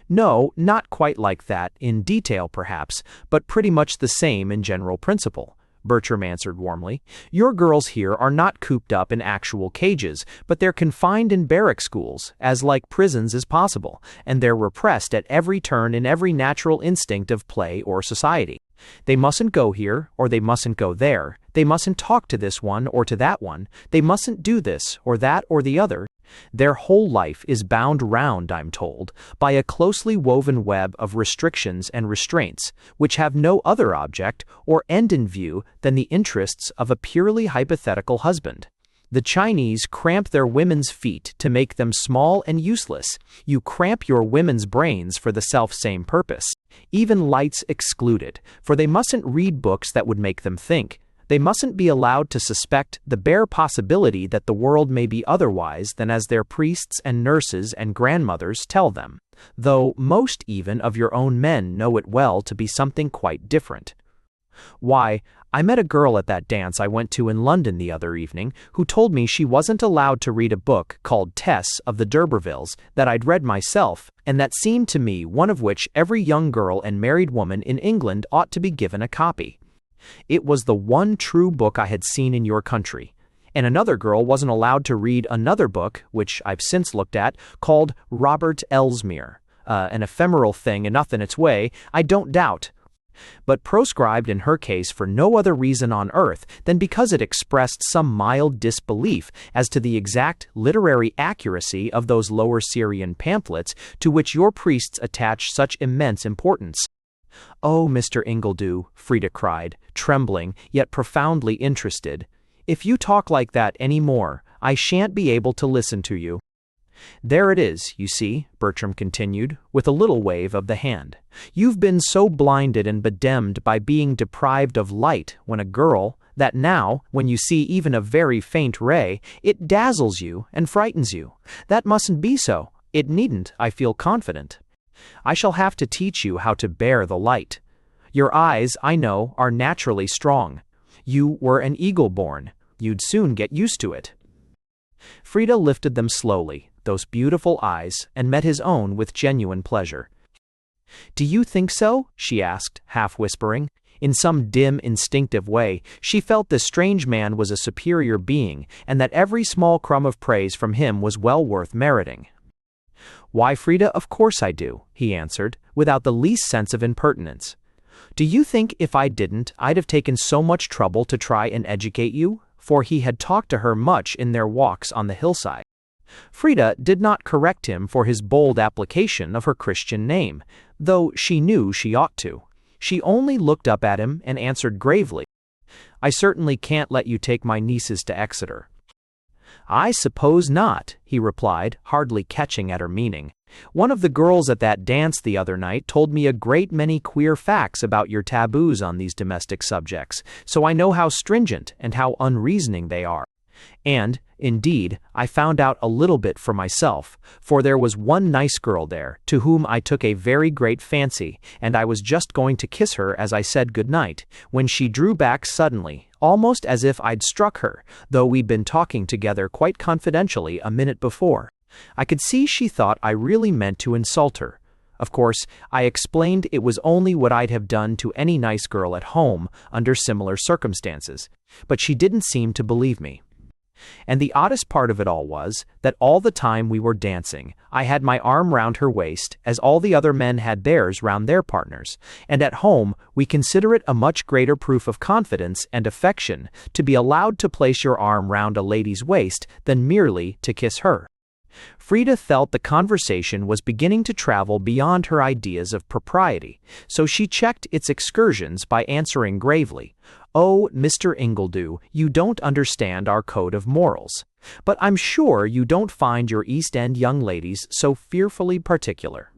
No, not quite like that, in detail perhaps, but pretty much the same in general principle, Bertram answered warmly. Your girls here are not cooped up in actual cages, but they're confined in barrack schools, as like prisons as possible, and they're repressed at every turn in every natural instinct of play or society. They mustn't go here, or they mustn't go there. They mustn't talk to this one or to that one. They mustn't do this or that or the other. Their whole life is bound round, I'm told, by a closely woven web of restrictions and restraints, which have no other object or end in view than the interests of a purely hypothetical husband. The Chinese cramp their women's feet to make them small and useless. You cramp your women's brains for the self-same purpose. Even lights excluded, for they mustn't read books that would make them think. They mustn't be allowed to suspect the bare possibility that the world may be otherwise than as their priests and nurses and grandmothers tell them, though most even of your own men know it well to be something quite different. Why, I met a girl at that dance I went to in London the other evening who told me she wasn't allowed to read a book called Tess of the D'Urbervilles that I'd read myself, and that seemed to me one of which every young girl and married woman in England ought to be given a copy. It was the one true book I had seen in your country. And another girl wasn't allowed to read another book, which I've since looked at, called Robert Elsmere. An ephemeral thing enough in its way, I don't doubt, but proscribed in her case for no other reason on earth than because it expressed some mild disbelief as to the exact literary accuracy of those Lower Syrian pamphlets to which your priests attach such immense importance. Oh, Mr. Ingledew, Frida cried, trembling, yet profoundly interested, if you talk like that any more, I shan't be able to listen to you. There it is, you see, Bertram continued, with a little wave of the hand. You've been so blinded and bedimmed by being deprived of light when a girl, that now, when you see even a very faint ray, it dazzles you and frightens you. That mustn't be so. It needn't, I feel confident. I shall have to teach you how to bear the light. Your eyes, I know, are naturally strong. You were an eagle born. You'd soon get used to it. Frida lifted them slowly, those beautiful eyes, and met his own with genuine pleasure. Do you think so? She asked, half whispering. In some dim, instinctive way, she felt this strange man was a superior being, and that every small crumb of praise from him was well worth meriting. Why, Frida, of course I do, he answered, without the least sense of impertinence. Do you think if I didn't, I'd have taken so much trouble to try and educate you? For he had talked to her much in their walks on the hillside. Frida did not correct him for his bold application of her Christian name, though she knew she ought to. She only looked up at him and answered gravely, I certainly can't let you take my nieces to Exeter." "I suppose not," he replied, hardly catching at her meaning. "One of the girls at that dance the other night told me a great many queer facts about your taboos on these domestic subjects, so I know how stringent and how unreasoning they are. And, indeed, I found out a little bit for myself, for there was one nice girl there, to whom I took a very great fancy, and I was just going to kiss her as I said good night, when she drew back suddenly, almost as if I'd struck her, though we'd been talking together quite confidentially a minute before. I could see she thought I really meant to insult her. Of course, I explained it was only what I'd have done to any nice girl at home under similar circumstances, but she didn't seem to believe me. And the oddest part of it all was that all the time we were dancing, I had my arm round her waist, as all the other men had theirs round their partners, and at home we consider it a much greater proof of confidence and affection to be allowed to place your arm round a lady's waist than merely to kiss her. Frida felt the conversation was beginning to travel beyond her ideas of propriety, so she checked its excursions by answering gravely, "Oh, Mr. Ingledew, you don't understand our code of morals. But I'm sure you don't find your East End young ladies so fearfully particular."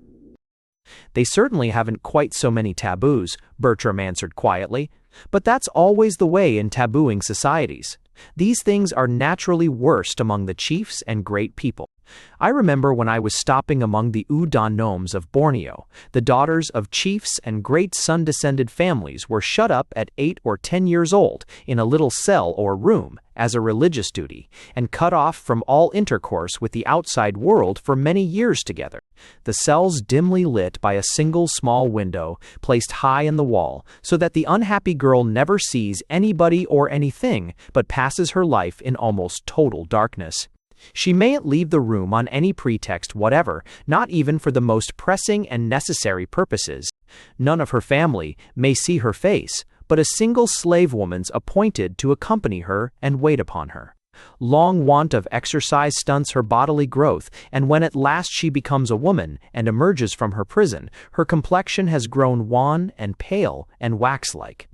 "They certainly haven't quite so many taboos," Bertram answered quietly, "but that's always the way in tabooing societies. These things are naturally worst among the chiefs and great people. I remember when I was stopping among the Udan Nomes of Borneo, the daughters of chiefs and great sun-descended families were shut up at 8 or 10 years old in a little cell or room as a religious duty, and cut off from all intercourse with the outside world for many years together. The cells dimly lit by a single small window placed high in the wall, so that the unhappy girl never sees anybody or anything, but passes her life in almost total darkness. She mayn't leave the room on any pretext whatever, not even for the most pressing and necessary purposes. None of her family may see her face, but a single slave woman's appointed to accompany her and wait upon her. Long want of exercise stunts her bodily growth, and when at last she becomes a woman and emerges from her prison, her complexion has grown wan and pale and wax-like.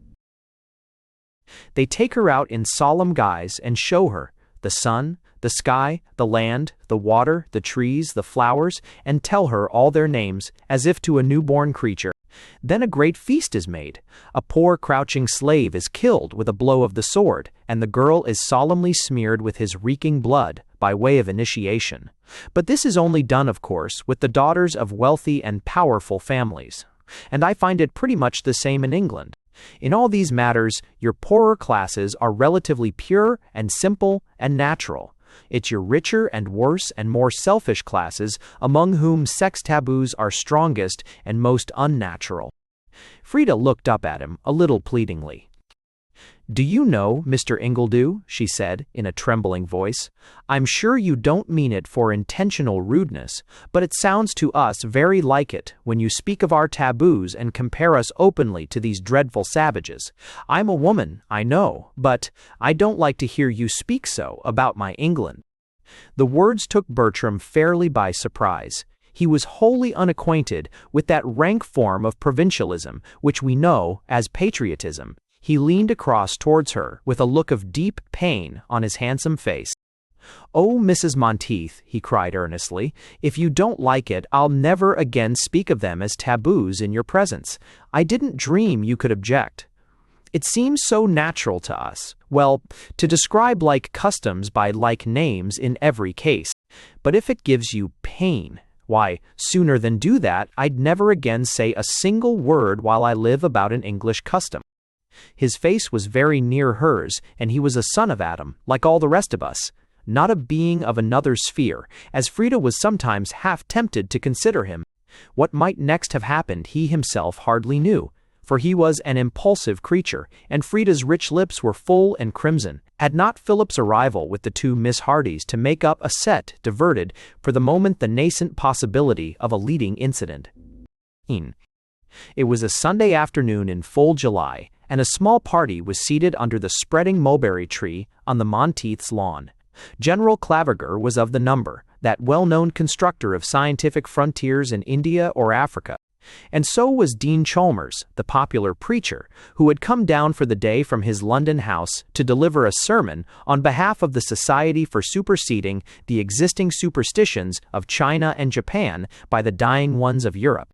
They take her out in solemn guise and show her the sun, the sky, the land, the water, the trees, the flowers, and tell her all their names, as if to a newborn creature. Then a great feast is made. A poor crouching slave is killed with a blow of the sword, and the girl is solemnly smeared with his reeking blood, by way of initiation. But this is only done, of course, with the daughters of wealthy and powerful families. And I find it pretty much the same in England. In all these matters, your poorer classes are relatively pure and simple and natural. It's your richer and worse and more selfish classes among whom sex taboos are strongest and most unnatural. Frida looked up at him a little pleadingly. "Do you know, Mr. Ingledew," she said in a trembling voice, "I'm sure you don't mean it for intentional rudeness, but it sounds to us very like it when you speak of our taboos and compare us openly to these dreadful savages. I'm a woman, I know, but I don't like to hear you speak so about my England." The words took Bertram fairly by surprise. He was wholly unacquainted with that rank form of provincialism which we know as patriotism. He leaned across towards her with a look of deep pain on his handsome face. "Oh, Mrs. Monteith," he cried earnestly, "if you don't like it, I'll never again speak of them as taboos in your presence. I didn't dream you could object. It seems so natural to us, well, to describe like customs by like names in every case. But if it gives you pain, why, sooner than do that, I'd never again say a single word while I live about an English custom." His face was very near hers, and he was a son of Adam, like all the rest of us, not a being of another sphere, as Frida was sometimes half tempted to consider him. What might next have happened he himself hardly knew, for he was an impulsive creature, and Frida's rich lips were full and crimson, had not Philip's arrival with the two Miss Hardys to make up a set diverted for the moment the nascent possibility of a leading incident. It was a Sunday afternoon in full July, and a small party was seated under the spreading mulberry tree on the Monteith's lawn. General Claviger was of the number, that well-known constructor of scientific frontiers in India or Africa, And so was Dean Chalmers, the popular preacher, who had come down for the day from his London house to deliver a sermon on behalf of the Society for Superseding the Existing Superstitions of China and Japan by the Dying Ones of Europe.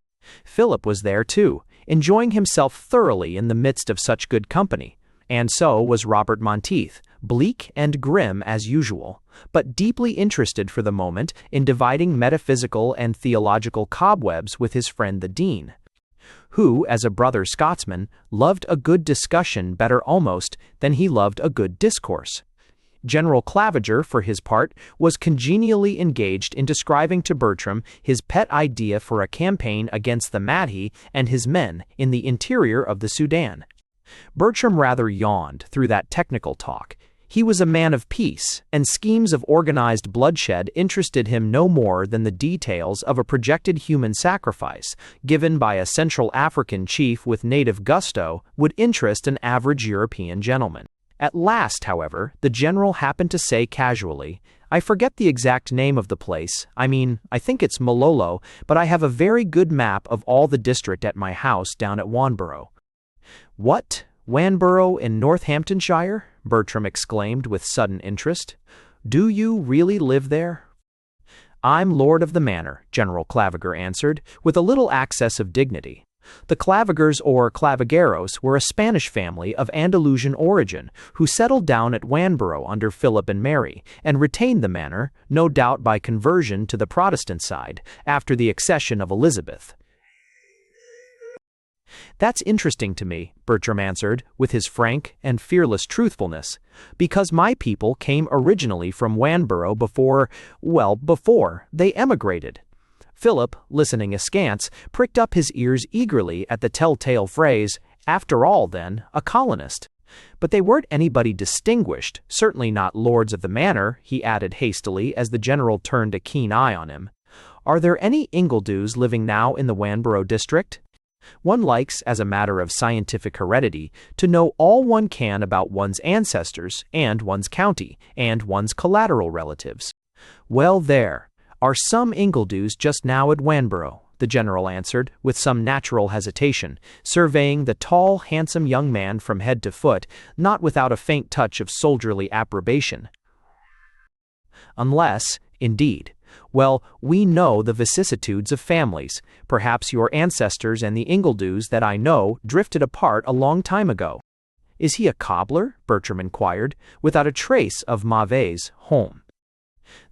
Philip was there too, enjoying himself thoroughly in the midst of such good company. And so was Robert Monteith, bleak and grim as usual, but deeply interested for the moment in dividing metaphysical and theological cobwebs with his friend the Dean, who, as a brother Scotsman, loved a good discussion better almost than he loved a good discourse. General Claviger, for his part, was congenially engaged in describing to Bertram his pet idea for a campaign against the Mahdi and his men in the interior of the Sudan. Bertram rather yawned through that technical talk. He was a man of peace, and schemes of organized bloodshed interested him no more than the details of a projected human sacrifice, given by a Central African chief with native gusto, would interest an average European gentleman. At last, however, the general happened to say casually, "I forget the exact name of the place. I think it's Malolo, but I have a very good map of all the district at my house down at Wanborough." "What? Wanborough in Northamptonshire?" Bertram exclaimed with sudden interest. "Do you really live there?" "I'm lord of the manor," General Claviger answered, with a little access of dignity. The Clavigers or Clavigeros were a Spanish family of Andalusian origin who settled down at Wanborough under Philip and Mary, and retained the manor, no doubt by conversion to the Protestant side, after the accession of Elizabeth. "That's interesting to me," Bertram answered, with his frank and fearless truthfulness, "because my people came originally from Wanborough before they emigrated." Philip, listening askance, pricked up his ears eagerly at the telltale phrase, "After all, then, a colonist." "But they weren't anybody distinguished, certainly not lords of the manor," he added hastily as the general turned a keen eye on him. "Are there any Ingledews living now in the Wanborough district?" One likes, as a matter of scientific heredity, to know all one can about one's ancestors and one's county and one's collateral relatives. "Well, there are some Ingledews just now at Wanborough," the general answered, with some natural hesitation, surveying the tall, handsome young man from head to foot, not without a faint touch of soldierly approbation. "Unless, indeed. Well, we know the vicissitudes of families. Perhaps your ancestors and the Ingledews that I know drifted apart a long time ago." "Is he a cobbler?" Bertram inquired, without a trace of Mauvais home.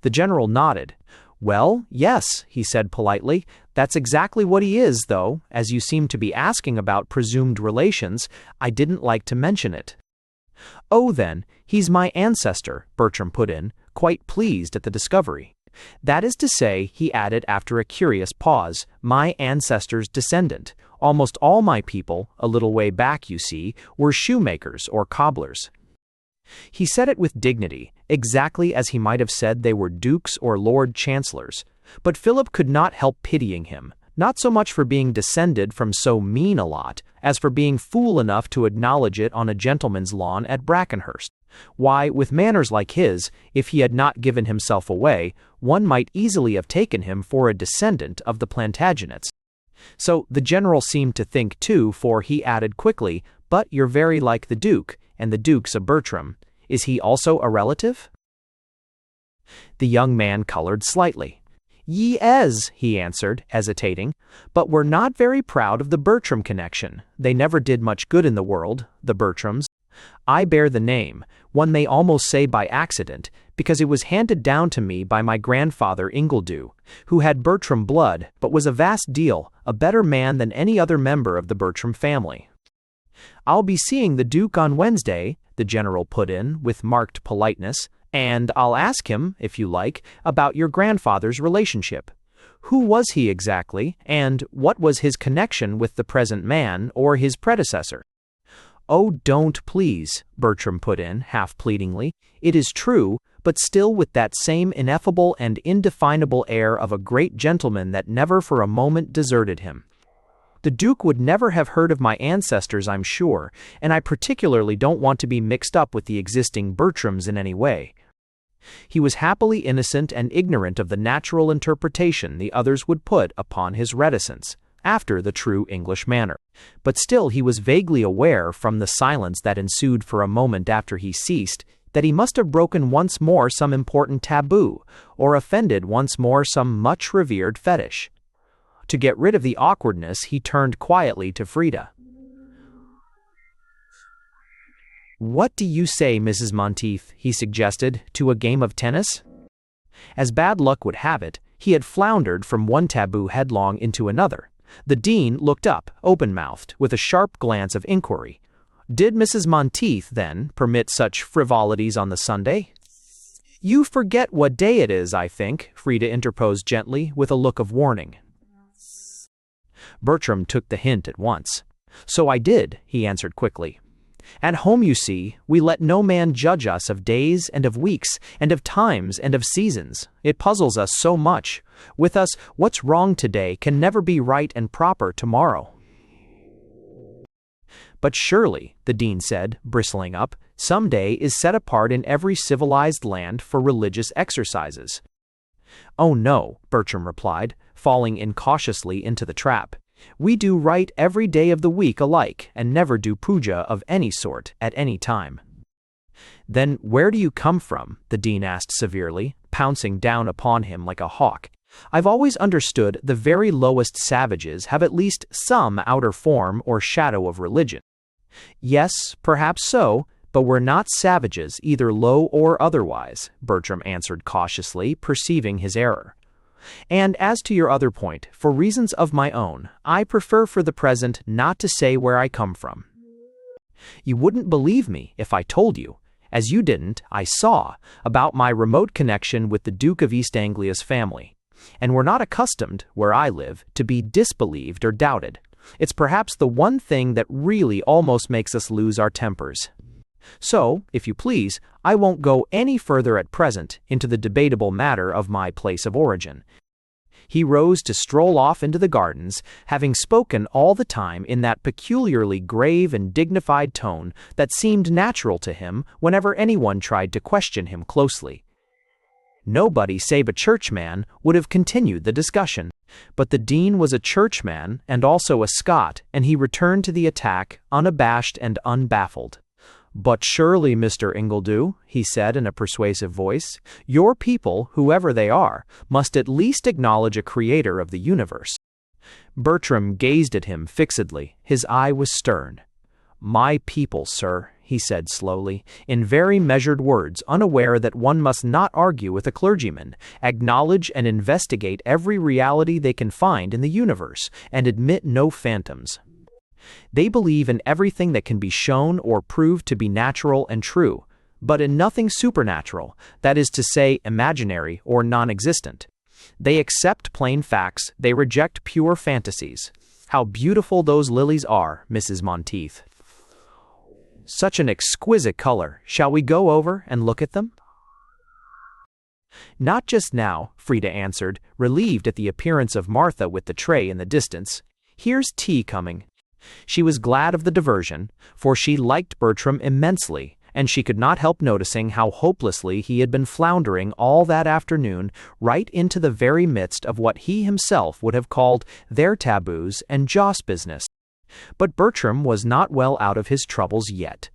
The general nodded. "Well, yes," he said politely. "That's exactly what he is, though, as you seem to be asking about presumed relations, I didn't like to mention it." "Oh, then, he's my ancestor," Bertram put in, quite pleased at the discovery. "That is to say," he added after a curious pause, "my ancestor's descendant. Almost all my people, a little way back, you see, were shoemakers or cobblers." He said it with dignity, exactly as he might have said they were dukes or lord chancellors. But Philip could not help pitying him, not so much for being descended from so mean a lot, as for being fool enough to acknowledge it on a gentleman's lawn at Brackenhurst. Why, with manners like his, if he had not given himself away, one might easily have taken him for a descendant of the Plantagenets. So the general seemed to think too, for he added quickly, "But you're very like the Duke, and the Duke's a Bertram. Is he also a relative?" The young man colored slightly. "Yes," he answered, hesitating, "but we're not very proud of the Bertram connection. They never did much good in the world, the Bertrams. I bear the name, one may almost say by accident, because it was handed down to me by my grandfather Ingledew, who had Bertram blood, but was a vast deal a better man than any other member of the Bertram family." "I'll be seeing the Duke on Wednesday," the general put in, with marked politeness, "and I'll ask him, if you like, about your grandfather's relationship. Who was he exactly, and what was his connection with the present man or his predecessor?" "Oh, don't, please," Bertram put in, half pleadingly. "It is true, but still with that same ineffable and indefinable air of a great gentleman that never for a moment deserted him. The Duke would never have heard of my ancestors, I'm sure, and I particularly don't want to be mixed up with the existing Bertrams in any way." He was happily innocent and ignorant of the natural interpretation the others would put upon his reticence. after the true English manner. But still he was vaguely aware, from the silence that ensued for a moment after he ceased, that he must have broken once more some important taboo, or offended once more some much-revered fetish. To get rid of the awkwardness, he turned quietly to Frida. "What do you say, Mrs. Monteith," he suggested, "to a game of tennis?" As bad luck would have it, he had floundered from one taboo headlong into another. The dean looked up, open-mouthed, with a sharp glance of inquiry. Did Mrs. Monteith, then, permit such frivolities on the Sunday? "You forget what day it is, I think," Frida interposed gently, with a look of warning. Bertram took the hint at once. "So I did," he answered quickly. "At home, you see, we let no man judge us of days and of weeks and of times and of seasons. It puzzles us so much. With us, what's wrong today can never be right and proper tomorrow." "But surely," the dean said, bristling up, "some day is set apart in every civilized land for religious exercises." "Oh no," Bertram replied, falling incautiously into the trap. "We do right every day of the week alike, and never do puja of any sort at any time." "Then where do you come from?" the dean asked severely, pouncing down upon him like a hawk. "I've always understood the very lowest savages have at least some outer form or shadow of religion." "Yes, perhaps so, but we're not savages, either low or otherwise," Bertram answered cautiously, perceiving his error. "And as to your other point, for reasons of my own, I prefer for the present not to say where I come from." "You wouldn't believe me if I told you, as you didn't, I saw, about my remote connection with the Duke of East Anglia's family. And we're not accustomed, where I live, to be disbelieved or doubted. It's perhaps the one thing that really almost makes us lose our tempers. So, if you please, I won't go any further at present into the debatable matter of my place of origin." He rose to stroll off into the gardens, having spoken all the time in that peculiarly grave and dignified tone that seemed natural to him whenever anyone tried to question him closely. Nobody save a churchman would have continued the discussion, but the dean was a churchman and also a Scot, and he returned to the attack unabashed and unbaffled. "But surely, Mr. Ingledew," he said in a persuasive voice, "your people, whoever they are, must at least acknowledge a creator of the universe." Bertram gazed at him fixedly. His eye was stern. "My people, sir," he said slowly, in very measured words, unaware that one must not argue with a clergyman, "acknowledge and investigate every reality they can find in the universe, and admit no phantoms. They believe in everything that can be shown or proved to be natural and true, but in nothing supernatural, that is to say, imaginary or non-existent. They accept plain facts, they reject pure fantasies. How beautiful those lilies are, Mrs. Monteith. Such an exquisite color. Shall we go over and look at them?" "Not just now," Frida answered, relieved at the appearance of Martha with the tray in the distance. "Here's tea coming." She was glad of the diversion, for she liked Bertram immensely, and she could not help noticing how hopelessly he had been floundering all that afternoon right into the very midst of what he himself would have called their taboos and joss business. But Bertram was not well out of his troubles yet.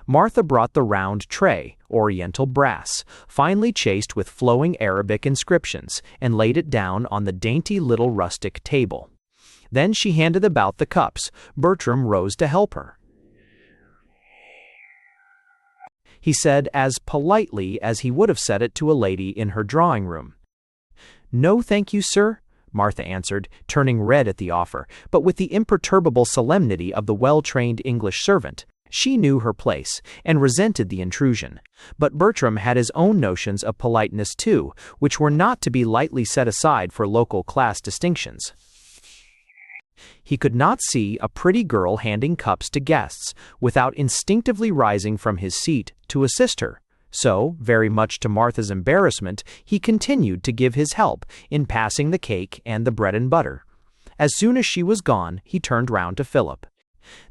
Martha brought the round tray, oriental brass, finely chased with flowing Arabic inscriptions, and laid it down on the dainty little rustic table. Then she handed about the cups. Bertram rose to help her. He said as politely as he would have said it to a lady in her drawing-room. "No, thank you, sir," Martha answered, turning red at the offer, but with the imperturbable solemnity of the well-trained English servant. She knew her place, and resented the intrusion. But Bertram had his own notions of politeness too, which were not to be lightly set aside for local class distinctions. He could not see a pretty girl handing cups to guests without instinctively rising from his seat to assist her. So, very much to Martha's embarrassment, he continued to give his help in passing the cake and the bread and butter. As soon as she was gone, he turned round to Philip.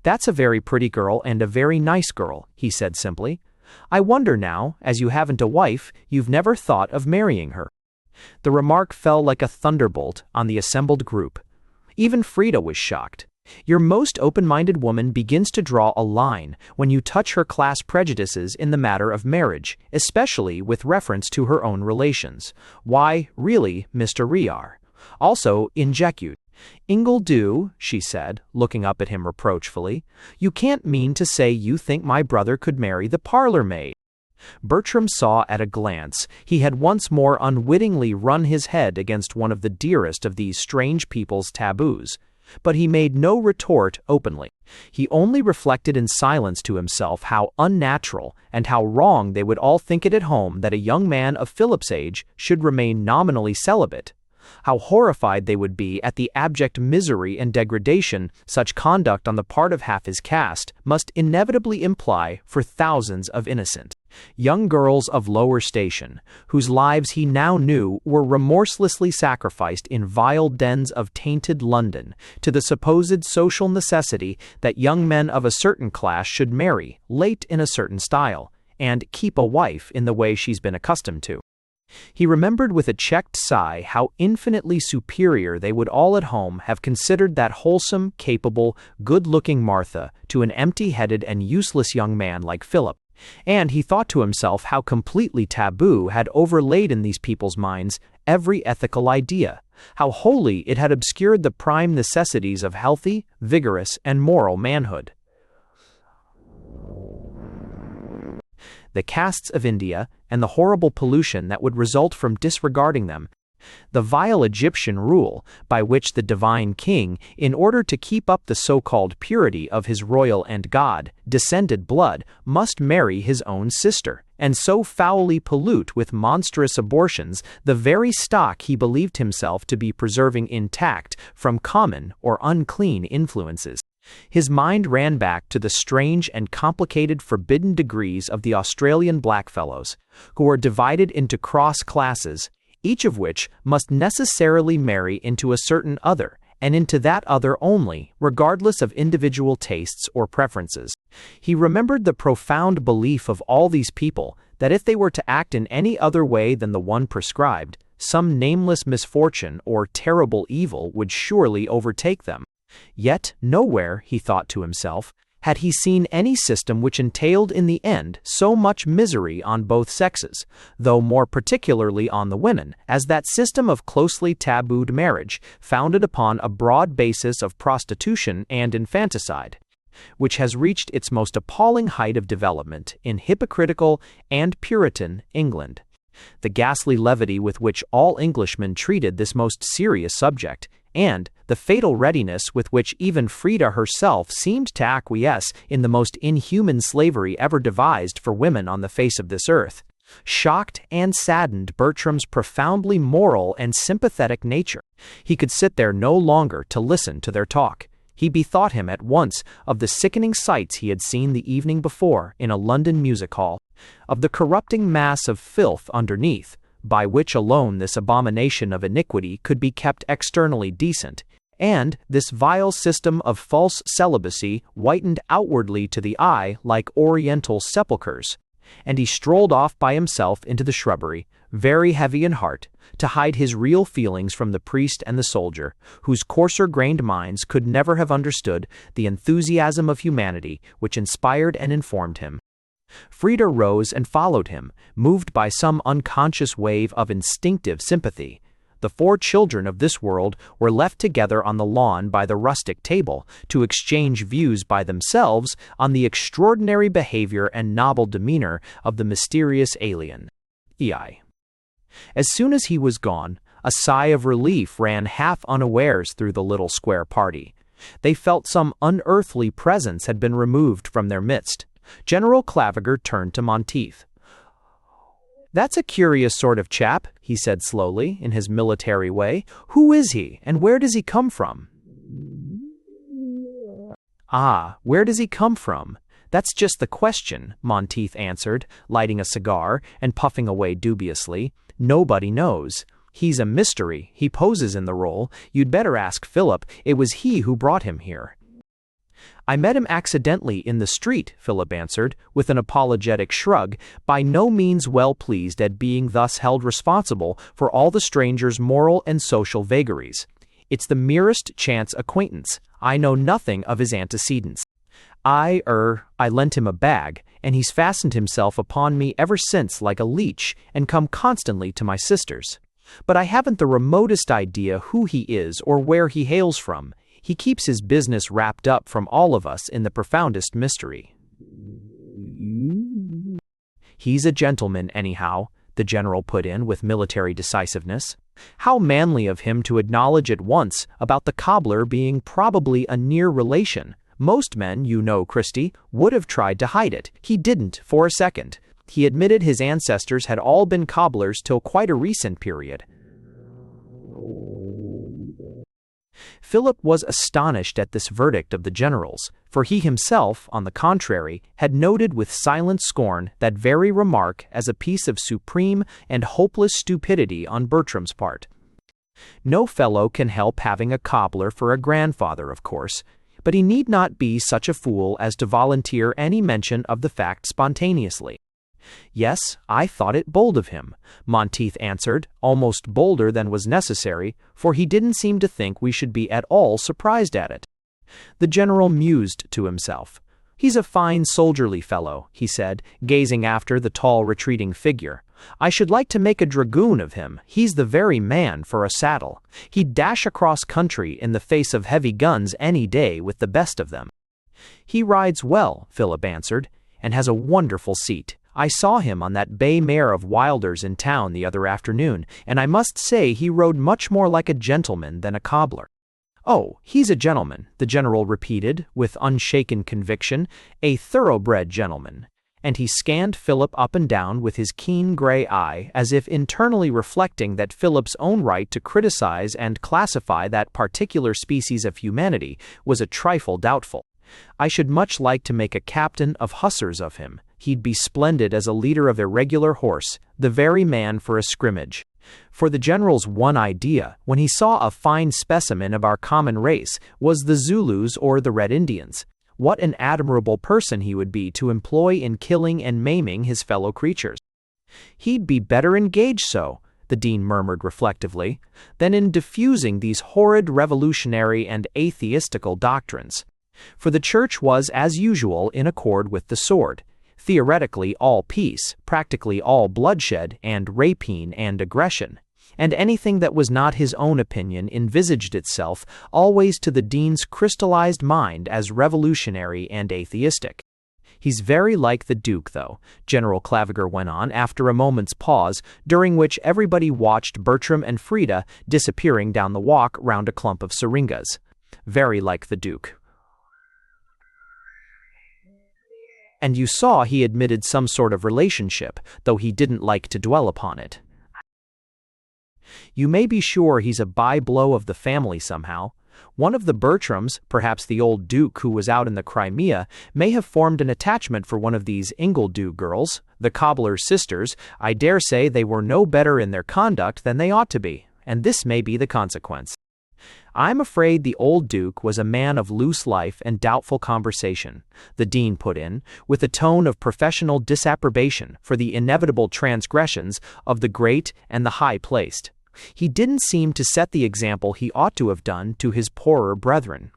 "That's a very pretty girl and a very nice girl," he said simply. "I wonder now, as you haven't a wife, you've never thought of marrying her." The remark fell like a thunderbolt on the assembled group. Even Frida was shocked. Your most open-minded woman begins to draw a line when you touch her class prejudices in the matter of marriage, especially with reference to her own relations. Why, really, Mr. Riar. Also, injecute. Ingle do, she said, looking up at him reproachfully. You can't mean to say you think my brother could marry the parlor maid. Bertram saw at a glance he had once more unwittingly run his head against one of the dearest of these strange people's taboos. But he made no retort openly. He only reflected in silence to himself how unnatural and how wrong they would all think it at home that a young man of Philip's age should remain nominally celibate. How horrified they would be at the abject misery and degradation such conduct on the part of half his caste must inevitably imply for thousands of innocent young girls of lower station, whose lives he now knew were remorselessly sacrificed in vile dens of tainted London to the supposed social necessity that young men of a certain class should marry late in a certain style, and keep a wife in the way she's been accustomed to. He remembered with a checked sigh how infinitely superior they would all at home have considered that wholesome, capable, good-looking Martha to an empty-headed and useless young man like Philip, and he thought to himself how completely taboo had overlaid in these people's minds every ethical idea, how wholly it had obscured the prime necessities of healthy, vigorous, and moral manhood. The castes of India, and the horrible pollution that would result from disregarding them, the vile Egyptian rule by which the divine king, in order to keep up the so-called purity of his royal and God-descended blood, must marry his own sister, and so foully pollute with monstrous abortions the very stock he believed himself to be preserving intact from common or unclean influences. His mind ran back to the strange and complicated forbidden degrees of the Australian blackfellows, who were divided into cross classes, each of which must necessarily marry into a certain other, and into that other only, regardless of individual tastes or preferences. He remembered the profound belief of all these people that if they were to act in any other way than the one prescribed, some nameless misfortune or terrible evil would surely overtake them. Yet nowhere, he thought to himself, had he seen any system which entailed in the end so much misery on both sexes, though more particularly on the women, as that system of closely tabooed marriage, founded upon a broad basis of prostitution and infanticide, which has reached its most appalling height of development in hypocritical and Puritan England. The ghastly levity with which all Englishmen treated this most serious subject, and the fatal readiness with which even Frida herself seemed to acquiesce in the most inhuman slavery ever devised for women on the face of this earth, shocked and saddened Bertram's profoundly moral and sympathetic nature. He could sit there no longer to listen to their talk. He bethought him at once of the sickening sights he had seen the evening before in a London music hall, of the corrupting mass of filth underneath, by which alone this abomination of iniquity could be kept externally decent, and this vile system of false celibacy whitened outwardly to the eye like oriental sepulchres. And he strolled off by himself into the shrubbery, very heavy in heart, to hide his real feelings from the priest and the soldier, whose coarser-grained minds could never have understood the enthusiasm of humanity which inspired and informed him. Frida rose and followed him, moved by some unconscious wave of instinctive sympathy. The four children of this world were left together on the lawn by the rustic table to exchange views by themselves on the extraordinary behavior and novel demeanor of the mysterious alien. As soon as he was gone, a sigh of relief ran half unawares through the little square party. They felt some unearthly presence had been removed from their midst. General Claviger turned to Monteith. "That's a curious sort of chap," he said slowly, in his military way. "Who is he, and where does he come from?" "Ah, where does he come from? That's just the question," Monteith answered, lighting a cigar and puffing away dubiously. "Nobody knows. He's a mystery. He poses in the role. You'd better ask Philip. It was he who brought him here." "I met him accidentally in the street," Philip answered, with an apologetic shrug, by no means well pleased at being thus held responsible for all the stranger's moral and social vagaries. It's the merest chance acquaintance. I know nothing of his antecedents. I lent him a bag, and he's fastened himself upon me ever since like a leech, and come constantly to my sister's. But I haven't the remotest idea who he is or where he hails from. He keeps his business wrapped up from all of us in the profoundest mystery. He's a gentleman, anyhow, the general put in with military decisiveness. How manly of him to acknowledge at once about the cobbler being probably a near relation. Most men, you know, Christie, would have tried to hide it. He didn't for a second. He admitted his ancestors had all been cobblers till quite a recent period. Philip was astonished at this verdict of the general's, for he himself, on the contrary, had noted with silent scorn that very remark as a piece of supreme and hopeless stupidity on Bertram's part. No fellow can help having a cobbler for a grandfather, of course, but he need not be such a fool as to volunteer any mention of the fact spontaneously. Yes, I thought it bold of him, Monteith answered, almost bolder than was necessary, for he didn't seem to think we should be at all surprised at it. The general mused to himself. He's a fine soldierly fellow, he said, gazing after the tall retreating figure. I should like to make a dragoon of him. He's the very man for a saddle. He'd dash across country in the face of heavy guns any day with the best of them. He rides well, Philip answered, and has a wonderful seat. I saw him on that bay mare of Wilder's in town the other afternoon, and I must say he rode much more like a gentleman than a cobbler. Oh, he's a gentleman, the general repeated, with unshaken conviction, a thoroughbred gentleman. And he scanned Philip up and down with his keen gray eye, as if internally reflecting that Philip's own right to criticize and classify that particular species of humanity was a trifle doubtful. I should much like to make a captain of hussars of him. He'd be splendid as a leader of irregular horse, the very man for a scrimmage. For the general's one idea, when he saw a fine specimen of our common race, was the Zulus or the Red Indians. What an admirable person he would be to employ in killing and maiming his fellow creatures. He'd be better engaged so, the dean murmured reflectively, than in diffusing these horrid revolutionary and atheistical doctrines. For the church was, as usual, in accord with the sword. Theoretically all peace, practically all bloodshed and rapine and aggression, and anything that was not his own opinion envisaged itself always to the dean's crystallized mind as revolutionary and atheistic. He's very like the Duke, though, General Claviger went on after a moment's pause, during which everybody watched Bertram and Frida disappearing down the walk round a clump of syringas. Very like the Duke. And you saw he admitted some sort of relationship, though he didn't like to dwell upon it. You may be sure he's a by-blow of the family somehow. One of the Bertrams, perhaps the old Duke who was out in the Crimea, may have formed an attachment for one of these Ingledew girls, the cobbler's sisters. I dare say they were no better in their conduct than they ought to be, and this may be the consequence. I'm afraid the old Duke was a man of loose life and doubtful conversation, the dean put in, with a tone of professional disapprobation for the inevitable transgressions of the great and the high-placed. He didn't seem to set the example he ought to have done to his poorer brethren.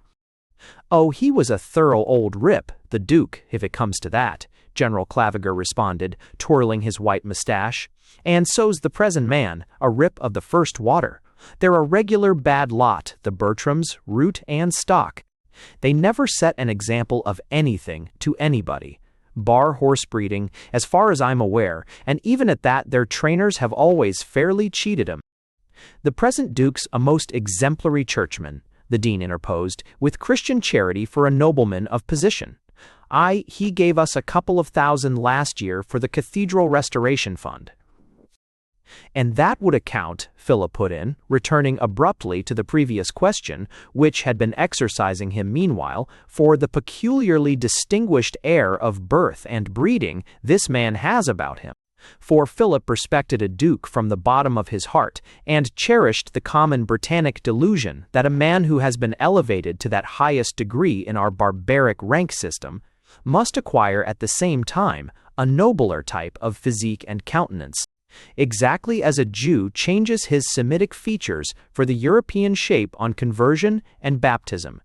Oh, he was a thorough old rip, the Duke, if it comes to that, General Claviger responded, twirling his white mustache. And so's the present man, a rip of the first water. They're a regular bad lot, the Bertrams, root and stock. They never set an example of anything to anybody, bar horse breeding, as far as I'm aware, and even at that their trainers have always fairly cheated 'em. The present Duke's a most exemplary churchman, the dean interposed, with Christian charity for a nobleman of position. He gave us a couple of thousand last year for the Cathedral Restoration Fund. And that would account, Philip put in, returning abruptly to the previous question, which had been exercising him meanwhile, for the peculiarly distinguished air of birth and breeding this man has about him. For Philip respected a duke from the bottom of his heart, and cherished the common Britannic delusion that a man who has been elevated to that highest degree in our barbaric rank system must acquire at the same time a nobler type of physique and countenance. exactly as a Jew changes his Semitic features for the European shape on conversion and baptism.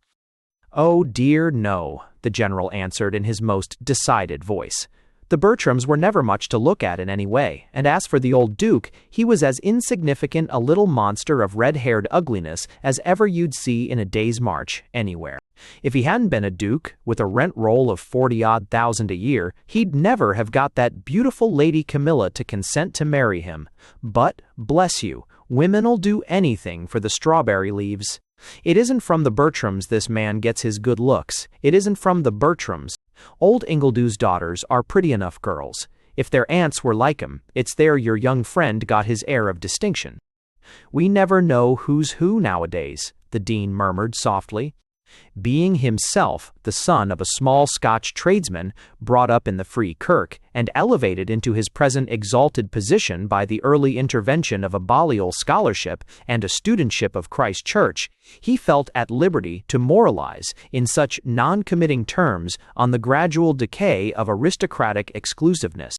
"Oh dear, no," the general answered in his most decided voice. The Bertrams were never much to look at in any way, and as for the old Duke, he was as insignificant a little monster of red-haired ugliness as ever you'd see in a day's march anywhere. If he hadn't been a duke, with a rent roll of 40-odd thousand a year, he'd never have got that beautiful Lady Camilla to consent to marry him. But, bless you, women'll do anything for the strawberry leaves. It isn't from the Bertrams this man gets his good looks. It isn't from the Bertrams. Old Ingledew's daughters are pretty enough girls. If their aunts were like 'em, it's there your young friend got his air of distinction. "We never know who's who nowadays," the dean murmured softly. Being himself the son of a small Scotch tradesman brought up in the Free Kirk and elevated into his present exalted position by the early intervention of a Balliol scholarship and a studentship of Christ Church, he felt at liberty to moralize in such non-committing terms on the gradual decay of aristocratic exclusiveness.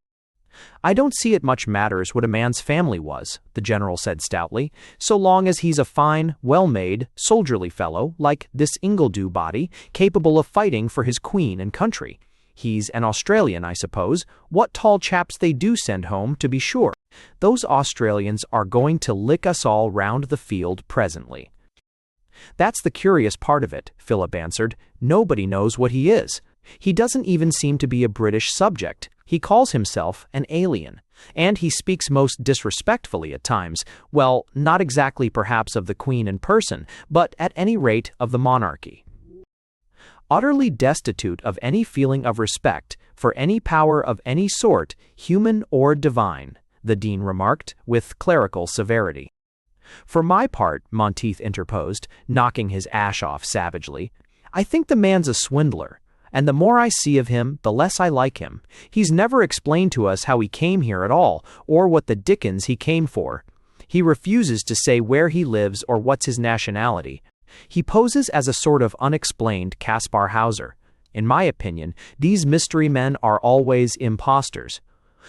"I don't see it much matters what a man's family was," the general said stoutly, "so long as he's a fine, well-made, soldierly fellow, like this Ingledew body, capable of fighting for his queen and country. He's an Australian, I suppose. What tall chaps they do send home, to be sure. Those Australians are going to lick us all round the field presently." "That's the curious part of it," Philip answered. "Nobody knows what he is. He doesn't even seem to be a British subject. He calls himself an alien, and he speaks most disrespectfully at times, well, not exactly perhaps of the Queen in person, but at any rate of the monarchy. Utterly destitute of any feeling of respect for any power of any sort, human or divine," the dean remarked with clerical severity. "For my part," Monteith interposed, knocking his ash off savagely, "I think the man's a swindler. And the more I see of him, the less I like him. He's never explained to us how he came here at all, or what the dickens he came for. He refuses to say where he lives or what's his nationality. He poses as a sort of unexplained Caspar Hauser. In my opinion, these mystery men are always impostors.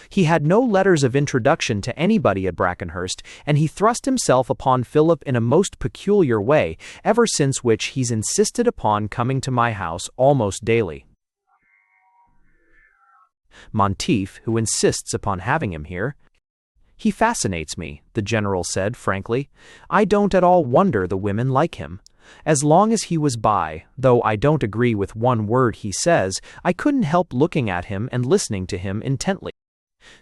He had no letters of introduction to anybody at Brackenhurst, and he thrust himself upon Philip in a most peculiar way, ever since which he's insisted upon coming to my house almost daily." "Monteith, who insists upon having him here." "He fascinates me," the general said frankly. "I don't at all wonder the women like him. As long as he was by, though I don't agree with one word he says, I couldn't help looking at him and listening to him intently."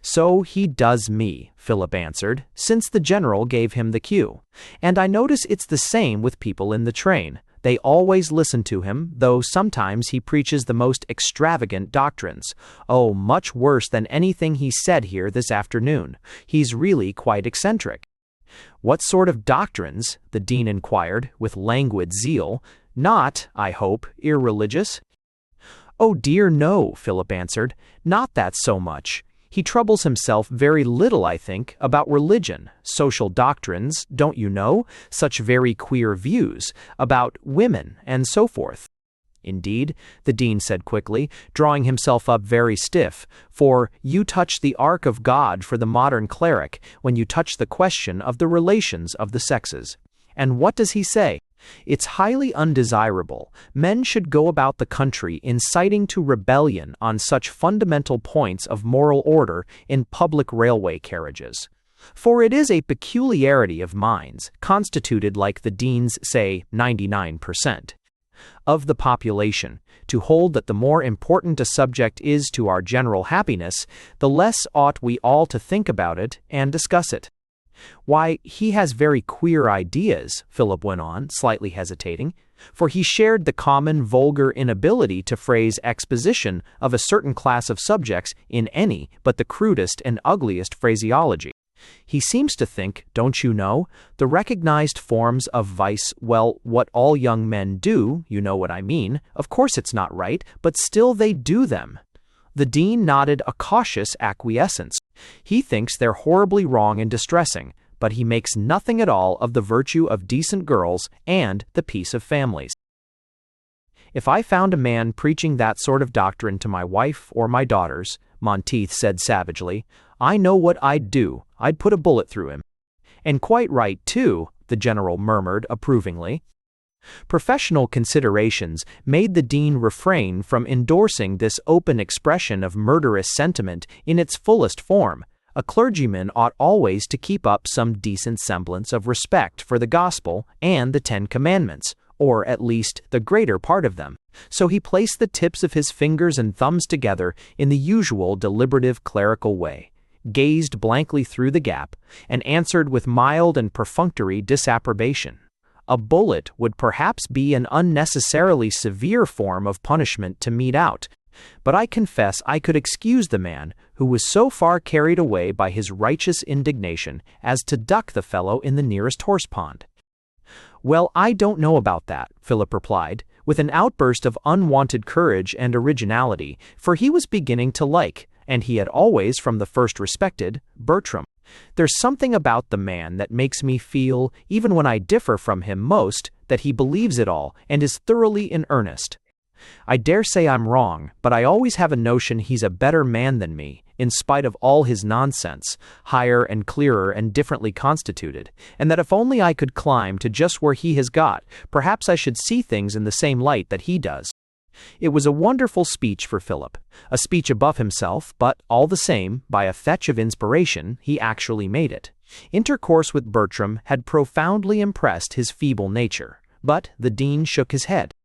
"So he does me," Philip answered, since the general gave him the cue. "And I notice it's the same with people in the train. They always listen to him, though sometimes he preaches the most extravagant doctrines. Oh, much worse than anything he said here this afternoon. He's really quite eccentric." "What sort of doctrines?" the dean inquired, with languid zeal. "Not, I hope, irreligious?" "Oh dear no," Philip answered. "Not that so much. He troubles himself very little, I think, about religion, social doctrines, don't you know, such very queer views, about women, and so forth." "Indeed," the dean said quickly, drawing himself up very stiff, "for you touch the ark of God for the modern cleric when you touch the question of the relations of the sexes. And what does he say? It's highly undesirable. Men should go about the country inciting to rebellion on such fundamental points of moral order in public railway carriages. For it is a peculiarity of minds, constituted like the deans say 99%. Of the population, to hold that the more important a subject is to our general happiness, the less ought we all to think about it and discuss it." "Why, he has very queer ideas," Philip went on, slightly hesitating, for he shared the common vulgar inability to phrase exposition of a certain class of subjects in any but the crudest and ugliest phraseology. "He seems to think, don't you know, the recognized forms of vice, well, what all young men do, you know what I mean. Of course it's not right, but still they do them." The dean nodded a cautious acquiescence. "He thinks they're horribly wrong and distressing, but he makes nothing at all of the virtue of decent girls and the peace of families. If I found a man preaching that sort of doctrine to my wife or my daughters," Monteith said savagely, "I know what I'd do. I'd put a bullet through him." "And quite right, too," the general murmured approvingly. Professional considerations made the dean refrain from endorsing this open expression of murderous sentiment in its fullest form. A clergyman ought always to keep up some decent semblance of respect for the gospel and the 10 Commandments, or at least the greater part of them. So he placed the tips of his fingers and thumbs together in the usual deliberative clerical way, gazed blankly through the gap, and answered with mild and perfunctory disapprobation. A bullet would perhaps be an unnecessarily severe form of punishment to mete out, but I confess I could excuse the man who was so far carried away by his righteous indignation as to duck the fellow in the nearest horse pond. "Well, I don't know about that," Philip replied, with an outburst of unwanted courage and originality, for he was beginning to like, and he had always from the first respected, Bertram. "There's something about the man that makes me feel, even when I differ from him most, that he believes it all and is thoroughly in earnest. I dare say I'm wrong, but I always have a notion he's a better man than me, in spite of all his nonsense, higher and clearer and differently constituted, and that if only I could climb to just where he has got, perhaps I should see things in the same light that he does." It was a wonderful speech for Philip, a speech above himself, but, all the same, by a fetch of inspiration, he actually made it. Intercourse with Bertram had profoundly impressed his feeble nature, but the dean shook his head.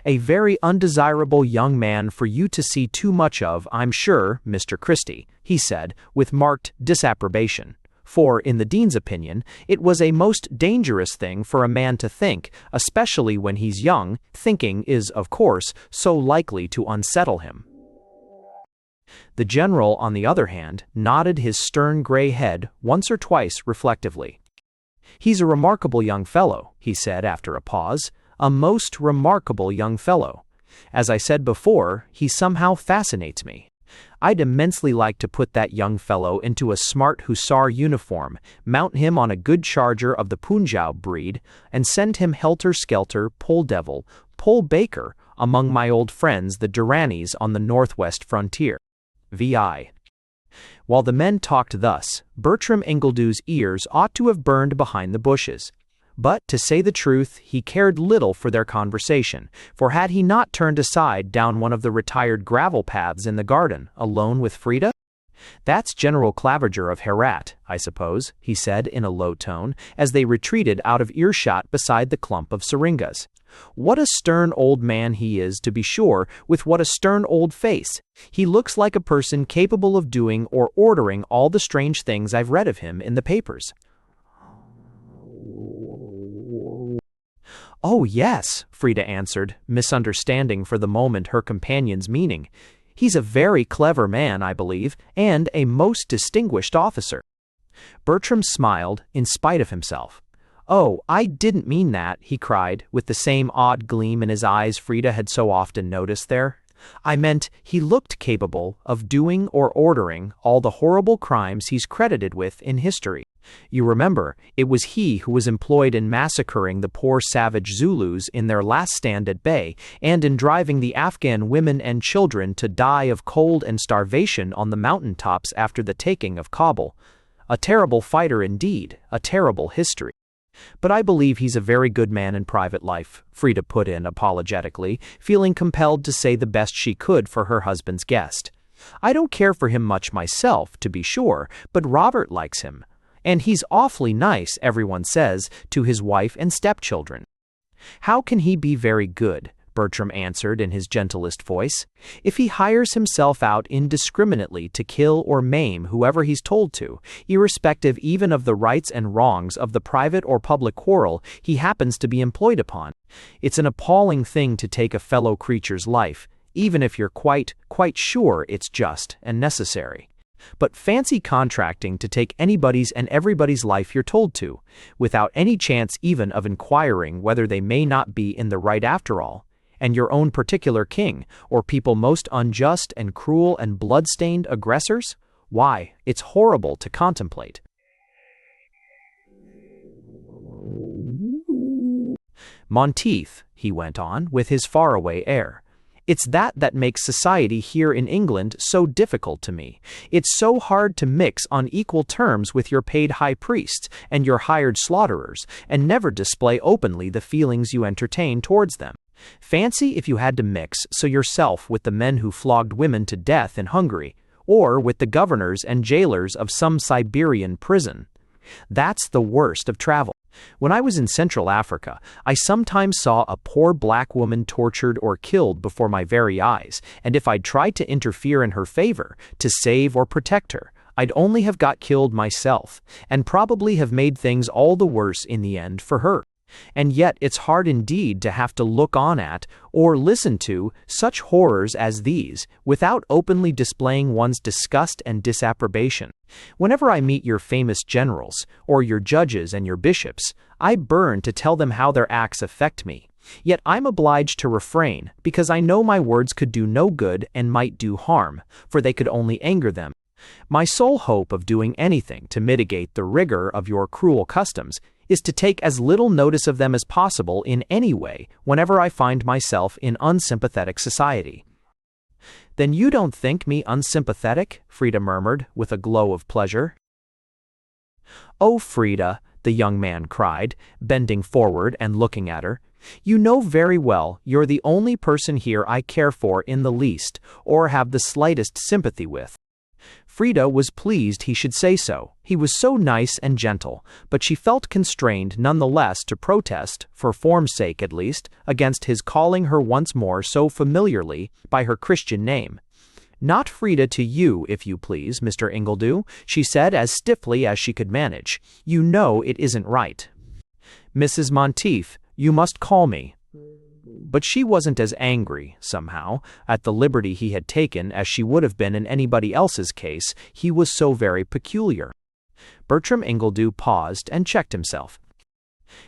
"A very undesirable young man for you to see too much of, I'm sure, Mr. Christie," he said, with marked disapprobation. For, in the dean's opinion, it was a most dangerous thing for a man to think, especially when he's young. Thinking is, of course, so likely to unsettle him. The general, on the other hand, nodded his stern gray head once or twice reflectively. "He's a remarkable young fellow," he said after a pause, "a most remarkable young fellow. As I said before, he somehow fascinates me. I'd immensely like to put that young fellow into a smart hussar uniform, mount him on a good charger of the Punjab breed, and send him helter-skelter, pole-devil, pole-baker, among my old friends the Duranis on the northwest frontier. V.I." While the men talked thus, Bertram Ingledew's ears ought to have burned behind the bushes. But, to say the truth, he cared little for their conversation, for had he not turned aside down one of the retired gravel paths in the garden, alone with Frida? "That's General Claviger of Herat, I suppose," he said in a low tone, as they retreated out of earshot beside the clump of syringas. "What a stern old man he is, to be sure, with what a stern old face! He looks like a person capable of doing or ordering all the strange things I've read of him in the papers." "Oh, yes," Frida answered, misunderstanding for the moment her companion's meaning. "He's a very clever man, I believe, and a most distinguished officer." Bertram smiled, in spite of himself. "Oh, I didn't mean that," he cried, with the same odd gleam in his eyes Frida had so often noticed there. "I meant he looked capable of doing or ordering all the horrible crimes he's credited with in history. You remember, it was he who was employed in massacring the poor savage Zulus in their last stand at bay, and in driving the Afghan women and children to die of cold and starvation on the mountain tops after the taking of Kabul. A terrible fighter indeed, a terrible history." "But I believe he's a very good man in private life," Frida put in apologetically, feeling compelled to say the best she could for her husband's guest. "I don't care for him much myself, to be sure, but Robert likes him. And he's awfully nice, everyone says, to his wife and stepchildren." "How can he be very good?" Bertram answered in his gentlest voice. "If he hires himself out indiscriminately to kill or maim whoever he's told to, irrespective even of the rights and wrongs of the private or public quarrel he happens to be employed upon, it's an appalling thing to take a fellow creature's life, even if you're quite sure it's just and necessary. But fancy contracting to take anybody's and everybody's life you're told to, without any chance even of inquiring whether they may not be in the right after all, and your own particular king, or people most unjust and cruel and blood-stained aggressors? Why, it's horrible to contemplate." "Monteith," he went on, with his faraway air, It's that makes society here in England so difficult to me. It's so hard to mix on equal terms with your paid high priests and your hired slaughterers, and never display openly the feelings you entertain towards them. Fancy if you had to mix so yourself with the men who flogged women to death in Hungary, or with the governors and jailers of some Siberian prison. That's the worst of travel. When I was in Central Africa, I sometimes saw a poor black woman tortured or killed before my very eyes, and if I'd tried to interfere in her favor, to save or protect her, I'd only have got killed myself, and probably have made things all the worse in the end for her. And yet it's hard indeed to have to look on at, or listen to, such horrors as these, without openly displaying one's disgust and disapprobation. Whenever I meet your famous generals, or your judges and your bishops, I burn to tell them how their acts affect me. Yet I'm obliged to refrain, because I know my words could do no good and might do harm, for they could only anger them. My sole hope of doing anything to mitigate the rigor of your cruel customs is to take as little notice of them as possible in any way whenever I find myself in unsympathetic society. Then you don't think me unsympathetic? Frida murmured, with a glow of pleasure. Oh, Frida, the young man cried, bending forward and looking at her. You know very well you're the only person here I care for in the least, or have the slightest sympathy with. Frida was pleased he should say so. He was so nice and gentle, but she felt constrained nonetheless to protest, for form's sake at least, against his calling her once more so familiarly by her Christian name. Not Frida to you, if you please, Mr. Ingledew, she said as stiffly as she could manage. You know it isn't right. Mrs. Monteith, you must call me. But she wasn't as angry, somehow, at the liberty he had taken as she would have been in anybody else's case. He was so very peculiar. Bertram Ingledew paused and checked himself.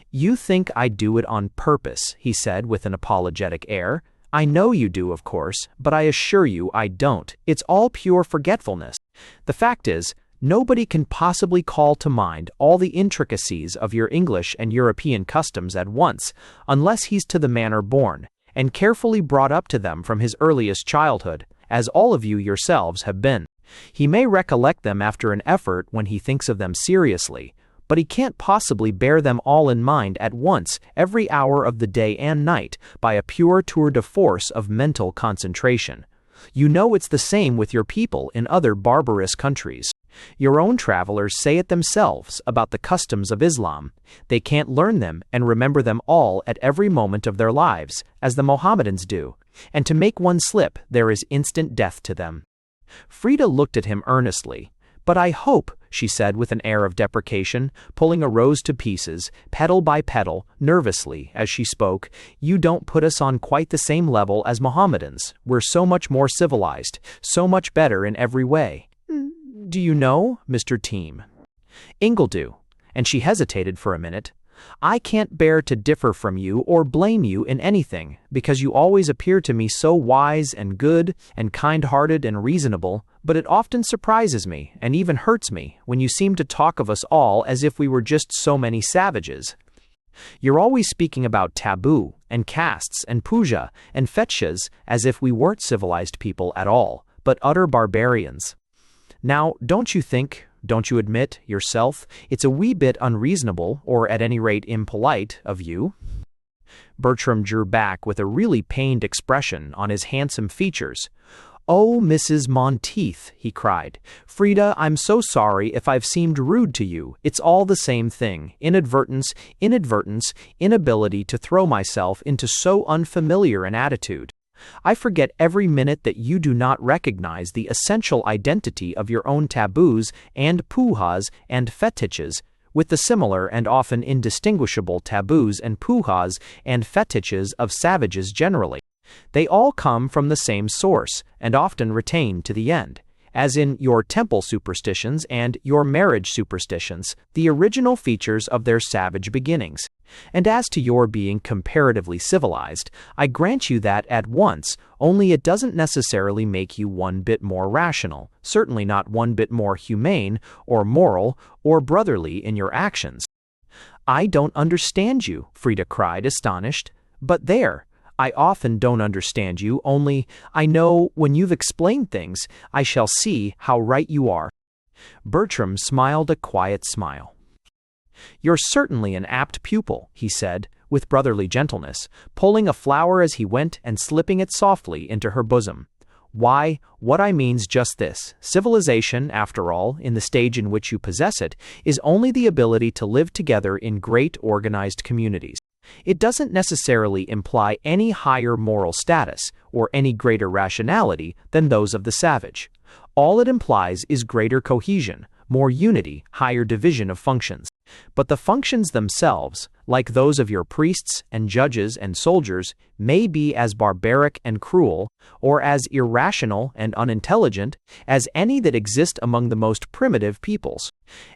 You think I do it on purpose, he said with an apologetic air. I know you do, of course, but I assure you I don't. It's all pure forgetfulness. The fact is, nobody can possibly call to mind all the intricacies of your English and European customs at once, unless he's to the manner born, and carefully brought up to them from his earliest childhood, as all of you yourselves have been. He may recollect them after an effort when he thinks of them seriously, but he can't possibly bear them all in mind at once every hour of the day and night by a pure tour de force of mental concentration. You know it's the same with your people in other barbarous countries. Your own travelers say it themselves about the customs of Islam. They can't learn them and remember them all at every moment of their lives, as the Mohammedans do, and to make one slip there is instant death to them. Frida looked at him earnestly. But I hope, she said with an air of deprecation, pulling a rose to pieces, petal by petal, nervously, as she spoke, you don't put us on quite the same level as Mohammedans. We're so much more civilized, so much better in every way. Do you know, Mr. Team? Ingledew, and she hesitated for a minute, I can't bear to differ from you or blame you in anything, because you always appear to me so wise and good and kind-hearted and reasonable, but it often surprises me and even hurts me when you seem to talk of us all as if we were just so many savages. You're always speaking about taboo and castes and puja and fetishas as if we weren't civilized people at all, but utter barbarians. Now, don't you admit, yourself, it's a wee bit unreasonable, or at any rate impolite, of you? Bertram drew back with a really pained expression on his handsome features. Oh, Mrs. Monteith, he cried. Frida, I'm so sorry if I've seemed rude to you. It's all the same thing. Inadvertence, inability to throw myself into so unfamiliar an attitude. I forget every minute that you do not recognize the essential identity of your own taboos and pujas and fetishes with the similar and often indistinguishable taboos and pujas and fetishes of savages generally. They all come from the same source and often retain to the end, as in your temple superstitions and your marriage superstitions, the original features of their savage beginnings. And as to your being comparatively civilized, I grant you that at once, only it doesn't necessarily make you one bit more rational, certainly not one bit more humane, or moral, or brotherly in your actions. I don't understand you, Frida cried, astonished. But there, I often don't understand you, only I know when you've explained things, I shall see how right you are." Bertram smiled a quiet smile. "You're certainly an apt pupil," he said, with brotherly gentleness, pulling a flower as he went and slipping it softly into her bosom. "Why, what I mean's just this. Civilization, after all, in the stage in which you possess it, is only the ability to live together in great organized communities. It doesn't necessarily imply any higher moral status or any greater rationality than those of the savage. All it implies is greater cohesion, more unity, higher division of functions. But the functions themselves, like those of your priests and judges and soldiers, may be as barbaric and cruel, or as irrational and unintelligent, as any that exist among the most primitive peoples.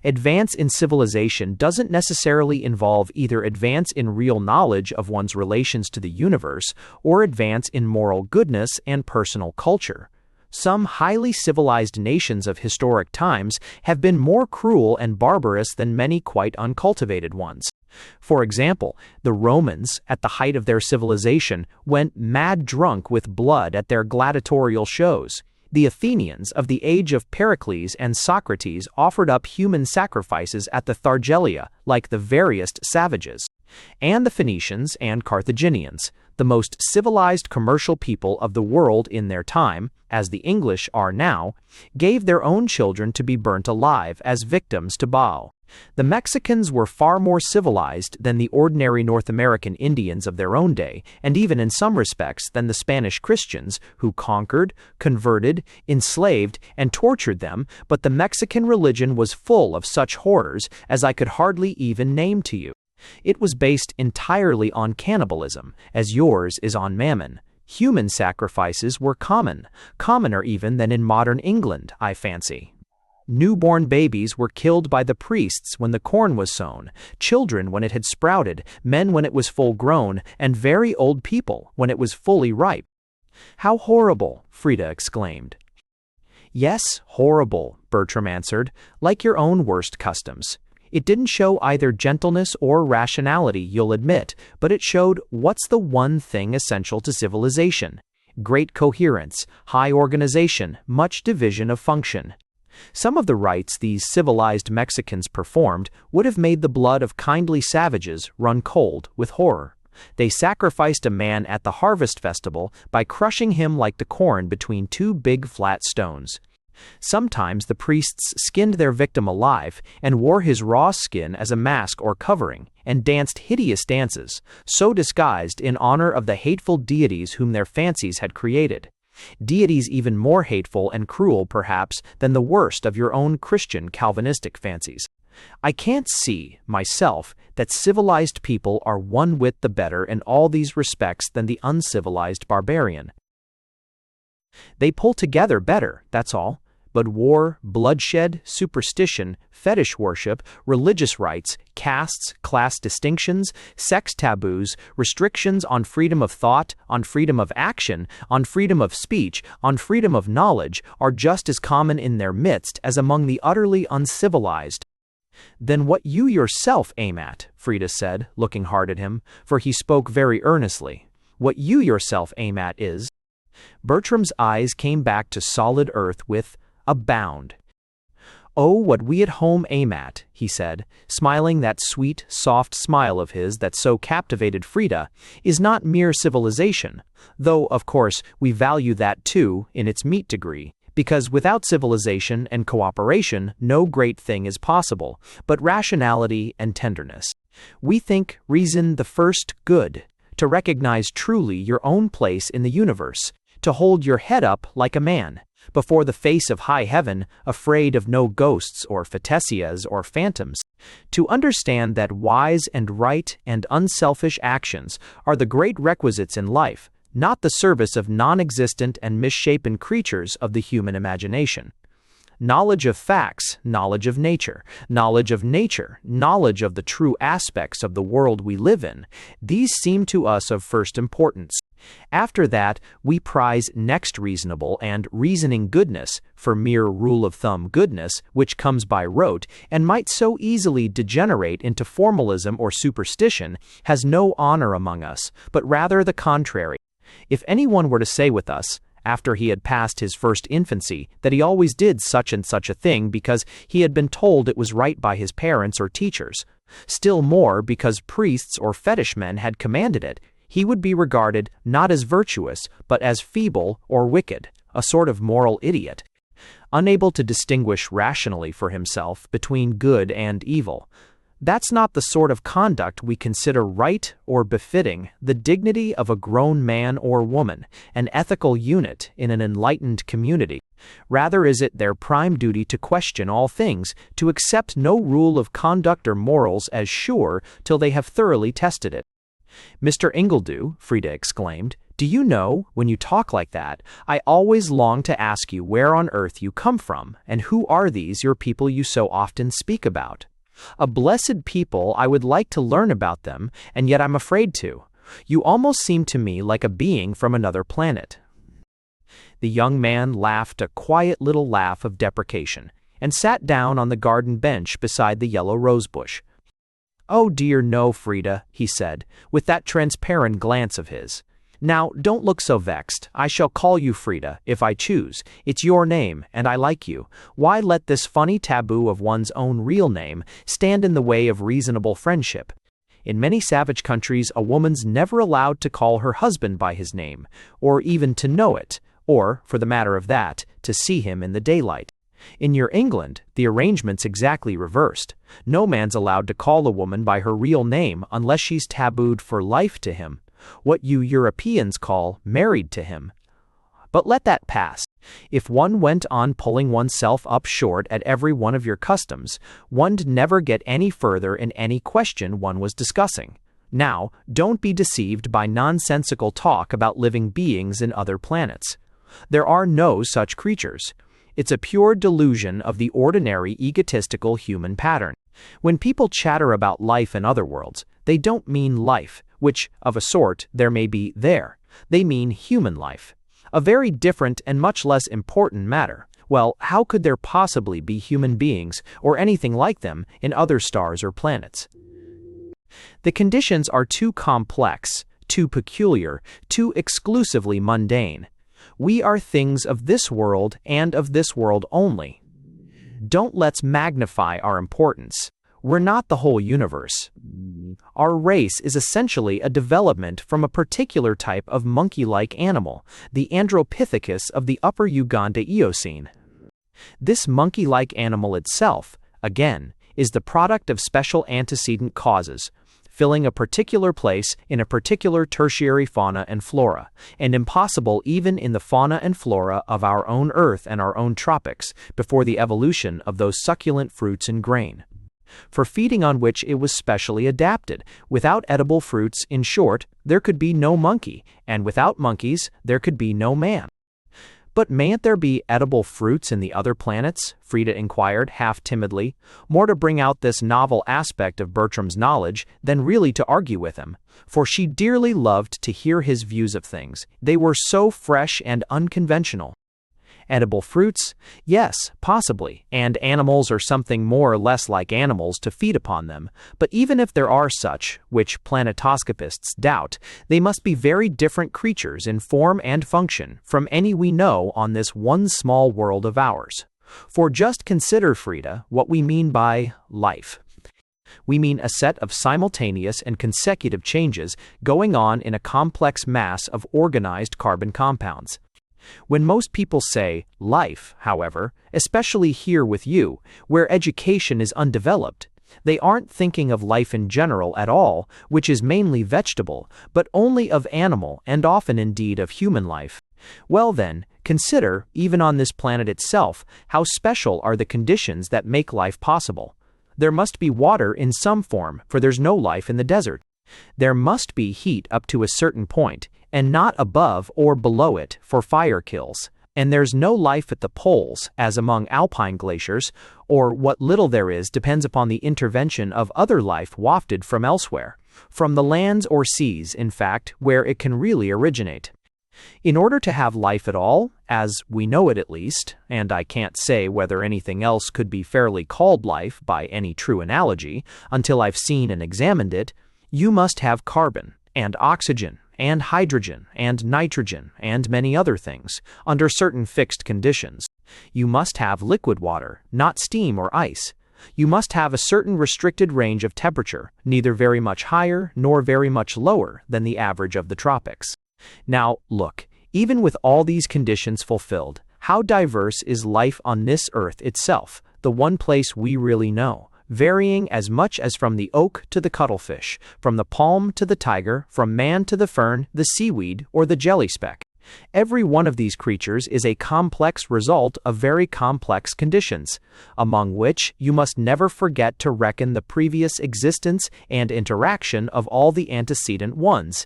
Advance in civilization doesn't necessarily involve either advance in real knowledge of one's relations to the universe, or advance in moral goodness and personal culture. Some highly civilized nations of historic times have been more cruel and barbarous than many quite uncultivated ones. For example, the Romans, at the height of their civilization, went mad drunk with blood at their gladiatorial shows. The Athenians of the age of Pericles and Socrates offered up human sacrifices at the Thargelia like the veriest savages. And the Phoenicians and Carthaginians, the most civilized commercial people of the world in their time, as the English are now, gave their own children to be burnt alive as victims to Baal. The Mexicans were far more civilized than the ordinary North American Indians of their own day, and even in some respects than the Spanish Christians, who conquered, converted, enslaved, and tortured them, but the Mexican religion was full of such horrors as I could hardly even name to you. It was based entirely on cannibalism, as yours is on mammon. Human sacrifices were commoner even than in modern England, I fancy. Newborn babies were killed by the priests when the corn was sown, children when it had sprouted, men when it was full grown, and very old people when it was fully ripe." "How horrible!" Frida exclaimed. "Yes, horrible," Bertram answered, "like your own worst customs. It didn't show either gentleness or rationality, you'll admit, but it showed what's the one thing essential to civilization: great coherence, high organization, much division of function. Some of the rites these civilized Mexicans performed would have made the blood of kindly savages run cold with horror. They sacrificed a man at the harvest festival by crushing him like the corn between two big flat stones. Sometimes the priests skinned their victim alive and wore his raw skin as a mask or covering, and danced hideous dances, so disguised in honor of the hateful deities whom their fancies had created. Deities even more hateful and cruel, perhaps, than the worst of your own Christian Calvinistic fancies. I can't see, myself, that civilized people are one whit the better in all these respects than the uncivilized barbarian. They pull together better, that's all. But war, bloodshed, superstition, fetish worship, religious rites, castes, class distinctions, sex taboos, restrictions on freedom of thought, on freedom of action, on freedom of speech, on freedom of knowledge are just as common in their midst as among the utterly uncivilized." "Then what you yourself aim at," Frida said, looking hard at him, for he spoke very earnestly, "what you yourself aim at is—" Bertram's eyes came back to solid earth with a bound. "Oh, what we at home aim at," he said, smiling that sweet, soft smile of his that so captivated Frida, "is not mere civilization, though, of course, we value that too in its meat degree, because without civilization and cooperation no great thing is possible, but rationality and tenderness. We think reason the first good, to recognize truly your own place in the universe, to hold your head up like a man, before the face of high heaven, afraid of no ghosts or phantasmas or phantoms, to understand that wise and right and unselfish actions are the great requisites in life, not the service of non-existent and misshapen creatures of the human imagination. knowledge of facts, knowledge of nature, knowledge of nature, knowledge of the true aspects of the world we live in. These seem to us of first importance. After that, we prize next reasonable and reasoning goodness for mere rule-of-thumb goodness, which comes by rote and might so easily degenerate into formalism or superstition, has no honor among us, but rather the contrary. If anyone were to say with us, after he had passed his first infancy, that he always did such and such a thing because he had been told it was right by his parents or teachers, still more because priests or fetish men had commanded it, he would be regarded not as virtuous, but as feeble or wicked, a sort of moral idiot, unable to distinguish rationally for himself between good and evil. That's not the sort of conduct we consider right or befitting the dignity of a grown man or woman, an ethical unit in an enlightened community. Rather is it their prime duty to question all things, to accept no rule of conduct or morals as sure till they have thoroughly tested it. "Mr. Ingledew," Frida exclaimed, "do you know, when you talk like that, I always long to ask you where on earth you come from, and who are these your people you so often speak about? A blessed people, I would like to learn about them, and yet I'm afraid to. You almost seem to me like a being from another planet." The young man laughed a quiet little laugh of deprecation, and sat down on the garden bench beside the yellow rosebush. "Oh dear no, Frida," he said, with that transparent glance of his. "Now, don't look so vexed. I shall call you Frida, if I choose. It's your name, and I like you. Why let this funny taboo of one's own real name stand in the way of reasonable friendship? In many savage countries, a woman's never allowed to call her husband by his name, or even to know it, or, for the matter of that, to see him in the daylight. In your England, the arrangement's exactly reversed. No man's allowed to call a woman by her real name unless she's tabooed for life to him, what you Europeans call married to him. But let that pass. If one went on pulling oneself up short at every one of your customs, one'd never get any further in any question one was discussing. Now, don't be deceived by nonsensical talk about living beings in other planets. There are no such creatures. It's a pure delusion of the ordinary egotistical human pattern. When people chatter about life in other worlds, they don't mean life, which, of a sort, there may be there. They mean human life. A very different and much less important matter. Well, how could there possibly be human beings, or anything like them, in other stars or planets? The conditions are too complex, too peculiar, too exclusively mundane. We are things of this world and of this world only. Don't let's magnify our importance. We're not the whole universe. Our race is essentially a development from a particular type of monkey-like animal, the Andropithecus of the Upper Uganda Eocene. This monkey-like animal itself, again, is the product of special antecedent causes, filling a particular place in a particular tertiary fauna and flora, and impossible even in the fauna and flora of our own Earth and our own tropics, before the evolution of those succulent fruits and grain, for feeding on which it was specially adapted. Without edible fruits, in short, there could be no monkey, and without monkeys, there could be no man. "But mayn't there be edible fruits in the other planets?" Frida inquired, half timidly, more to bring out this novel aspect of Bertram's knowledge than really to argue with him, for she dearly loved to hear his views of things. They were so fresh and unconventional. Edible fruits? Yes, possibly, and animals or something more or less like animals to feed upon them, but even if there are such, which planetoscopists doubt, they must be very different creatures in form and function from any we know on this one small world of ours. For just consider, Frida, what we mean by life. We mean a set of simultaneous and consecutive changes going on in a complex mass of organized carbon compounds. When most people say life, however, especially here with you, where education is undeveloped, they aren't thinking of life in general at all, which is mainly vegetable, but only of animal and often indeed of human life. Well then, consider, even on this planet itself, how special are the conditions that make life possible. There must be water in some form, for there's no life in the desert. There must be heat up to a certain point, and not above or below it, for fire kills. And there's no life at the poles, as among alpine glaciers, or what little there is depends upon the intervention of other life wafted from elsewhere, from the lands or seas, in fact, where it can really originate. In order to have life at all, as we know it at least, and I can't say whether anything else could be fairly called life by any true analogy until I've seen and examined it, you must have carbon, and oxygen, and hydrogen, and nitrogen, and many other things, under certain fixed conditions. You must have liquid water, not steam or ice. You must have a certain restricted range of temperature, neither very much higher nor very much lower than the average of the tropics. Now, look, even with all these conditions fulfilled, how diverse is life on this earth itself, the one place we really know, varying as much as from the oak to the cuttlefish, from the palm to the tiger, from man to the fern, the seaweed, or the jelly speck. Every one of these creatures is a complex result of very complex conditions, among which you must never forget to reckon the previous existence and interaction of all the antecedent ones.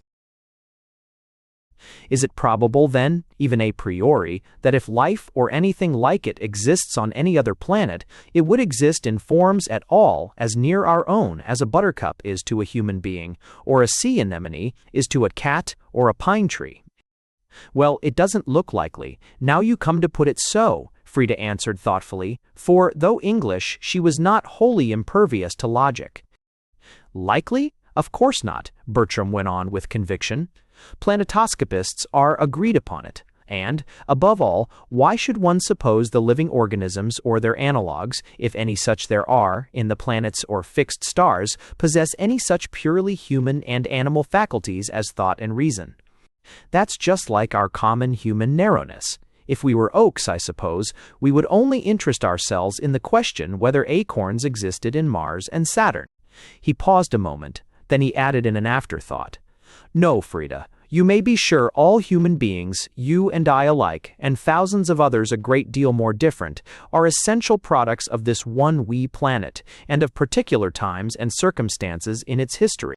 Is it probable, then, even a priori, that if life or anything like it exists on any other planet, it would exist in forms at all as near our own as a buttercup is to a human being, or a sea anemone is to a cat or a pine tree? Well, it doesn't look likely, now you come to put it so, Frida answered thoughtfully, for, though English, she was not wholly impervious to logic. Likely? Of course not, Bertram went on with conviction. Planetoscopists are agreed upon it, and, above all, why should one suppose the living organisms or their analogues, if any such there are, in the planets or fixed stars, possess any such purely human and animal faculties as thought and reason? That's just like our common human narrowness. If we were oaks, I suppose, we would only interest ourselves in the question whether acorns existed in Mars and Saturn. He paused a moment, then he added in an afterthought, "No, Frida, you may be sure all human beings, you and I alike, and thousands of others a great deal more different, are essential products of this one wee planet, and of particular times and circumstances in its history.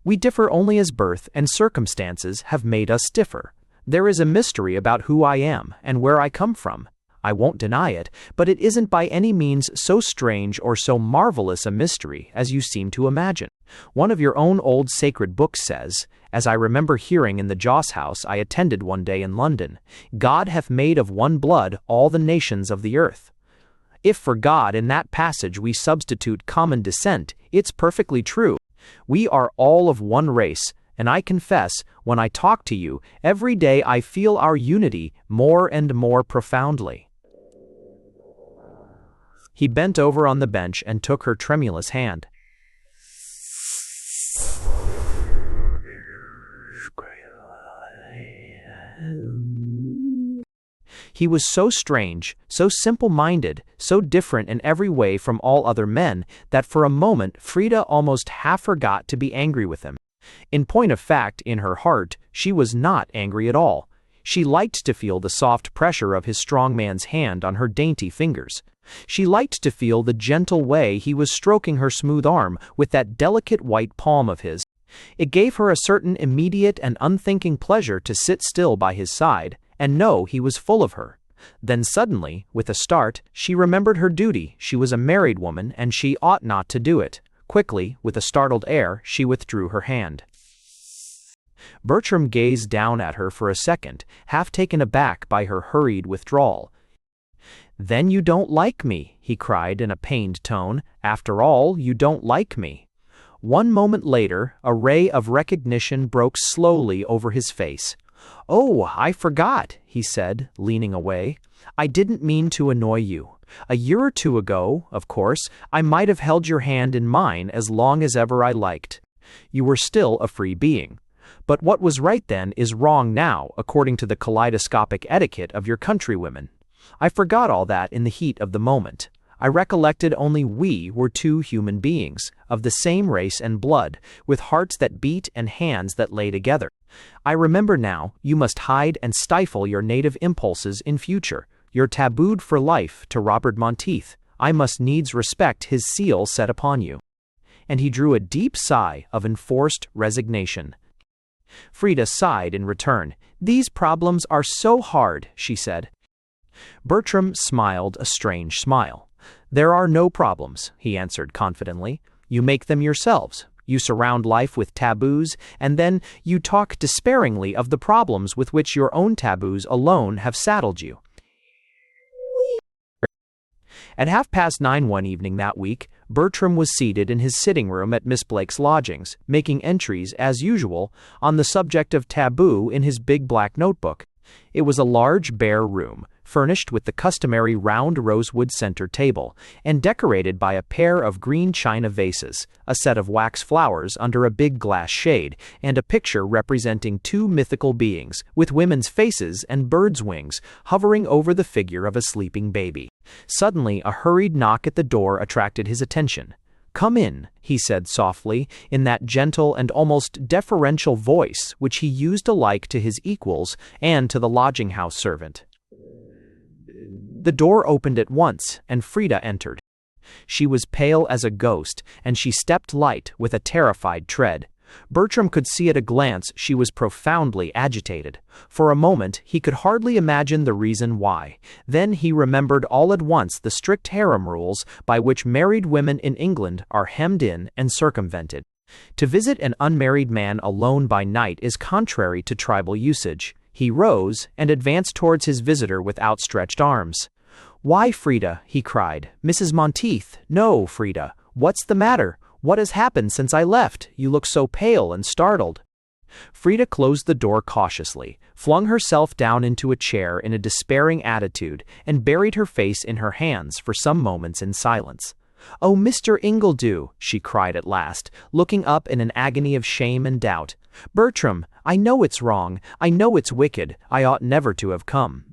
We differ only as birth and circumstances have made us differ. There is a mystery about who I am and where I come from. I won't deny it, but it isn't by any means so strange or so marvelous a mystery as you seem to imagine. One of your own old sacred books says, as I remember hearing in the Joss house I attended one day in London, God hath made of one blood all the nations of the earth. If for God in that passage we substitute common descent, it's perfectly true. We are all of one race, and I confess, when I talk to you, every day I feel our unity more and more profoundly." He bent over on the bench and took her tremulous hand. He was so strange, so simple-minded, so different in every way from all other men, that for a moment Frida almost half forgot to be angry with him. In point of fact, in her heart, she was not angry at all. She liked to feel the soft pressure of his strong man's hand on her dainty fingers. She liked to feel the gentle way he was stroking her smooth arm with that delicate white palm of his. It gave her a certain immediate and unthinking pleasure to sit still by his side and know he was full of her. Then suddenly, with a start, she remembered her duty. She was a married woman, and she ought not to do it. Quickly, with a startled air, she withdrew her hand. Bertram gazed down at her for a second, half taken aback by her hurried withdrawal. "Then you don't like me," he cried in a pained tone. "After all, you don't like me." One moment later, a ray of recognition broke slowly over his face. "Oh, I forgot," he said, leaning away. "I didn't mean to annoy you. A year or two ago, of course, I might have held your hand in mine as long as ever I liked. You were still a free being. But what was right then is wrong now, according to the kaleidoscopic etiquette of your countrywomen. I forgot all that in the heat of the moment. I recollected only we were two human beings, of the same race and blood, with hearts that beat and hands that lay together. I remember now, you must hide and stifle your native impulses in future. You're tabooed for life to Robert Monteith. I must needs respect his seal set upon you." And he drew a deep sigh of enforced resignation. Frida sighed in return. "These problems are so hard," she said. Bertram smiled a strange smile. "There are no problems," he answered confidently. "You make them yourselves. You surround life with taboos, and then you talk despairingly of the problems with which your own taboos alone have saddled you." At 9:30 one evening that week, Bertram was seated in his sitting room at Miss Blake's lodgings, making entries, as usual, on the subject of taboo in his big black notebook. It was a large, bare room, furnished with the customary round rosewood center table, and decorated by a pair of green china vases, a set of wax flowers under a big glass shade, and a picture representing two mythical beings, with women's faces and birds' wings, hovering over the figure of a sleeping baby. Suddenly, a hurried knock at the door attracted his attention. "Come in," he said softly, in that gentle and almost deferential voice which he used alike to his equals and to the lodging-house servant. The door opened at once, and Frida entered. She was pale as a ghost, and she stepped light with a terrified tread. Bertram could see at a glance she was profoundly agitated. For a moment he could hardly imagine the reason why. Then he remembered all at once the strict harem rules by which married women in England are hemmed in and circumvented. To visit an unmarried man alone by night is contrary to tribal usage. He rose and advanced towards his visitor with outstretched arms. "Why, Frida?" he cried. "Mrs. Monteith, no, Frida. What's the matter? What has happened since I left? You look so pale and startled." Frida closed the door cautiously, flung herself down into a chair in a despairing attitude, and buried her face in her hands for some moments in silence. "Oh, Mr. Ingledew," she cried at last, looking up in an agony of shame and doubt. "Bertram, I know it's wrong. I know it's wicked. I ought never to have come.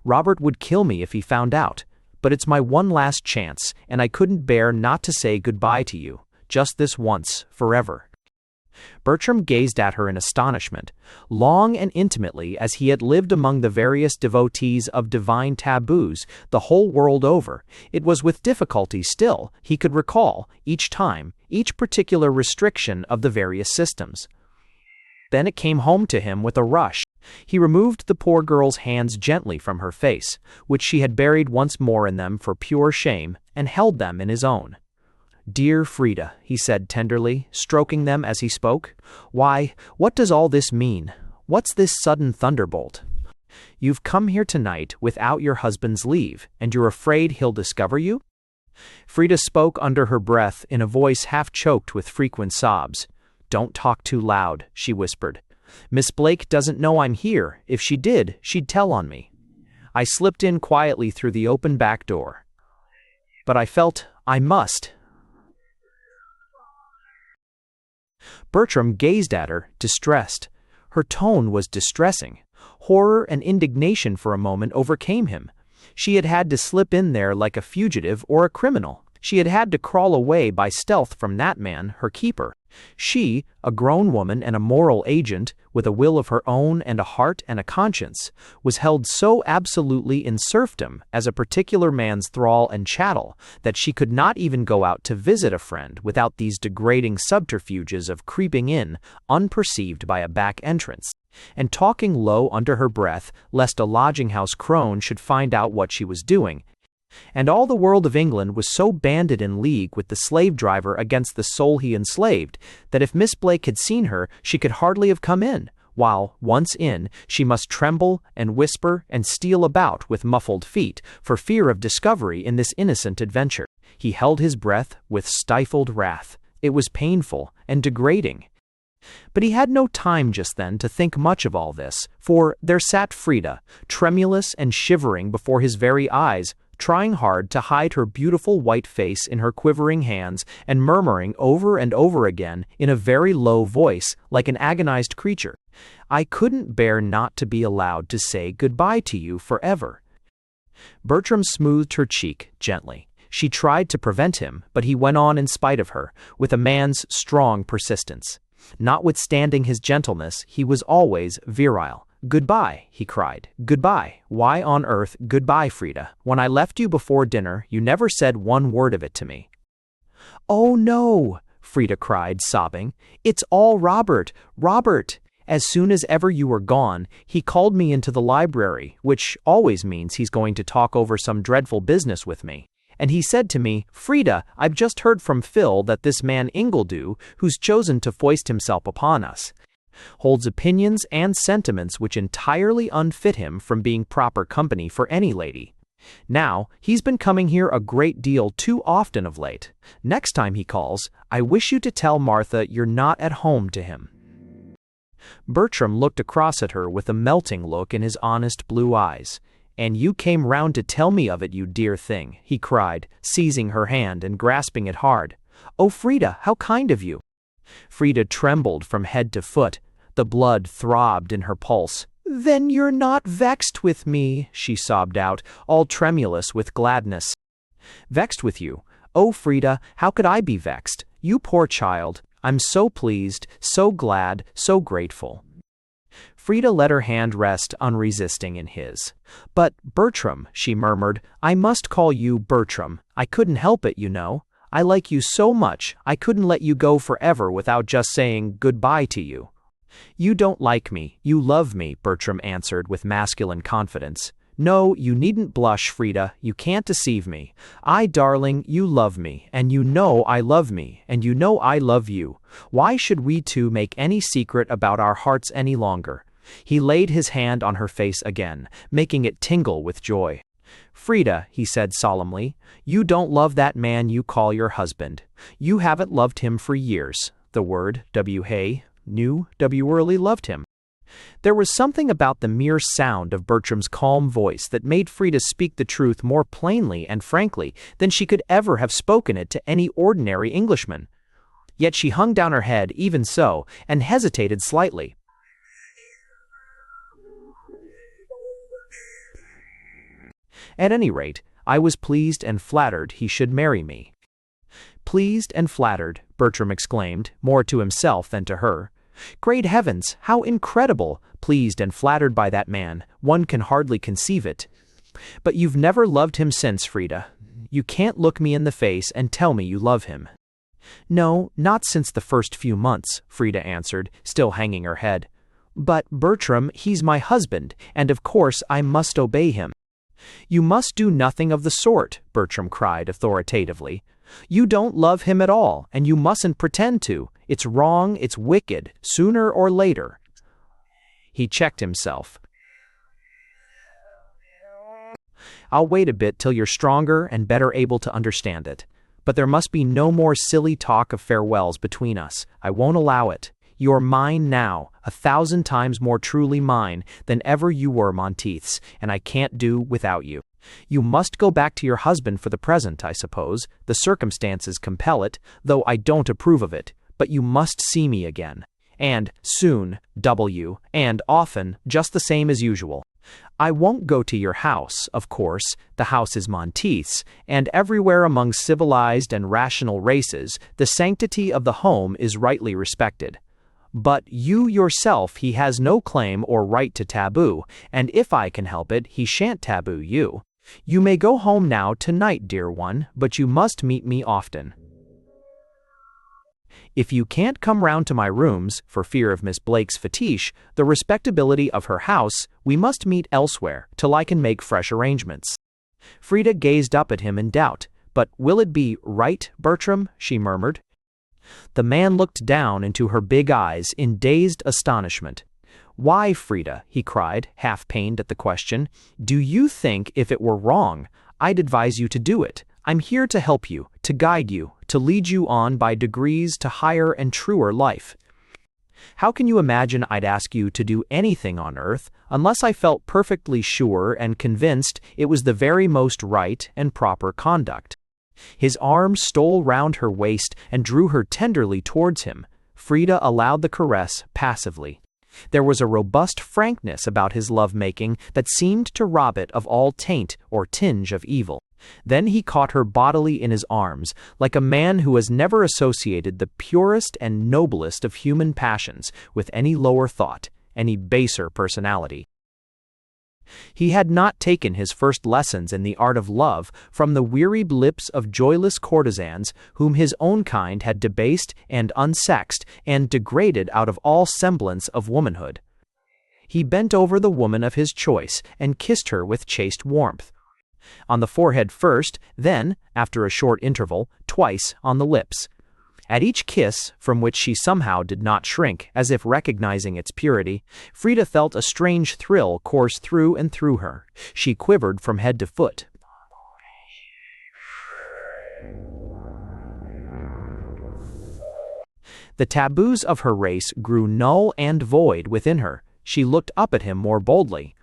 Robert would kill me if he found out. But it's my one last chance, and I couldn't bear not to say goodbye to you. Just this once, forever." Bertram gazed at her in astonishment. Long and intimately as he had lived among the various devotees of divine taboos the whole world over, it was with difficulty still he could recall, each time, each particular restriction of the various systems. Then it came home to him with a rush. He removed the poor girl's hands gently from her face, which she had buried once more in them for pure shame, and held them in his own. "Dear Frida," he said tenderly, stroking them as he spoke, "why, what does all this mean? What's this sudden thunderbolt? You've come here tonight without your husband's leave, and you're afraid he'll discover you?" Frida spoke under her breath in a voice half choked with frequent sobs. "Don't talk too loud," she whispered. "Miss Blake doesn't know I'm here. If she did, she'd tell on me. I slipped in quietly through the open back door. But I felt I must." Bertram gazed at her, distressed. Her tone was distressing. Horror and indignation for a moment overcame him. She had had to slip in there like a fugitive or a criminal. She had had to crawl away by stealth from that man, her keeper. She, a grown woman and a moral agent, with a will of her own and a heart and a conscience, was held so absolutely in serfdom as a particular man's thrall and chattel that she could not even go out to visit a friend without these degrading subterfuges of creeping in, unperceived by a back entrance, and talking low under her breath lest a lodging-house crone should find out what she was doing. And all the world of England was so banded in league with the slave driver against the soul he enslaved that if Miss Blake had seen her, she could hardly have come in, while, once in, she must tremble and whisper and steal about with muffled feet for fear of discovery in this innocent adventure. He held his breath with stifled wrath. It was painful and degrading. But he had no time just then to think much of all this, for there sat Frida, tremulous and shivering before his very eyes, trying hard to hide her beautiful white face in her quivering hands and murmuring over and over again in a very low voice like an agonized creature, "I couldn't bear not to be allowed to say goodbye to you forever." Bertram smoothed her cheek gently. She tried to prevent him, but he went on in spite of her, with a man's strong persistence. Notwithstanding his gentleness, he was always virile. "Goodbye," he cried. "Goodbye. Why on earth goodbye, Frida? When I left you before dinner, you never said one word of it to me." "Oh, no," Frida cried, sobbing. "It's all Robert. Robert. As soon as ever you were gone, he called me into the library, which always means he's going to talk over some dreadful business with me. And he said to me, Frida, I've just heard from Phil that this man Ingledew, who's chosen to foist himself upon us, holds opinions and sentiments which entirely unfit him from being proper company for any lady. Now, he's been coming here a great deal too often of late. Next time he calls, I wish you to tell Martha you're not at home to him. Bertram looked across at her with a melting look in his honest blue eyes. And you came round to tell me of it, you dear thing, he cried, seizing her hand and grasping it hard. Oh, Frida, how kind of you! Frida trembled from head to foot. The blood throbbed in her pulse. Then you're not vexed with me, she sobbed out, all tremulous with gladness. Vexed with you? Oh, Frida, how could I be vexed? You poor child. I'm so pleased, so glad, so grateful. Frida let her hand rest unresisting in his. But, Bertram, she murmured, I must call you Bertram. I couldn't help it, you know. I like you so much, I couldn't let you go forever without just saying goodbye to you. You don't like me, you love me, Bertram answered with masculine confidence. No, you needn't blush, Frida, you can't deceive me. Darling, you love me, and you know I love me, and you know I love you. Why should we two make any secret about our hearts any longer? He laid his hand on her face again, making it tingle with joy. Frida, he said solemnly, you don't love that man you call your husband. You haven't loved him for years. The word, W. knew W. early loved him. There was something about the mere sound of Bertram's calm voice that made Frida speak the truth more plainly and frankly than she could ever have spoken it to any ordinary Englishman. Yet she hung down her head even so, and hesitated slightly. At any rate, I was pleased and flattered he should marry me. Pleased and flattered, Bertram exclaimed, more to himself than to her. Great heavens, how incredible! Pleased and flattered by that man, one can hardly conceive it. But you've never loved him since, Frida. You can't look me in the face and tell me you love him. No, not since the first few months, Frida answered, still hanging her head. But, Bertram, he's my husband, and of course I must obey him. You must do nothing of the sort, Bertram cried authoritatively. You don't love him at all, and you mustn't pretend to. It's wrong, it's wicked, sooner or later. He checked himself. I'll wait a bit till you're stronger and better able to understand it. But there must be no more silly talk of farewells between us. I won't allow it. You're mine now, 1,000 times more truly mine than ever you were Monteith's, and I can't do without you. You must go back to your husband for the present, I suppose. The circumstances compel it, though I don't approve of it. But you must see me again. And soon, W, and often, just the same as usual. I won't go to your house, of course. The house is Monteith's, and everywhere among civilized and rational races, the sanctity of the home is rightly respected. But you yourself he has no claim or right to taboo, and if I can help it, he shan't taboo you. You may go home now tonight, dear one, but you must meet me often. If you can't come round to my rooms, for fear of Miss Blake's fetish, the respectability of her house, we must meet elsewhere, till I can make fresh arrangements. Frida gazed up at him in doubt. But will it be right, Bertram? She murmured. The man looked down into her big eyes in dazed astonishment. Why, Frida, he cried, half pained at the question, do you think if it were wrong, I'd advise you to do it? I'm here to help you, to guide you, to lead you on by degrees to higher and truer life. How can you imagine I'd ask you to do anything on earth unless I felt perfectly sure and convinced it was the very most right and proper conduct? His arm stole round her waist and drew her tenderly towards him. Frida allowed the caress passively. There was a robust frankness about his love-making that seemed to rob it of all taint or tinge of evil. Then he caught her bodily in his arms, like a man who has never associated the purest and noblest of human passions with any lower thought, any baser personality. He had not taken his first lessons in the art of love from the wearied lips of joyless courtesans whom his own kind had debased and unsexed and degraded out of all semblance of womanhood. He bent over the woman of his choice and kissed her with chaste warmth. On the forehead first, then, after a short interval, twice on the lips. At each kiss, from which she somehow did not shrink, as if recognizing its purity, Frida felt a strange thrill course through and through her. She quivered from head to foot. The taboos of her race grew null and void within her. She looked up at him more boldly.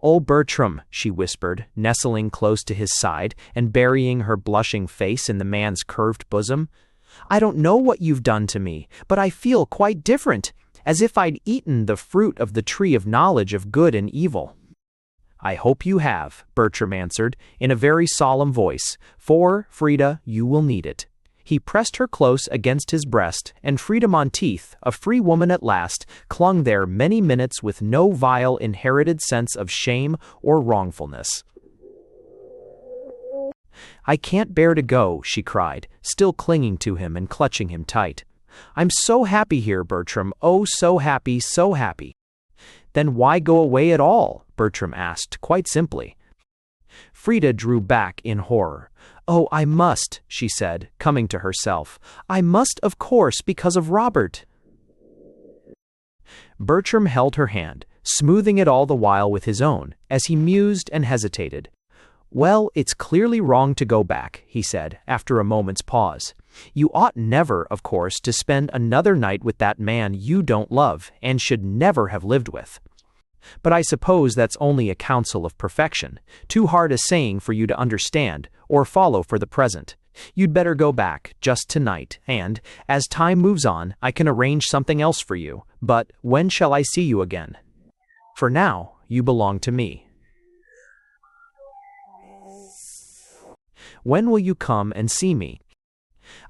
"Oh, Bertram," she whispered, nestling close to his side and burying her blushing face in the man's curved bosom. "I don't know what you've done to me, but I feel quite different, as if I'd eaten the fruit of the tree of knowledge of good and evil." "I hope you have," Bertram answered, in a very solemn voice, "for, Frida, you will need it." He pressed her close against his breast, and Frida Monteith, a free woman at last, clung there many minutes with no vile inherited sense of shame or wrongfulness. "I can't bear to go," she cried, still clinging to him and clutching him tight. "I'm so happy here, Bertram, oh, so happy, so happy." "Then why go away at all?" Bertram asked, quite simply. Frida drew back in horror. "Oh, I must," she said, coming to herself. "I must, of course, because of Robert." Bertram held her hand, smoothing it all the while with his own, as he mused and hesitated. "Well, it's clearly wrong to go back," he said, after a moment's pause. "You ought never, of course, to spend another night with that man you don't love and should never have lived with. But I suppose that's only a counsel of perfection, too hard a saying for you to understand or follow for the present. You'd better go back, just tonight, and, as time moves on, I can arrange something else for you. But when shall I see you again? For now, you belong to me." "When will you come and see me?"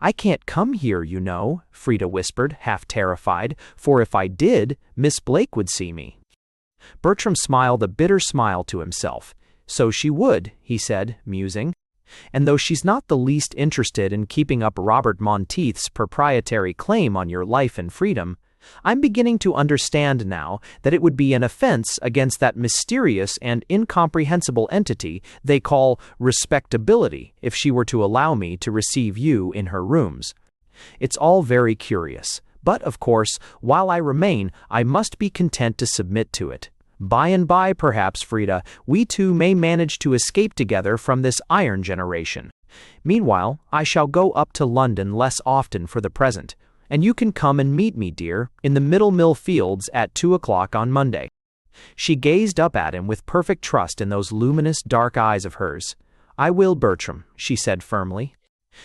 "I can't come here, you know," Frida whispered, half terrified, "for if I did, Miss Blake would see me." Bertram smiled a bitter smile to himself. "So she would," he said, musing. "And though she's not the least interested in keeping up Robert Monteith's proprietary claim on your life and freedom, I'm beginning to understand now that it would be an offense against that mysterious and incomprehensible entity they call respectability if she were to allow me to receive you in her rooms. It's all very curious, but, of course, while I remain, I must be content to submit to it. By and by, perhaps, Frida, we two may manage to escape together from this iron generation. Meanwhile, I shall go up to London less often for the present, and you can come and meet me, dear, in the Middle Mill Fields at 2 o'clock on Monday." She gazed up at him with perfect trust in those luminous dark eyes of hers. "I will, Bertram," she said firmly.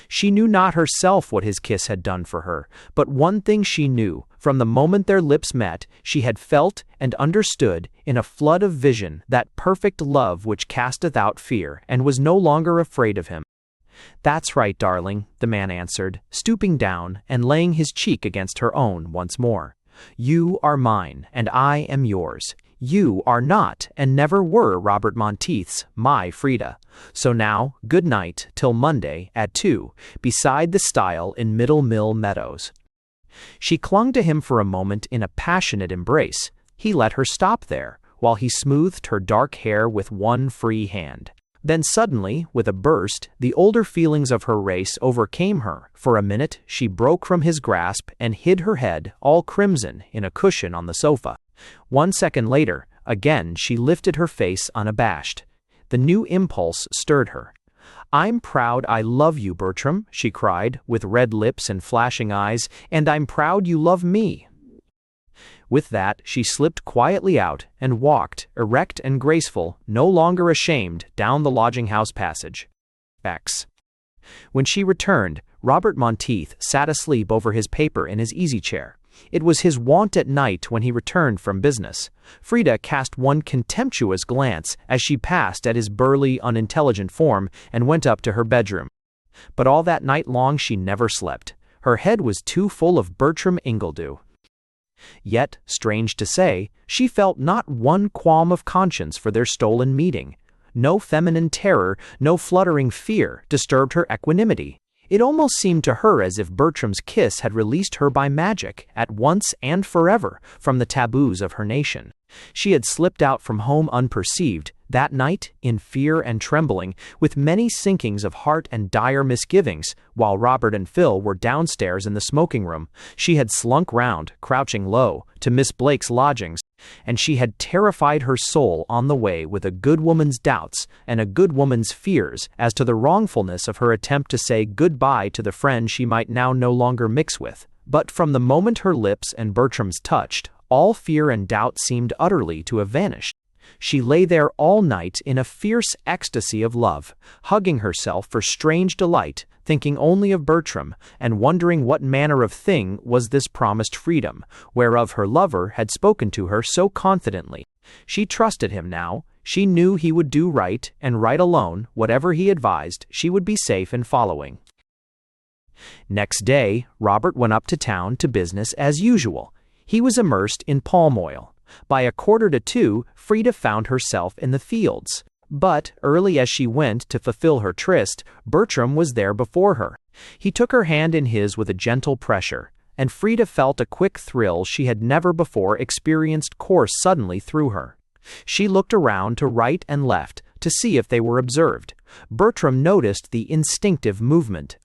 She knew not herself what his kiss had done for her, but one thing she knew. From the moment their lips met, she had felt and understood, in a flood of vision, that perfect love which casteth out fear, and was no longer afraid of him. "That's right, darling," the man answered, stooping down and laying his cheek against her own once more. "You are mine, and I am yours. You are not, and never were, Robert Monteith's, my Frida. So now, good night, till Monday, at 2, beside the stile in Middle Mill Meadows." She clung to him for a moment in a passionate embrace. He let her stop there, while he smoothed her dark hair with one free hand. Then suddenly, with a burst, the older feelings of her race overcame her. For a minute, she broke from his grasp and hid her head, all crimson, in a cushion on the sofa. 1 second later, again she lifted her face unabashed. The new impulse stirred her. "I'm proud I love you, Bertram," she cried, with red lips and flashing eyes, "and I'm proud you love me." With that, she slipped quietly out and walked, erect and graceful, no longer ashamed, down the lodging-house passage. X. When she returned, Robert Monteith sat asleep over his paper in his easy-chair. It was his wont at night when he returned from business. Frida cast one contemptuous glance as she passed at his burly, unintelligent form and went up to her bedroom. But all that night long she never slept. Her head was too full of Bertram Ingledew. Yet, strange to say, she felt not one qualm of conscience for their stolen meeting. No feminine terror, no fluttering fear disturbed her equanimity. It almost seemed to her as if Bertram's kiss had released her by magic, at once and forever, from the taboos of her nation. She had slipped out from home unperceived, that night, in fear and trembling, with many sinkings of heart and dire misgivings, while Robert and Phil were downstairs in the smoking room. She had slunk round, crouching low, to Miss Blake's lodgings, and she had terrified her soul on the way with a good woman's doubts and a good woman's fears as to the wrongfulness of her attempt to say good-bye to the friend she might now no longer mix with. But from the moment her lips and Bertram's touched, all fear and doubt seemed utterly to have vanished. She lay there all night in a fierce ecstasy of love, hugging herself for strange delight, thinking only of Bertram, and wondering what manner of thing was this promised freedom, whereof her lover had spoken to her so confidently. She trusted him now. She knew he would do right, and right alone. Whatever he advised, she would be safe in following. Next day, Robert went up to town to business as usual. He was immersed in palm oil. By 1:45, Frida found herself in the fields. But, early as she went to fulfill her tryst, Bertram was there before her. He took her hand in his with a gentle pressure, and Frida felt a quick thrill she had never before experienced course suddenly through her. She looked around to right and left to see if they were observed. Bertram noticed the instinctive movement.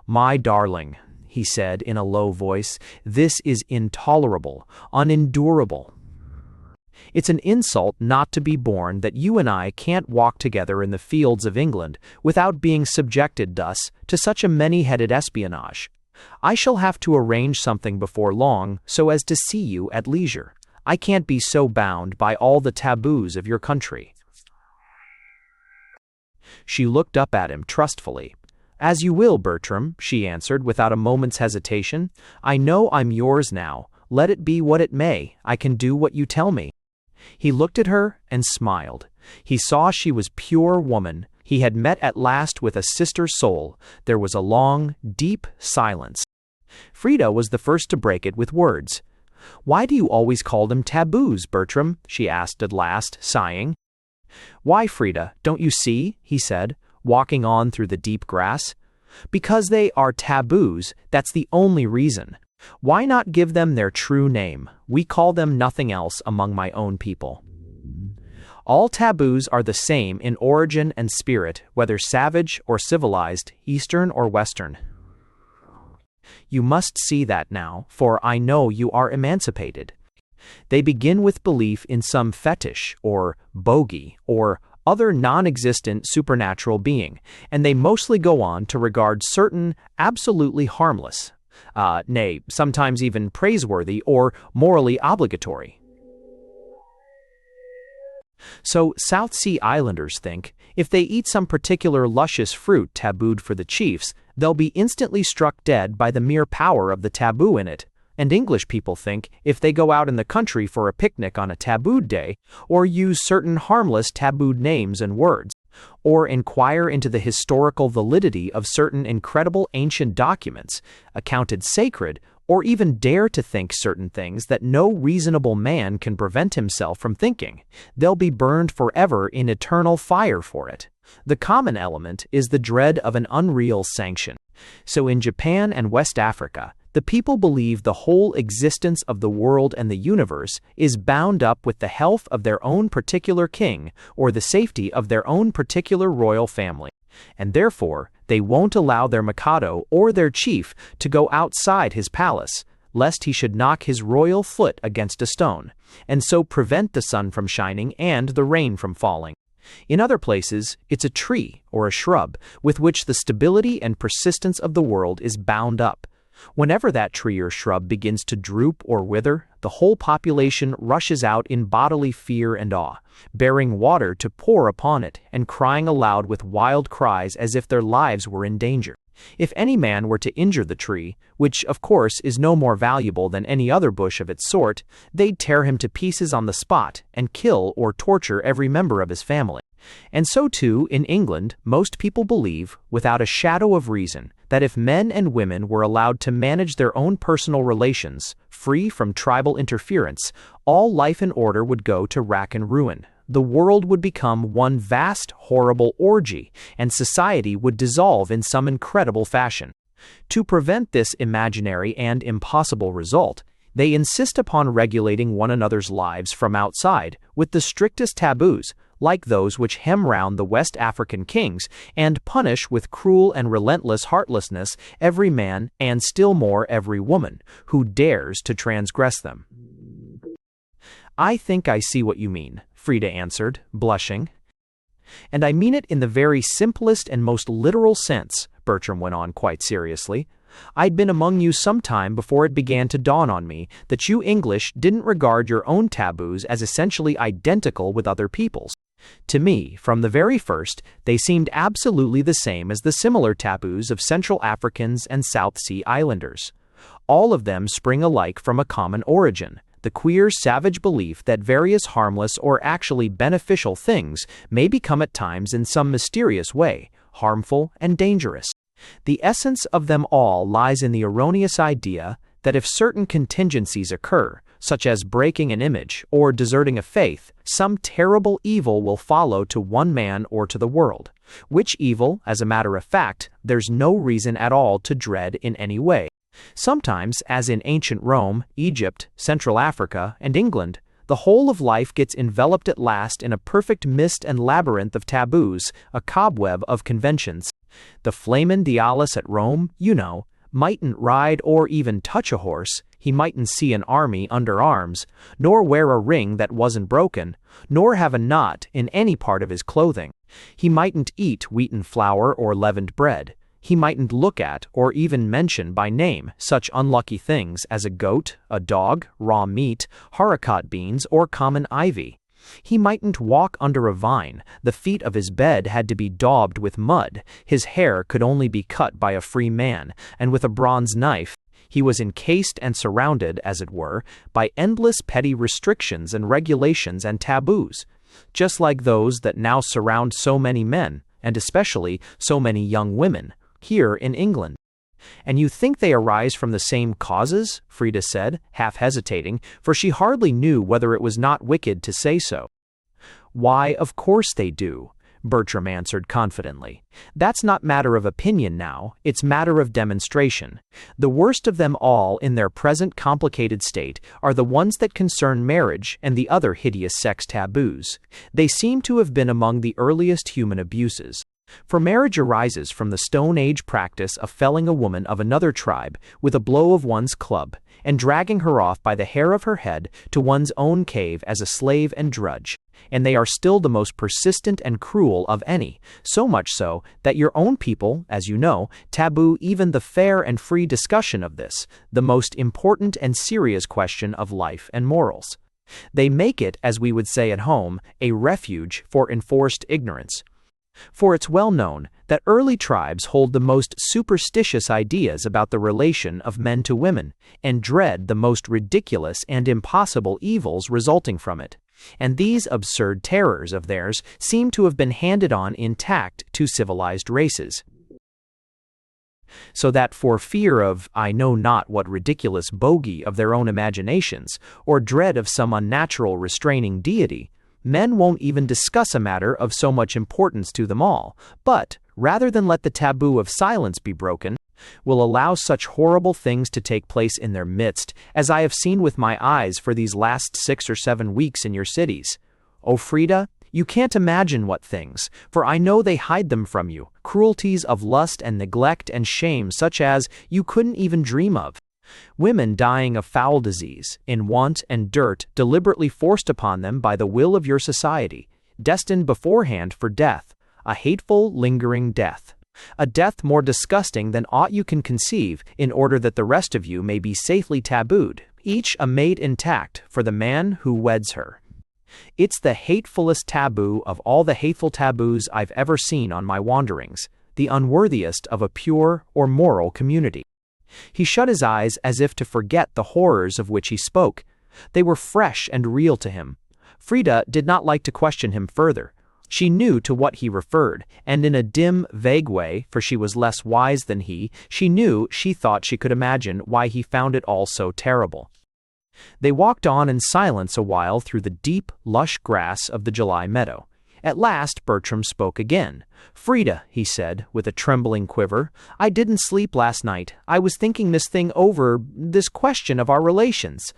"My darling," he said in a low voice, "this is intolerable, unendurable. It's an insult not to be borne that you and I can't walk together in the fields of England without being subjected thus to such a many-headed espionage. I shall have to arrange something before long so as to see you at leisure. I can't be so bound by all the taboos of your country." She looked up at him trustfully. "As you will, Bertram," she answered without a moment's hesitation. "I know I'm yours now. Let it be what it may. I can do what you tell me." He looked at her and smiled. He saw she was pure woman. He had met at last with a sister soul. There was a long, deep silence. Frida was the first to break it with words. "Why do you always call them taboos, Bertram?" she asked at last, sighing. "Why, Frida, don't you see?" he said, walking on through the deep grass. "Because they are taboos, that's the only reason. Why not give them their true name? We call them nothing else among my own people. All taboos are the same in origin and spirit, whether savage or civilized, Eastern or Western. You must see that now, for I know you are emancipated. They begin with belief in some fetish, or bogey, or other non-existent supernatural being, and they mostly go on to regard certain absolutely harmless, nay, sometimes even praiseworthy or morally obligatory. So South Sea Islanders think if they eat some particular luscious fruit tabooed for the chiefs, they'll be instantly struck dead by the mere power of the taboo in it. And English people think if they go out in the country for a picnic on a tabooed day, or use certain harmless tabooed names and words, or inquire into the historical validity of certain incredible ancient documents, accounted sacred, or even dare to think certain things that no reasonable man can prevent himself from thinking, they'll be burned forever in eternal fire for it. The common element is the dread of an unreal sanction. So in Japan and West Africa, the people believe the whole existence of the world and the universe is bound up with the health of their own particular king or the safety of their own particular royal family, and therefore they won't allow their Mikado or their chief to go outside his palace, lest he should knock his royal foot against a stone, and so prevent the sun from shining and the rain from falling. In other places, it's a tree or a shrub with which the stability and persistence of the world is bound up. Whenever that tree or shrub begins to droop or wither, the whole population rushes out in bodily fear and awe, bearing water to pour upon it and crying aloud with wild cries as if their lives were in danger. If any man were to injure the tree, which of course is no more valuable than any other bush of its sort, they'd tear him to pieces on the spot and kill or torture every member of his family. And so too, in England, most people believe, without a shadow of reason, that if men and women were allowed to manage their own personal relations, free from tribal interference, all life and order would go to rack and ruin. The world would become one vast, horrible orgy, and society would dissolve in some incredible fashion. To prevent this imaginary and impossible result, they insist upon regulating one another's lives from outside with the strictest taboos, like those which hem round the West African kings, and punish with cruel and relentless heartlessness every man, and still more every woman, who dares to transgress them. "I think I see what you mean," Frida answered, blushing. "And I mean it in the very simplest and most literal sense," Bertram went on quite seriously. "I'd been among you some time before it began to dawn on me that you English didn't regard your own taboos as essentially identical with other people's. To me, from the very first, they seemed absolutely the same as the similar taboos of Central Africans and South Sea Islanders. All of them spring alike from a common origin, the queer, savage belief that various harmless or actually beneficial things may become at times in some mysterious way harmful and dangerous. The essence of them all lies in the erroneous idea that if certain contingencies occur, such as breaking an image or deserting a faith, some terrible evil will follow to one man or to the world, which evil, as a matter of fact, there's no reason at all to dread in any way. Sometimes, as in ancient Rome, Egypt, Central Africa, and England, the whole of life gets enveloped at last in a perfect mist and labyrinth of taboos, a cobweb of conventions. The Flamen Dialis at Rome, you know, mightn't ride or even touch a horse, he mightn't see an army under arms, nor wear a ring that wasn't broken, nor have a knot in any part of his clothing. He mightn't eat wheaten flour or leavened bread. He mightn't look at or even mention by name such unlucky things as a goat, a dog, raw meat, haricot beans, or common ivy. He mightn't walk under a vine, the feet of his bed had to be daubed with mud, his hair could only be cut by a free man, and with a bronze knife. He was encased and surrounded, as it were, by endless petty restrictions and regulations and taboos, just like those that now surround so many men, and especially so many young women, here in England. "And you think they arise from the same causes?" Frida said, half hesitating, for she hardly knew whether it was not wicked to say so. "Why, of course they do," Bertram answered confidently. "That's not matter of opinion now, it's matter of demonstration. The worst of them all in their present complicated state are the ones that concern marriage and the other hideous sex taboos. They seem to have been among the earliest human abuses. For marriage arises from the Stone Age practice of felling a woman of another tribe with a blow of one's club, and dragging her off by the hair of her head to one's own cave as a slave and drudge. And they are still the most persistent and cruel of any, so much so that your own people, as you know, taboo even the fair and free discussion of this, the most important and serious question of life and morals. They make it, as we would say at home, a refuge for enforced ignorance. For it's well known that early tribes hold the most superstitious ideas about the relation of men to women, and dread the most ridiculous and impossible evils resulting from it. And these absurd terrors of theirs seem to have been handed on intact to civilized races. So that for fear of I know not what ridiculous bogey of their own imaginations, or dread of some unnatural restraining deity, men won't even discuss a matter of so much importance to them all, but, rather than let the taboo of silence be broken, will allow such horrible things to take place in their midst as I have seen with my eyes for these last 6 or 7 weeks in your cities. Oh, Frida, you can't imagine what things, for I know they hide them from you, cruelties of lust and neglect and shame such as you couldn't even dream of. Women dying of foul disease, in want and dirt deliberately forced upon them by the will of your society, destined beforehand for death, a hateful, lingering death. A death more disgusting than aught you can conceive, in order that the rest of you may be safely tabooed, each a mate intact for the man who weds her. It's the hatefulest taboo of all the hateful taboos I've ever seen on my wanderings, the unworthiest of a pure or moral community." He shut his eyes as if to forget the horrors of which he spoke. They were fresh and real to him. Frida did not like to question him further. She knew to what he referred, and in a dim, vague way, for she was less wise than he, she thought she could imagine why he found it all so terrible. They walked on in silence a while through the deep, lush grass of the July meadow. At last Bertram spoke again. "Frida," he said, with a trembling quiver, "I didn't sleep last night. I was thinking this thing over, this question of our relations."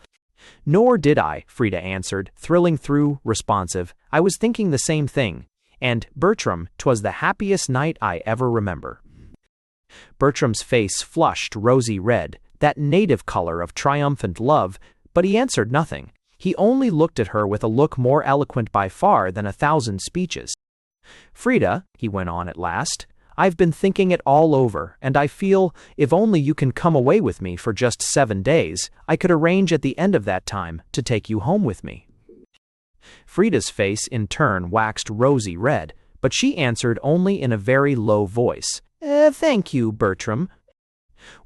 "Nor did I," Frida answered, thrilling through, responsive. "I was thinking the same thing. And, Bertram, 'twas the happiest night I ever remember." Bertram's face flushed rosy red, that native color of triumphant love, but he answered nothing. He only looked at her with a look more eloquent by far than 1,000 speeches. "Frida," he went on at last, "I've been thinking it all over, and I feel, if only you can come away with me for just 7 days, I could arrange at the end of that time to take you home with me." Frida's face in turn waxed rosy red, but she answered only in a very low voice. Thank you, Bertram."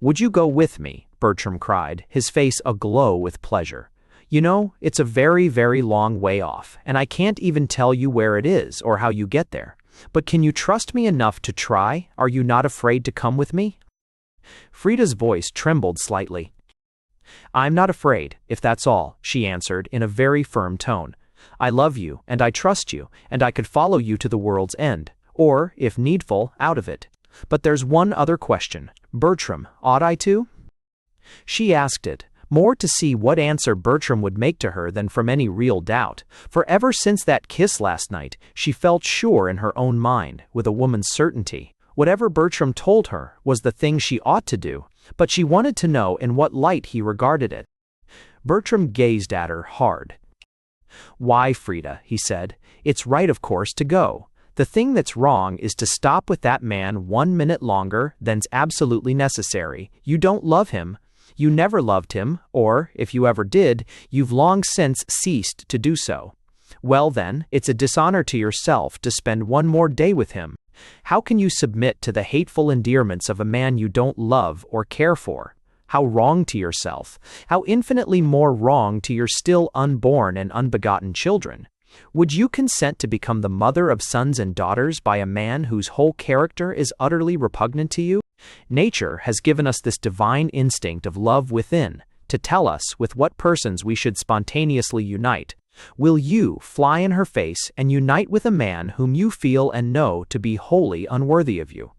"Would you go with me?" Bertram cried, his face aglow with pleasure. "You know, it's a very, very long way off, and I can't even tell you where it is or how you get there. But can you trust me enough to try? Are you not afraid to come with me?" Frida's voice trembled slightly. "I'm not afraid, if that's all," she answered in a very firm tone. "I love you, and I trust you, and I could follow you to the world's end, or, if needful, out of it. But there's one other question. Bertram, ought I to?" She asked it, more to see what answer Bertram would make to her than from any real doubt, for ever since that kiss last night, she felt sure in her own mind, with a woman's certainty, whatever Bertram told her was the thing she ought to do, but she wanted to know in what light he regarded it. Bertram gazed at her hard. "Why, Frida," he said, "it's right, of course, to go. The thing that's wrong is to stop with that man 1 minute longer than's absolutely necessary. You don't love him. You never loved him, or, if you ever did, you've long since ceased to do so. Well then, it's a dishonor to yourself to spend 1 more day with him. How can you submit to the hateful endearments of a man you don't love or care for? How wrong to yourself, how infinitely more wrong to your still unborn and unbegotten children. Would you consent to become the mother of sons and daughters by a man whose whole character is utterly repugnant to you? Nature has given us this divine instinct of love within, to tell us with what persons we should spontaneously unite. Will you fly in her face and unite with a man whom you feel and know to be wholly unworthy of you?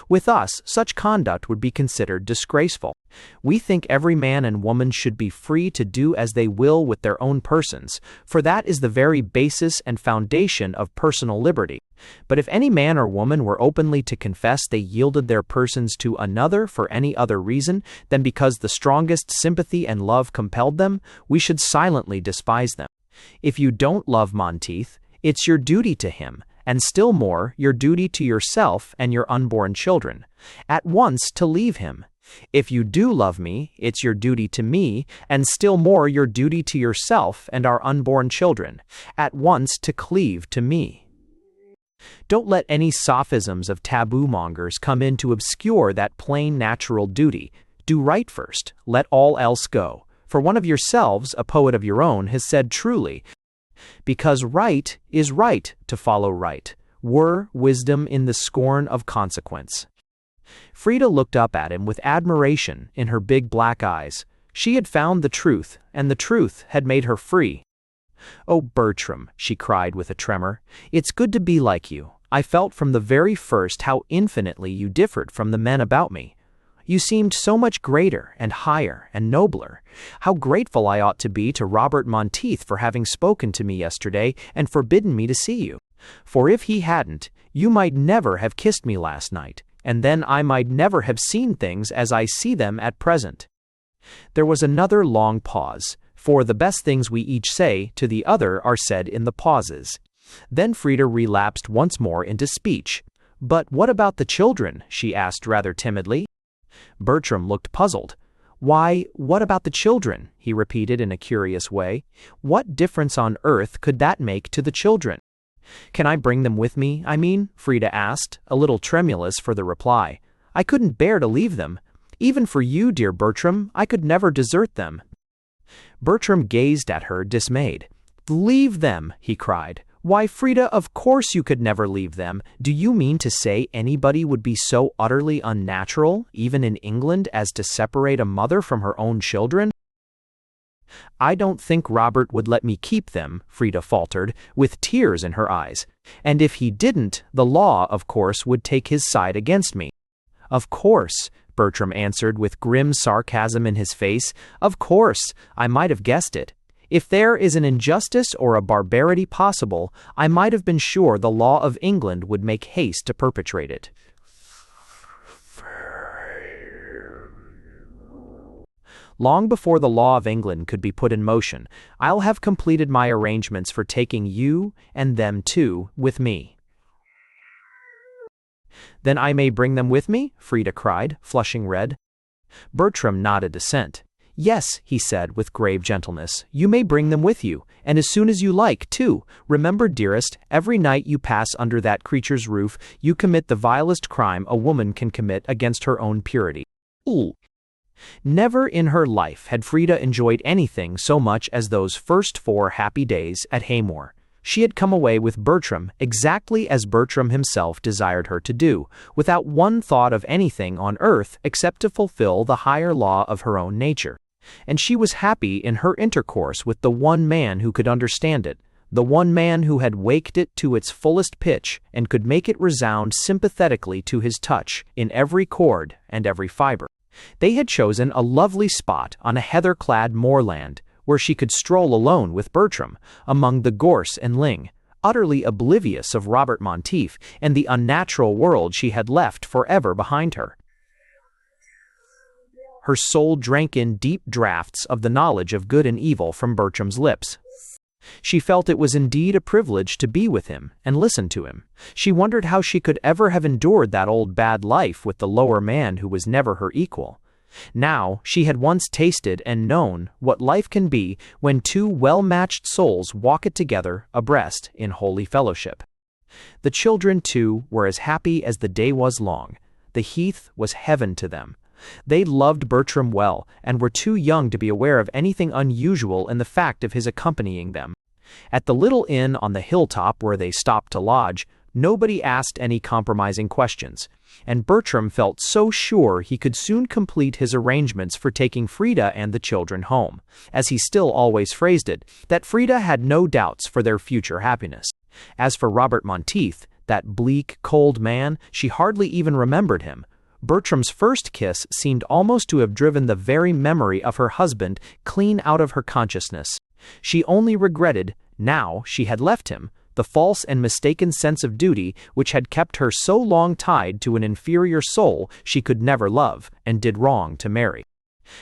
With us, such conduct would be considered disgraceful. We think every man and woman should be free to do as they will with their own persons, for that is the very basis and foundation of personal liberty. But if any man or woman were openly to confess they yielded their persons to another for any other reason than because the strongest sympathy and love compelled them, we should silently despise them. If you don't love Monteith, it's your duty to him, and still more, your duty to yourself and your unborn children, at once to leave him. If you do love me, it's your duty to me, and still more your duty to yourself and our unborn children, at once to cleave to me. Don't let any sophisms of taboo mongers come in to obscure that plain natural duty. Do right first, let all else go. For one of yourselves, a poet of your own, has said truly, because right is right to follow right, were wisdom in the scorn of consequence. Frida looked up at him with admiration in her big black eyes. She had found the truth, and the truth had made her free. "Oh, Bertram," she cried with a tremor, "it's good to be like you. I felt from the very first how infinitely you differed from the men about me. You seemed so much greater and higher and nobler. How grateful I ought to be to Robert Monteith for having spoken to me yesterday and forbidden me to see you. For if he hadn't, you might never have kissed me last night, and then I might never have seen things as I see them at present." There was another long pause, for the best things we each say to the other are said in the pauses. Then Frida relapsed once more into speech. "But what about the children?" she asked rather timidly. Bertram looked puzzled. "Why, what about the children?" he repeated in a curious way. "What difference on earth could that make to the children?" "Can I bring them with me, I mean?" Frida asked, a little tremulous for the reply. "I couldn't bear to leave them. Even for you, dear Bertram, I could never desert them." Bertram gazed at her dismayed. "Leave them!" he cried. "Why, Frida, of course you could never leave them. Do you mean to say anybody would be so utterly unnatural, even in England, as to separate a mother from her own children?" "I don't think Robert would let me keep them," Frida faltered, with tears in her eyes. "And if he didn't, the law, of course, would take his side against me." "Of course," Bertram answered with grim sarcasm in his face. "Of course, I might have guessed it. If there is an injustice or a barbarity possible, I might have been sure the law of England would make haste to perpetrate it." "Long before the law of England could be put in motion, I'll have completed my arrangements for taking you, and them too, with me." "Then I may bring them with me?" Frida cried, flushing red. Bertram nodded assent. "Yes," he said with grave gentleness, "you may bring them with you, and as soon as you like, too. Remember, dearest, every night you pass under that creature's roof, you commit the vilest crime a woman can commit against her own purity." Ooh. Never in her life had Frida enjoyed anything so much as those first 4 happy days at Haymore. She had come away with Bertram exactly as Bertram himself desired her to do, without one thought of anything on earth except to fulfill the higher law of her own nature. And she was happy in her intercourse with the one man who could understand it, the one man who had waked it to its fullest pitch and could make it resound sympathetically to his touch in every chord and every fiber. They had chosen a lovely spot on a heather-clad moorland, where she could stroll alone with Bertram, among the gorse and ling, utterly oblivious of Robert Monteith and the unnatural world she had left forever behind her. Her soul drank in deep draughts of the knowledge of good and evil from Bertram's lips. She felt it was indeed a privilege to be with him and listen to him. She wondered how she could ever have endured that old bad life with the lower man who was never her equal. Now she had once tasted and known what life can be when 2 well-matched souls walk it together abreast in holy fellowship. The children, too, were as happy as the day was long. The heath was heaven to them. They loved Bertram well, and were too young to be aware of anything unusual in the fact of his accompanying them. At the little inn on the hilltop where they stopped to lodge, nobody asked any compromising questions, and Bertram felt so sure he could soon complete his arrangements for taking Frida and the children home, as he still always phrased it, that Frida had no doubts for their future happiness. As for Robert Monteith, that bleak, cold man, she hardly even remembered him. Bertram's first kiss seemed almost to have driven the very memory of her husband clean out of her consciousness. She only regretted, now she had left him, the false and mistaken sense of duty which had kept her so long tied to an inferior soul she could never love, and did wrong to marry.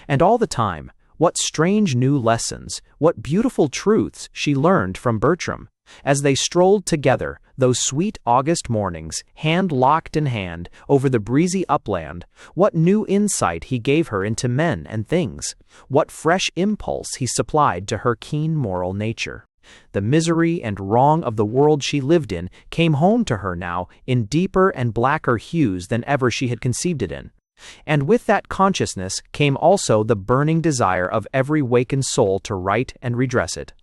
And all the time, what strange new lessons, what beautiful truths she learned from Bertram. As they strolled together, those sweet August mornings, hand locked in hand, over the breezy upland, what new insight he gave her into men and things, what fresh impulse he supplied to her keen moral nature. The misery and wrong of the world she lived in came home to her now in deeper and blacker hues than ever she had conceived it in. And with that consciousness came also the burning desire of every wakened soul to right and redress it.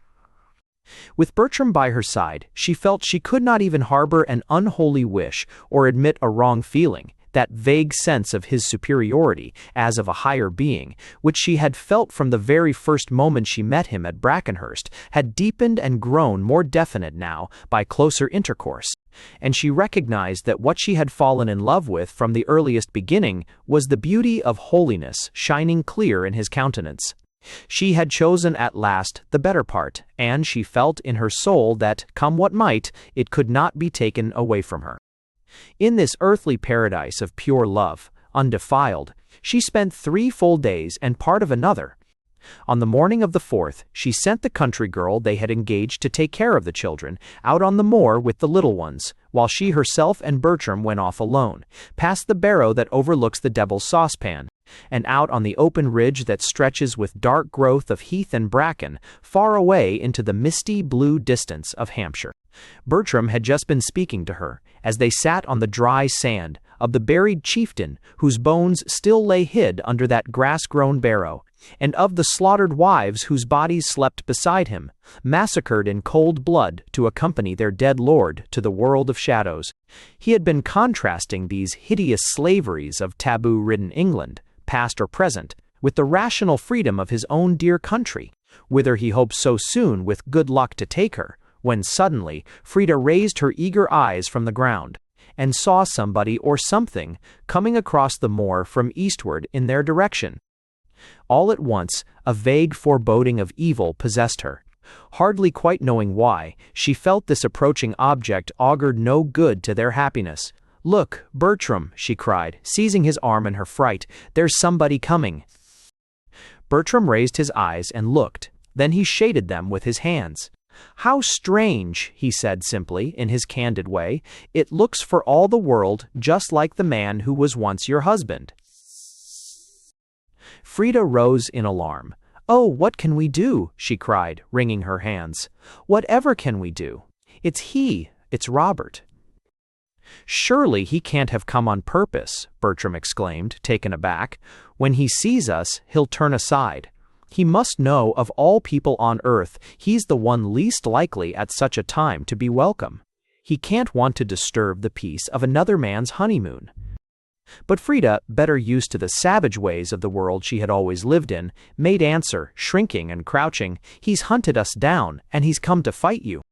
With Bertram by her side, she felt she could not even harbor an unholy wish or admit a wrong feeling, that vague sense of his superiority as of a higher being, which she had felt from the very first moment she met him at Brackenhurst, had deepened and grown more definite now by closer intercourse, and she recognized that what she had fallen in love with from the earliest beginning was the beauty of holiness shining clear in his countenance. She had chosen at last the better part, and she felt in her soul that, come what might, it could not be taken away from her. In this earthly paradise of pure love, undefiled, she spent 3 full days and part of another. On the morning of the 4th, she sent the country girl they had engaged to take care of the children out on the moor with the little ones, while she herself and Bertram went off alone, past the barrow that overlooks the Devil's Saucepan, and out on the open ridge that stretches with dark growth of heath and bracken far away into the misty blue distance of Hampshire. Bertram had just been speaking to her, as they sat on the dry sand, of the buried chieftain whose bones still lay hid under that grass-grown barrow, and of the slaughtered wives whose bodies slept beside him, massacred in cold blood to accompany their dead lord to the world of shadows. He had been contrasting these hideous slaveries of taboo-ridden England, past or present, with the rational freedom of his own dear country, whither he hoped so soon with good luck to take her, when suddenly Frida raised her eager eyes from the ground, and saw somebody or something coming across the moor from eastward in their direction. All at once, a vague foreboding of evil possessed her. Hardly quite knowing why, she felt this approaching object augured no good to their happiness. "Look, Bertram," she cried, seizing his arm in her fright, "there's somebody coming." Bertram raised his eyes and looked, then he shaded them with his hands. "How strange," he said simply, in his candid way. "It looks for all the world just like the man who was once your husband." Frida rose in alarm. "Oh, what can we do?" she cried, wringing her hands. "Whatever can we do? It's Robert." "Surely he can't have come on purpose," Bertram exclaimed, taken aback. "When he sees us, he'll turn aside. He must know of all people on earth he's the one least likely at such a time to be welcome. He can't want to disturb the peace of another man's honeymoon." But Frida, better used to the savage ways of the world she had always lived in, made answer, shrinking and crouching, "He's hunted us down, and he's come to fight you."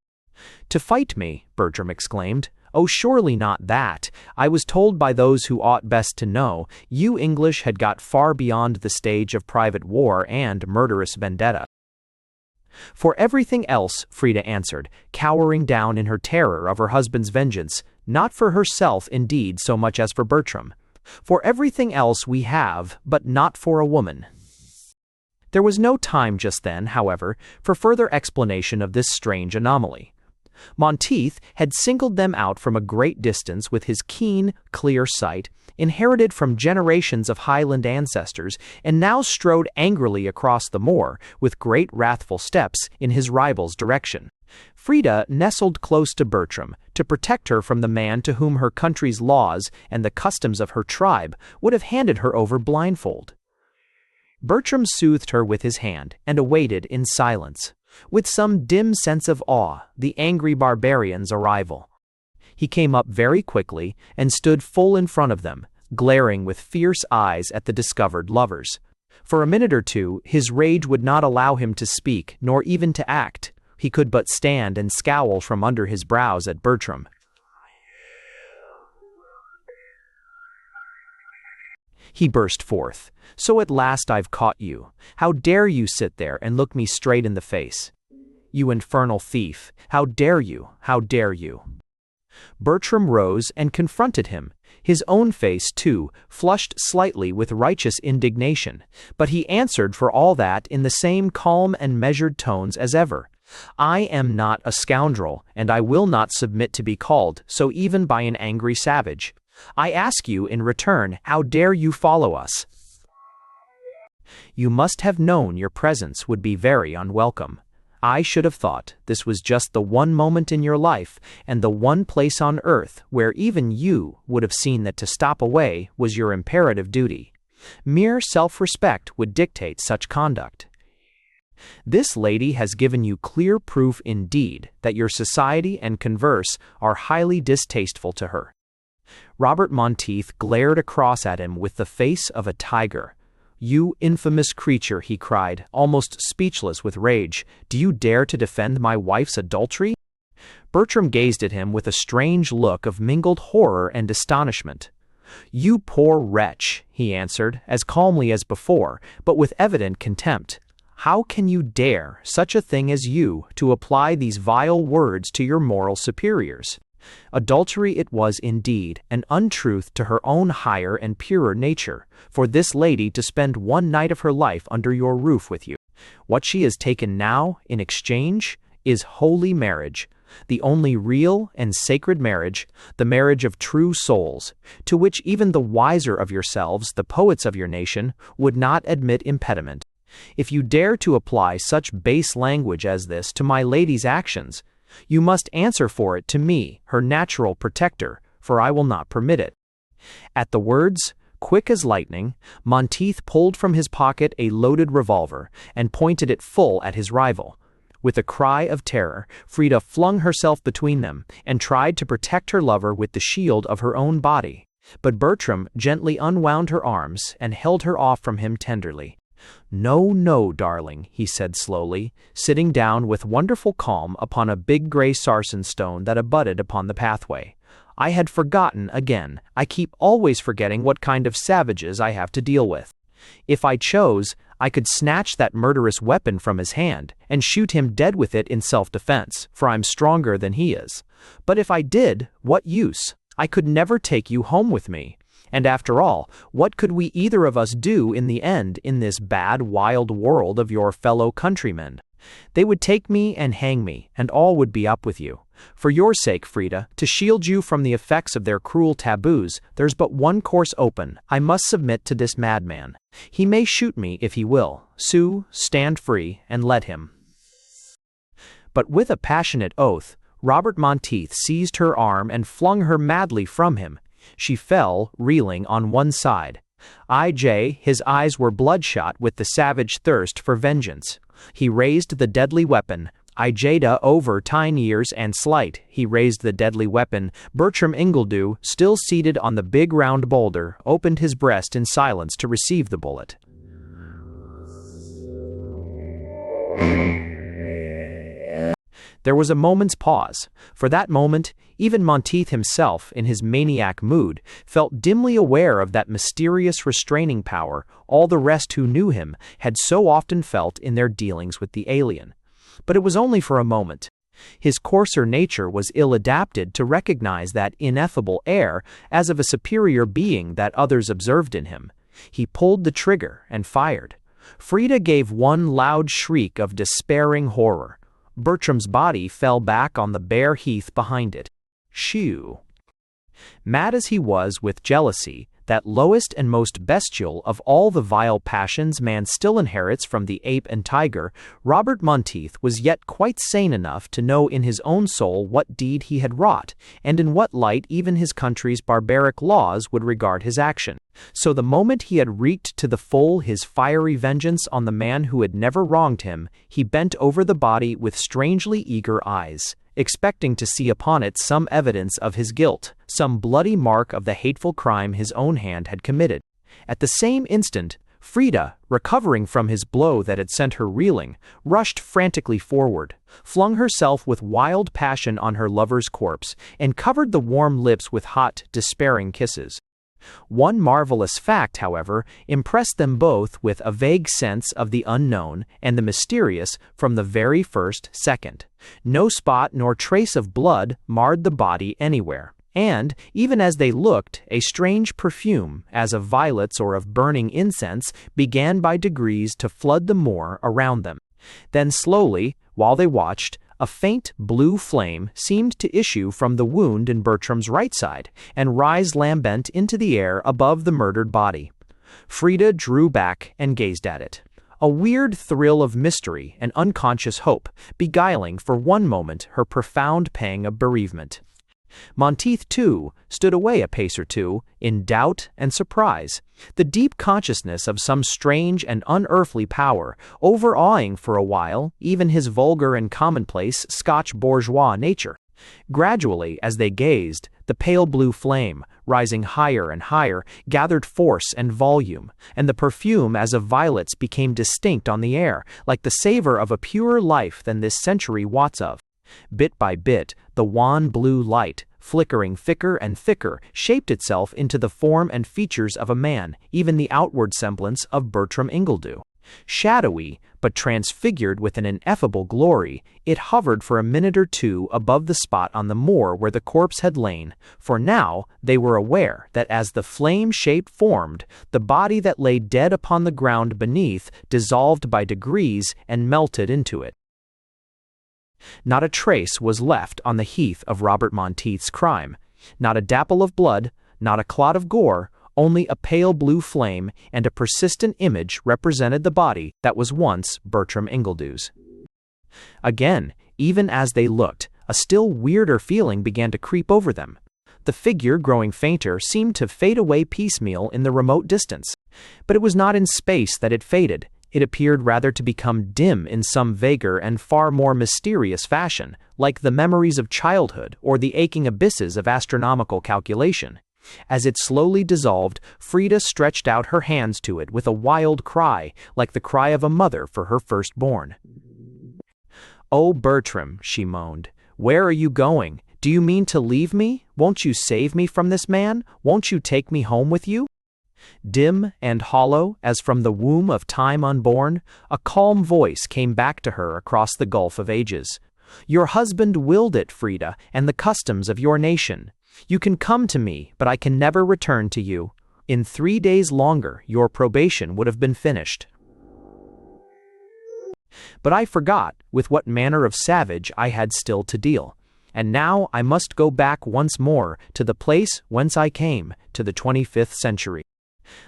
"To fight me?" Bertram exclaimed. "Oh, surely not that. I was told by those who ought best to know, you English had got far beyond the stage of private war and murderous vendetta." "For everything else," Frida answered, cowering down in her terror of her husband's vengeance, not for herself indeed so much as for Bertram. "For everything else we have, but not for a woman." There was no time just then, however, for further explanation of this strange anomaly. Monteith had singled them out from a great distance with his keen, clear sight, inherited from generations of Highland ancestors, and now strode angrily across the moor, with great wrathful steps, in his rival's direction. Frida nestled close to Bertram, to protect her from the man to whom her country's laws and the customs of her tribe would have handed her over blindfold. Bertram soothed her with his hand, and awaited in silence, with some dim sense of awe, the angry barbarian's arrival. He came up very quickly, and stood full in front of them, glaring with fierce eyes at the discovered lovers. For a minute or two, his rage would not allow him to speak, nor even to act. He could but stand and scowl from under his brows at Bertram. He burst forth. "So at last I've caught you. How dare you sit there and look me straight in the face? You infernal thief! How dare you? How dare you?" Bertram rose and confronted him, his own face, too, flushed slightly with righteous indignation, but he answered for all that in the same calm and measured tones as ever. "I am not a scoundrel, and I will not submit to be called so even by an angry savage. I ask you in return, how dare you follow us? You must have known your presence would be very unwelcome. I should have thought this was just the one moment in your life and the one place on earth where even you would have seen that to stop away was your imperative duty. Mere self-respect would dictate such conduct. This lady has given you clear proof indeed that your society and converse are highly distasteful to her." Robert Monteith glared across at him with the face of a tiger. "You infamous creature," he cried, almost speechless with rage, "do you dare to defend my wife's adultery?" Bertram gazed at him with a strange look of mingled horror and astonishment. "You poor wretch," he answered, as calmly as before, but with evident contempt. "How can you dare, such a thing as you, to apply these vile words to your moral superiors? Adultery it was indeed, an untruth to her own higher and purer nature, for this lady to spend one night of her life under your roof with you. What she has taken now, in exchange, is holy marriage, the only real and sacred marriage, the marriage of true souls, to which even the wiser of yourselves, the poets of your nation, would not admit impediment. If you dare to apply such base language as this to my lady's actions, you must answer for it to me, her natural protector, for I will not permit it." At the words, quick as lightning, Monteith pulled from his pocket a loaded revolver and pointed it full at his rival. With a cry of terror, Frida flung herself between them and tried to protect her lover with the shield of her own body. But Bertram gently unwound her arms and held her off from him tenderly. "No, no, darling," he said slowly, sitting down with wonderful calm upon a big gray sarsen stone that abutted upon the pathway. "I had forgotten again. I keep always forgetting what kind of savages I have to deal with. If I chose, I could snatch that murderous weapon from his hand and shoot him dead with it in self-defense, for I'm stronger than he is. But if I did, what use? I could never take you home with me. And after all, what could we either of us do in the end in this bad, wild world of your fellow countrymen? They would take me and hang me, and all would be up with you. For your sake, Frida, to shield you from the effects of their cruel taboos, there's but one course open. I must submit to this madman. He may shoot me if he will. Sue, stand free, and let him." But with a passionate oath, Robert Monteith seized her arm and flung her madly from him. She fell, reeling, on one side. His eyes were bloodshot with the savage thirst for vengeance. He raised the deadly weapon. Over 10 years and slight, he raised the deadly weapon. Bertram Ingledew, still seated on the big round boulder, opened his breast in silence to receive the bullet. There was a moment's pause. For that moment, even Monteith himself, in his maniac mood, felt dimly aware of that mysterious restraining power all the rest who knew him had so often felt in their dealings with the alien. But it was only for a moment. His coarser nature was ill-adapted to recognize that ineffable air as of a superior being that others observed in him. He pulled the trigger and fired. Frida gave one loud shriek of despairing horror. Bertram's body fell back on the bare heath behind it. Shoo! Mad as he was with jealousy, that lowest and most bestial of all the vile passions man still inherits from the ape and tiger, Robert Monteith was yet quite sane enough to know in his own soul what deed he had wrought, and in what light even his country's barbaric laws would regard his action. So the moment he had wreaked to the full his fiery vengeance on the man who had never wronged him, he bent over the body with strangely eager eyes, expecting to see upon it some evidence of his guilt, some bloody mark of the hateful crime his own hand had committed. At the same instant, Frida, recovering from his blow that had sent her reeling, rushed frantically forward, flung herself with wild passion on her lover's corpse, and covered the warm lips with hot, despairing kisses. One marvelous fact, however, impressed them both with a vague sense of the unknown and the mysterious from the very first second. No spot nor trace of blood marred the body anywhere, and, even as they looked, a strange perfume, as of violets or of burning incense, began by degrees to flood the moor around them. Then slowly, while they watched, a faint blue flame seemed to issue from the wound in Bertram's right side and rise lambent into the air above the murdered body. Frida drew back and gazed at it, a weird thrill of mystery and unconscious hope beguiling for one moment her profound pang of bereavement. Monteith, too, stood away a pace or two, in doubt and surprise, the deep consciousness of some strange and unearthly power, overawing for a while even his vulgar and commonplace Scotch bourgeois nature. Gradually, as they gazed, the pale blue flame, rising higher and higher, gathered force and volume, and the perfume as of violets became distinct on the air, like the savor of a purer life than this century wots of. Bit by bit, the wan blue light, flickering thicker and thicker, shaped itself into the form and features of a man, even the outward semblance of Bertram Ingledew. Shadowy, but transfigured with an ineffable glory, it hovered for a minute or two above the spot on the moor where the corpse had lain, for now they were aware that as the flame shape formed, the body that lay dead upon the ground beneath dissolved by degrees and melted into it. Not a trace was left on the heath of Robert Monteith's crime, not a dapple of blood, not a clot of gore, only a pale blue flame and a persistent image represented the body that was once Bertram Ingledew's. Again, even as they looked, a still weirder feeling began to creep over them. The figure, growing fainter, seemed to fade away piecemeal in the remote distance. But it was not in space that it faded. It appeared rather to become dim in some vaguer and far more mysterious fashion, like the memories of childhood or the aching abysses of astronomical calculation. As it slowly dissolved, Frida stretched out her hands to it with a wild cry, like the cry of a mother for her firstborn. "Oh, Bertram," she moaned, "where are you going? Do you mean to leave me? Won't you save me from this man? Won't you take me home with you?" Dim and hollow, as from the womb of time unborn, a calm voice came back to her across the gulf of ages. "Your husband willed it, Frida, and the customs of your nation. You can come to me, but I can never return to you. In 3 days longer, your probation would have been finished. But I forgot with what manner of savage I had still to deal. And now I must go back once more to the place whence I came, to the 25th century."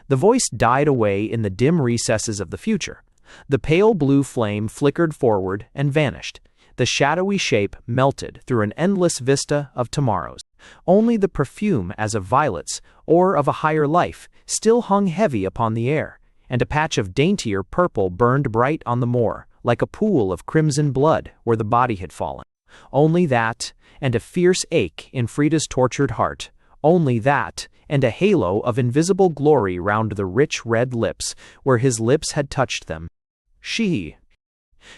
The voice died away in the dim recesses of the future. The pale blue flame flickered forward and vanished. The shadowy shape melted through an endless vista of tomorrows. Only the perfume as of violets, or of a higher life, still hung heavy upon the air, and a patch of daintier purple burned bright on the moor, like a pool of crimson blood where the body had fallen. Only that, and a fierce ache in Frida's tortured heart. Only that, and a halo of invisible glory round the rich red lips where his lips had touched them.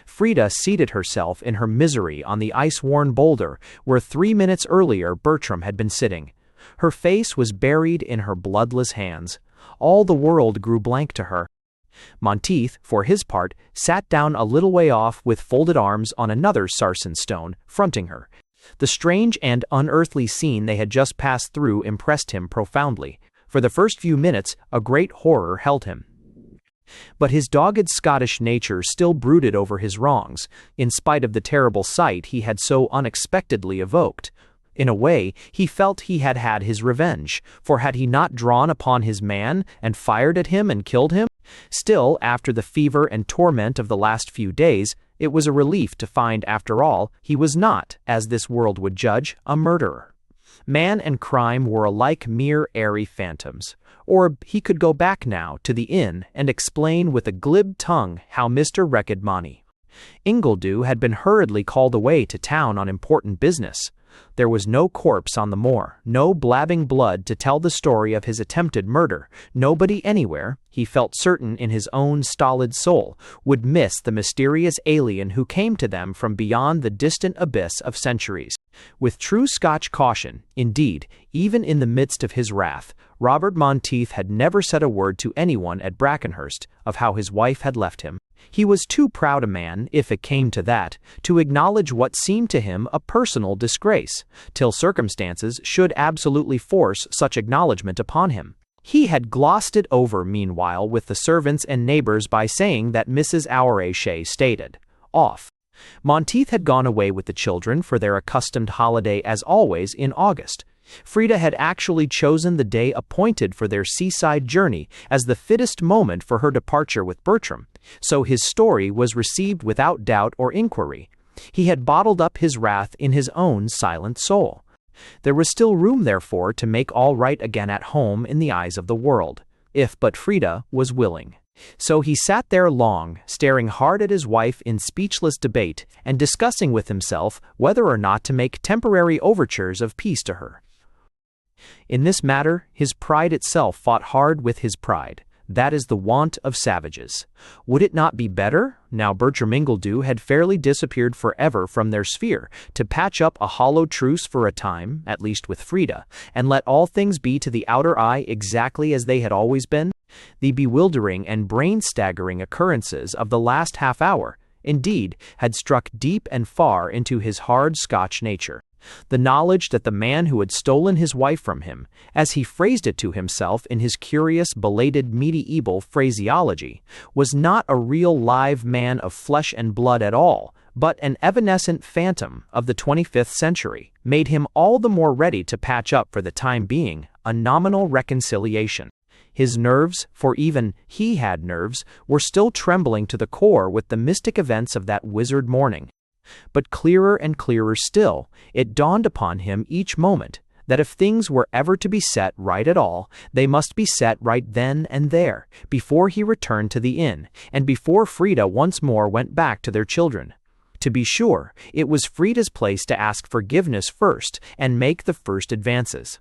Frida seated herself in her misery on the ice-worn boulder where 3 minutes earlier Bertram had been sitting. Her face was buried in her bloodless hands. All the world grew blank to her. Monteith, for his part, sat down a little way off with folded arms on another sarsen stone, fronting her. The strange and unearthly scene they had just passed through impressed him profoundly. For the first few minutes, a great horror held him. But his dogged Scottish nature still brooded over his wrongs, in spite of the terrible sight he had so unexpectedly evoked. In a way, he felt he had had his revenge, for had he not drawn upon his man and fired at him and killed him? Still, after the fever and torment of the last few days, it was a relief to find, after all, he was not, as this world would judge, a murderer. Man and crime were alike mere airy phantoms. Or he could go back now to the inn and explain with a glib tongue how Mr. Recked-Money. Ingledew had been hurriedly called away to town on important business. There was no corpse on the moor, no blabbing blood to tell the story of his attempted murder. Nobody anywhere, he felt certain in his own stolid soul, would miss the mysterious alien who came to them from beyond the distant abyss of centuries. With true Scotch caution, indeed, even in the midst of his wrath, Robert Monteith had never said a word to anyone at Brackenhurst of how his wife had left him. He was too proud a man, if it came to that, to acknowledge what seemed to him a personal disgrace, till circumstances should absolutely force such acknowledgment upon him. He had glossed it over meanwhile with the servants and neighbors by saying that Mrs. Aurachet stated, off. Monteith had gone away with the children for their accustomed holiday as always in August. Frida had actually chosen the day appointed for their seaside journey as the fittest moment for her departure with Bertram, so his story was received without doubt or inquiry. He had bottled up his wrath in his own silent soul. There was still room, therefore, to make all right again at home in the eyes of the world, if but Frida was willing. So he sat there long, staring hard at his wife in speechless debate, and discussing with himself whether or not to make temporary overtures of peace to her. In this matter, his pride itself fought hard with his pride. That is the want of savages. Would it not be better, now Bertram Ingledew had fairly disappeared forever from their sphere, to patch up a hollow truce for a time, at least with Frida, and let all things be to the outer eye exactly as they had always been? The bewildering and brain-staggering occurrences of the last half-hour, indeed, had struck deep and far into his hard Scotch nature. The knowledge that the man who had stolen his wife from him, as he phrased it to himself in his curious, belated medieval phraseology, was not a real live man of flesh and blood at all, but an evanescent phantom of the 25th century, made him all the more ready to patch up for the time being a nominal reconciliation. His nerves, for even he had nerves, were still trembling to the core with the mystic events of that wizard morning. But clearer and clearer still, it dawned upon him each moment that if things were ever to be set right at all, they must be set right then and there, before he returned to the inn, and before Frida once more went back to their children. To be sure, it was Frida's place to ask forgiveness first and make the first advances.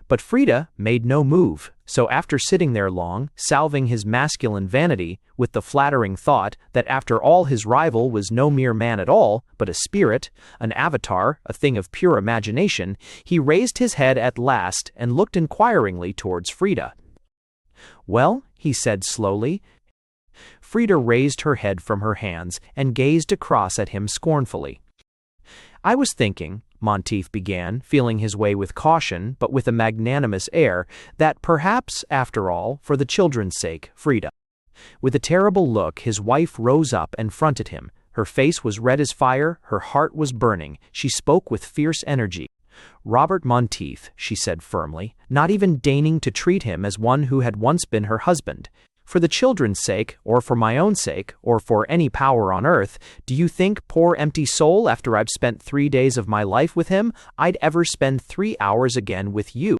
But Frida made no move, so after sitting there long, salving his masculine vanity with the flattering thought that after all his rival was no mere man at all, but a spirit, an avatar, a thing of pure imagination, he raised his head at last and looked inquiringly towards Frida. "Well?" he said slowly. Frida raised her head from her hands and gazed across at him scornfully. "I was thinking," Monteith began, feeling his way with caution, but with a magnanimous air, "that perhaps, after all, for the children's sake, Frida." With a terrible look, his wife rose up and fronted him. Her face was red as fire, her heart was burning. She spoke with fierce energy. "Robert Monteith," she said firmly, not even deigning to treat him as one who had once been her husband, "for the children's sake, or for my own sake, or for any power on earth, do you think, poor empty soul, after I've spent 3 days of my life with him, I'd ever spend 3 hours again with you?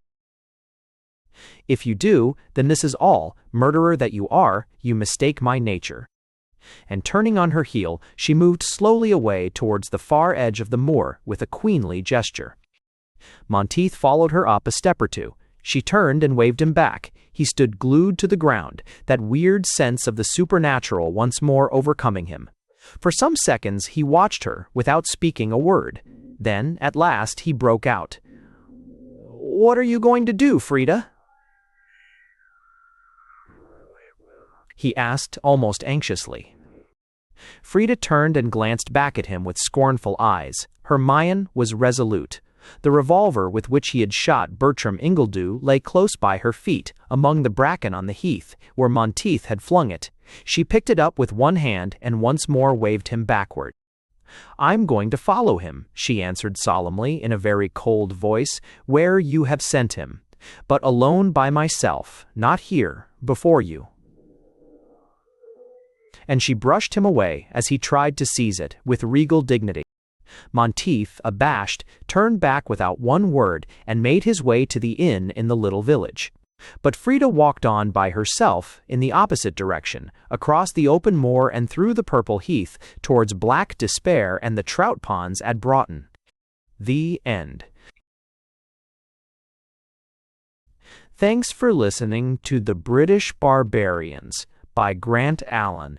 If you do, then this is all, murderer that you are, you mistake my nature." And turning on her heel, she moved slowly away towards the far edge of the moor with a queenly gesture. Monteith followed her up a step or two. She turned and waved him back. He stood glued to the ground, that weird sense of the supernatural once more overcoming him. For some seconds he watched her without speaking a word. Then, at last, he broke out. "What are you going to do, Frida?" he asked almost anxiously. Frida turned and glanced back at him with scornful eyes. Her mien was resolute. The revolver with which he had shot Bertram Ingledew lay close by her feet, among the bracken on the heath, where Monteith had flung it. She picked it up with one hand and once more waved him backward. "I'm going to follow him," she answered solemnly in a very cold voice, "where you have sent him. But alone by myself, not here, before you." And she brushed him away as he tried to seize it, with regal dignity. Monteith, abashed, turned back without one word and made his way to the inn in the little village. But Frida walked on by herself in the opposite direction, across the open moor and through the purple heath, towards Black Despair and the trout ponds at Broughton. The end. Thanks for listening to The British Barbarians by Grant Allen.